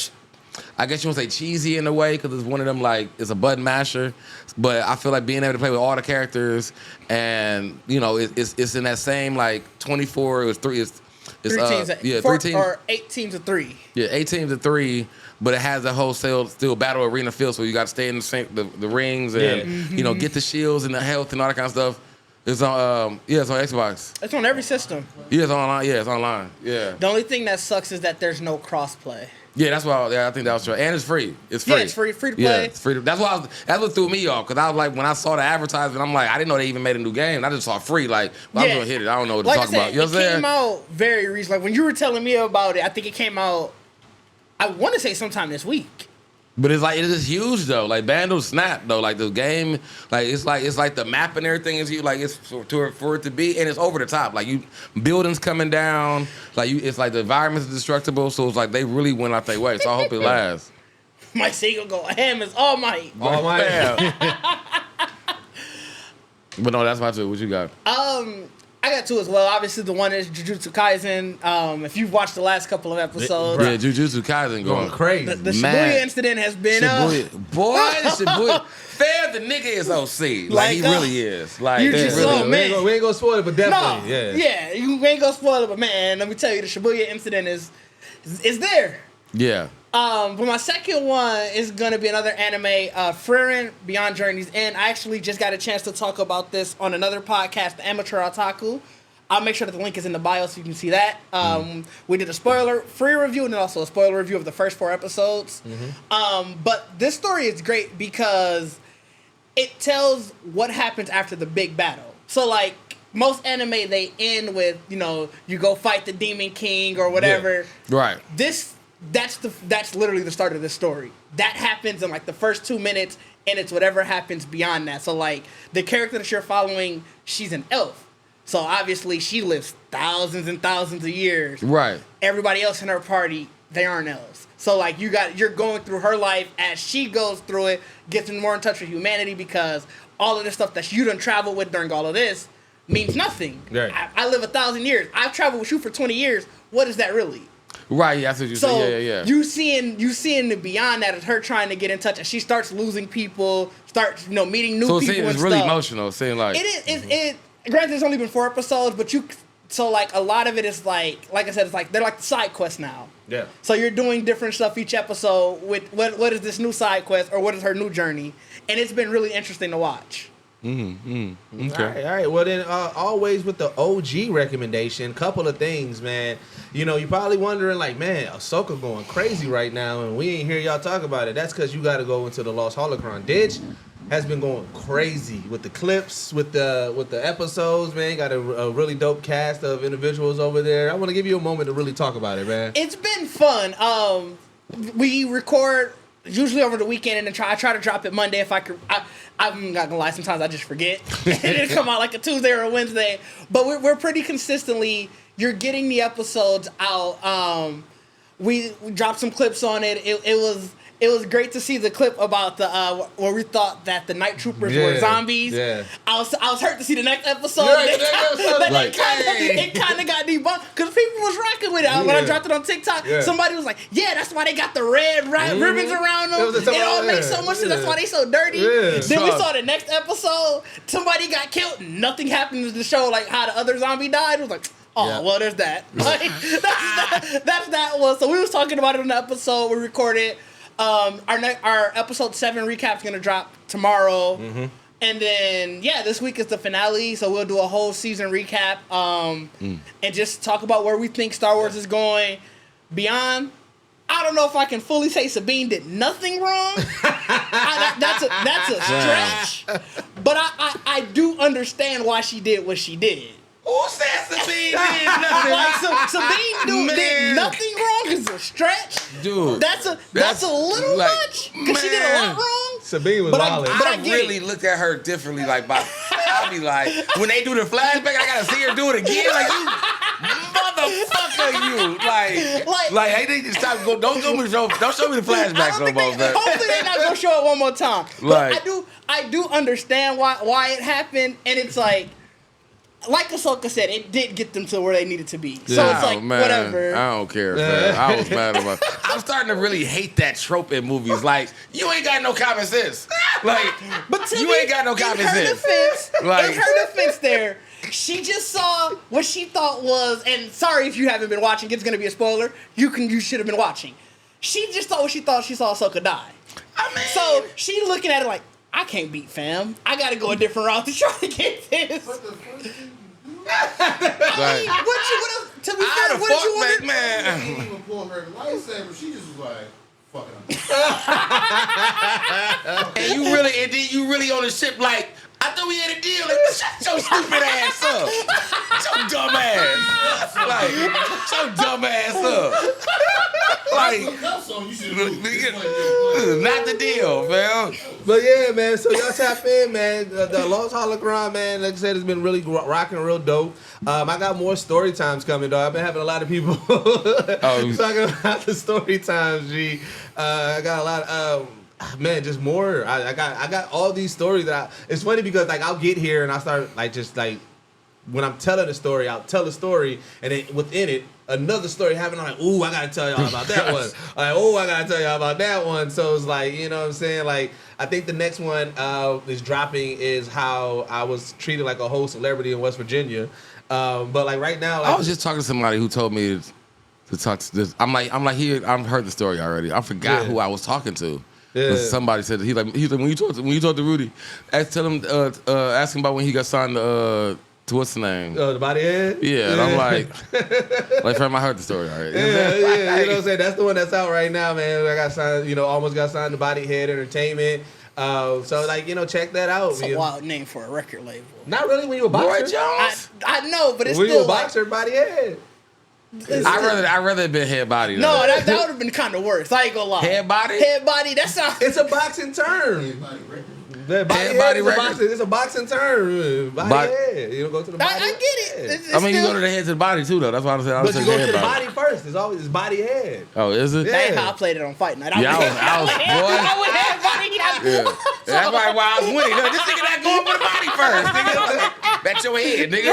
Speaker 3: guess you want to say cheesy in a way, because it's one of them, like, it's a button masher. But I feel like being able to play with all the characters, and it's in that same like 24. It was 3. It's
Speaker 4: 3 teams.
Speaker 3: 3 teams
Speaker 4: or 8 teams of 3.
Speaker 3: Yeah, 8 teams of 3. But it has a whole still battle arena feel, so you got to stay in the rings and get the shields and the health and all that kind of stuff. It's on it's on Xbox.
Speaker 4: It's on every system.
Speaker 3: Yeah, it's online. Yeah, it's online. Yeah.
Speaker 4: The only thing that sucks is that there's no crossplay.
Speaker 3: Yeah, that's why. I think that was true. And it's free. It's free.
Speaker 4: Yeah, it's free to play.
Speaker 3: Yeah, it's free. That's what threw me off, because I was like, when I saw the advertisement, I'm like, I didn't know they even made a new game. I just saw free. Like, I'm gonna hit it. I don't know what to talk about. You know what I'm saying?
Speaker 4: It came out very recently. Like when you were telling me about it, I think it came out. I want to say sometime this week.
Speaker 3: But it's like, it is huge though. Like Bando Snap though. Like the game, like it's like the map and everything is huge. Like it's for it to be, and it's over the top. Like buildings coming down. Like it's like the environment's destructible. So it's like they really went out their way. So I hope it lasts.
Speaker 4: My single go ham is All Might.
Speaker 2: All Might.
Speaker 3: But no, that's my two. What you got?
Speaker 4: I got two as well. Obviously, the one is Jujutsu Kaisen. If you've watched the last couple of episodes,
Speaker 3: Yeah, Jujutsu Kaisen going
Speaker 2: crazy.
Speaker 4: the Shibuya incident has been
Speaker 3: Boy, the Shibuya. Fair, the nigga is OC. Like he really is. Like
Speaker 4: you just
Speaker 3: really
Speaker 4: saw, man.
Speaker 2: We ain't gonna spoil it, but definitely,
Speaker 4: yeah, you ain't gonna spoil it, but man, let me tell you, the Shibuya incident is there.
Speaker 3: Yeah.
Speaker 4: But my second one is gonna be another anime, Frieren Beyond Journey's End. I actually just got a chance to talk about this on another podcast, The Amateur Otaku. I'll make sure that the link is in the bio so you can see that. We did a spoiler-free review and then also a spoiler review of the first 4 episodes. But this story is great because it tells what happens after the big battle. So, like, most anime, they end with, you go fight the Demon King or whatever.
Speaker 3: Yeah. Right.
Speaker 4: That's literally the start of the story. That happens in, like, the first 2 minutes, and it's whatever happens beyond that. So, like, the character that you're following, she's an elf. So, obviously, she lives thousands and thousands of years.
Speaker 3: Right.
Speaker 4: Everybody else in her party, they aren't elves. So, like, you're going through her life as she goes through it, gets more in touch with humanity because all of this stuff that you done traveled with during all of this means nothing.
Speaker 2: Right.
Speaker 4: I live 1,000 years. I've traveled with you for 20 years. What is that really?
Speaker 3: Right, that's what you say. Yeah.
Speaker 4: You seeing the beyond that is her trying to get in touch, and she starts losing people, starts meeting new people.
Speaker 3: So
Speaker 4: it's
Speaker 3: really emotional. Saying like
Speaker 4: it is. Granted, it's only been 4 episodes, but like a lot of it is like I said, it's like they're like the side quests now.
Speaker 2: Yeah.
Speaker 4: So you're doing different stuff each episode with what is this new side quest or what is her new journey, and it's been really interesting to watch.
Speaker 3: Okay.
Speaker 2: All right. Well, then, always with the OG recommendation, couple of things, man. You're probably wondering, like, man, Ahsoka going crazy right now, and we ain't hear y'all talk about it. That's because you got to go into the Lost Holocron. Ditch has been going crazy with the clips, with the episodes, man. Got a really dope cast of individuals over there. I want to give you a moment to really talk about it, man.
Speaker 4: It's been fun. We record usually over the weekend, and then I try to drop it Monday if I could. I'm not gonna lie, sometimes I just forget. It come out like a Tuesday or a Wednesday. But we're pretty consistently. You're getting the episodes out. We dropped some clips on it. It was great to see the clip about the where we thought that the night troopers were zombies.
Speaker 2: Yeah.
Speaker 4: I was hurt to see the next episode. It kind of got debunked because people was rocking with it. When I dropped it on TikTok, somebody was like, "Yeah, that's why they got the red ribbons around them. It all makes so much sense. That's why they so dirty."
Speaker 2: Yeah.
Speaker 4: Then we saw the next episode. Somebody got killed. Nothing happened to the show. Like how the other zombie died. It was like, oh, well, there's that. Like, that's that one. So we was talking about it in the episode. We recorded. Our episode 7 recap's gonna drop tomorrow, and then this week is the finale. So we'll do a whole season recap, and just talk about where we think Star Wars is going. Beyond, I don't know if I can fully say Sabine did nothing wrong. That's a stretch, but I do understand why she did what she did.
Speaker 3: Who said Sabine did nothing?
Speaker 4: Like, Sabine did nothing wrong. It's a stretch.
Speaker 3: Dude.
Speaker 4: That's a little much. Because she did a lot wrong.
Speaker 2: Sabine was wild.
Speaker 3: I really look at her differently. Like, I'll be like, when they do the flashback, I gotta see her do it again. Like, you motherfucker, you. Like, hey, they just stop. Don't show me the flashbacks no more.
Speaker 4: Hopefully, they're not gonna show it one more time. But I do understand why it happened, and it's like Ahsoka said, it did get them to where they needed to be. So it's like, whatever.
Speaker 3: I don't care, man. I was mad about it. I'm starting to really hate that trope in movies. Like, you ain't got no common sense. Like, but you ain't got no common sense.
Speaker 4: In her defense there, she just saw what she thought was, and sorry if you haven't been watching, it's going to be a spoiler. You should have been watching. She just thought what she thought she saw Ahsoka die. So she looking at it like, I can't beat fam. I gotta go a different route to try to get this. To be fair, what did you want?
Speaker 5: Man. She didn't even pull her lightsaber. She just was like, fuck it.
Speaker 3: And you really on the ship like, I thought we had a deal. Like, shut your stupid ass up. Shut your dumb ass. Like, shut your dumb ass up. Like,
Speaker 5: this
Speaker 3: is not the deal, man.
Speaker 2: But yeah, man. So y'all tap in, man. The Lost Holocron, man. Like I said, it's been really rocking, real dope. I got more story times coming, though. I've been having a lot of people talking about the story times. G. I got a lot of. Man, just more. I got all these stories that it's funny because like I'll get here and I start like just like when I'm telling a story, I'll tell a story and then within it another story happening. I'm like, ooh, I gotta tell y'all about that one. Like, oh, I gotta tell y'all about that one. So it's like, you know what I'm saying? Like, I think the next one is dropping is how I was treated like a whole celebrity in West Virginia. But like right now, like,
Speaker 3: I was just talking to somebody who told me to talk to this. I'm like, I've heard the story already. I forgot who I was talking to. Yeah. Somebody said he's like when you talk to Rudy, ask him about when he got signed to what's the name?
Speaker 2: The Body Head?
Speaker 3: Yeah, and I'm like fam, I heard the story already.
Speaker 2: Yeah, you know what I'm saying? That's the one that's out right now, man. I got signed, almost got signed to Body Head Entertainment. So like, check that out.
Speaker 4: It's a wild name for a record label.
Speaker 2: Not really when you a boxer.
Speaker 3: Roy Jones?
Speaker 4: I know, but it's
Speaker 2: when
Speaker 4: still
Speaker 2: you a boxer, Body Head.
Speaker 3: I'd rather have been Head Body. Though.
Speaker 4: No, that would have been kind of worse. I ain't gonna lie.
Speaker 3: Head Body?
Speaker 4: Head Body, that sounds...
Speaker 2: It's a boxing term.
Speaker 3: Head Body record?
Speaker 2: It's a boxing term. Body head. You don't go to the body.
Speaker 4: I get it. It's
Speaker 3: I mean,
Speaker 4: still...
Speaker 3: you go to the head to the body too, though. That's why I'm saying.
Speaker 2: But you go to the body first. It's always body head.
Speaker 3: Oh, is it?
Speaker 4: That ain't how I played it on Fight Night.
Speaker 3: I was
Speaker 4: I went head body.
Speaker 3: Yeah. That's why I was winning. Look, this nigga not going for the body first, nigga. That's your head, nigga.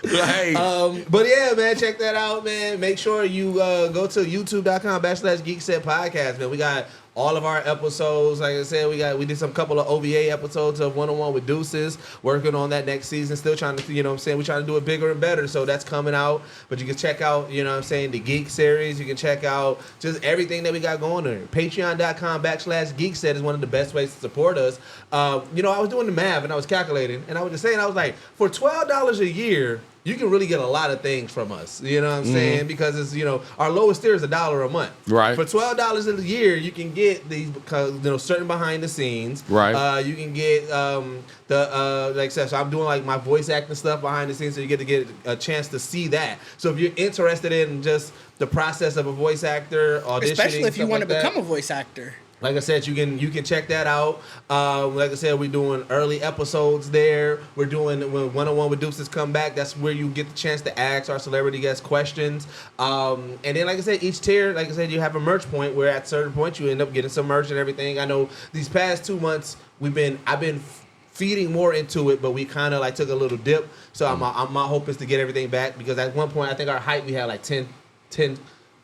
Speaker 4: Right.
Speaker 2: But yeah, man, check that out, man. Make sure you go to youtube.com/Geekset Podcast, man. We got all of our episodes. Like I said, we did some couple of OVA episodes of One-on-One with Deuces. Working on that next season. Still trying to, we're trying to do it bigger and better. So that's coming out. But you can check out, the Geek series. You can check out just everything that we got going there. Patreon.com/Geekset is one of the best ways to support us. I was doing the math and I was calculating and I was just saying, I was like, for $12 a year, you can really get a lot of things from us. You know what I'm saying? Because it's, our lowest tier is $1 a month.
Speaker 3: Right.
Speaker 2: For $12 a year, you can get these, certain behind the scenes.
Speaker 3: Right.
Speaker 2: You can get like I said, so I'm doing like my voice acting stuff behind the scenes, so you get to get a chance to see that. So if you're interested in just the process of a voice actor, auditioning,
Speaker 4: especially if you want to
Speaker 2: like
Speaker 4: become a voice actor.
Speaker 2: Like I said, you can check that out. Like I said, we're doing early episodes there. We're doing when One-on-One with Deuces come back. That's where you get the chance to ask our celebrity guest questions. And then, like I said, each tier, like I said, you have a merch point where at certain points you end up getting some merch and everything. I know these past 2 months I've been feeding more into it, but we kind of like took a little dip. So my hope is to get everything back, because at one point I think our height we had like 10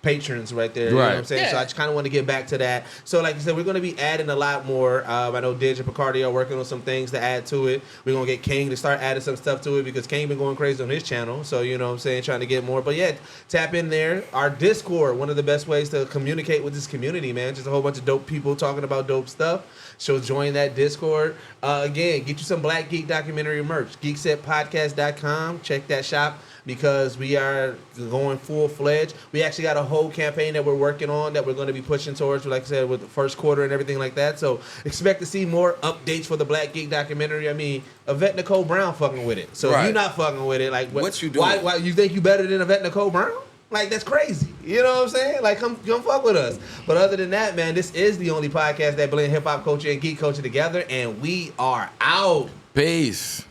Speaker 2: patrons right there. You know what I'm saying?
Speaker 4: Yeah.
Speaker 2: So I just kind of want to get back to that. So like I said, we're going to be adding a lot more. I know Didge and Picardi are working on some things to add to it. We're going to get King to start adding some stuff to it, because King been going crazy on his channel. So, you know what I'm saying, trying to get more. But yeah, tap in there. Our Discord, one of the best ways to communicate with this community, man. Just a whole bunch of dope people talking about dope stuff. So join that Discord. Again, get you some Black Geek documentary merch. GeeksetPodcast.com. Check that shop, because we are going full-fledged. We actually got a whole campaign that we're working on that we're going to be pushing towards, like I said, with the first quarter and everything like that. So expect to see more updates for the Black Geek documentary. I mean, Yvette Nicole Brown fucking with it. So if you're not fucking with it, like
Speaker 3: what you doing?
Speaker 2: Why you think you better than Yvette Nicole Brown? Like, that's crazy. You know what I'm saying? Like, come fuck with us. But other than that, man, this is the only podcast that blend hip-hop culture and geek culture together, and we are out.
Speaker 3: Peace.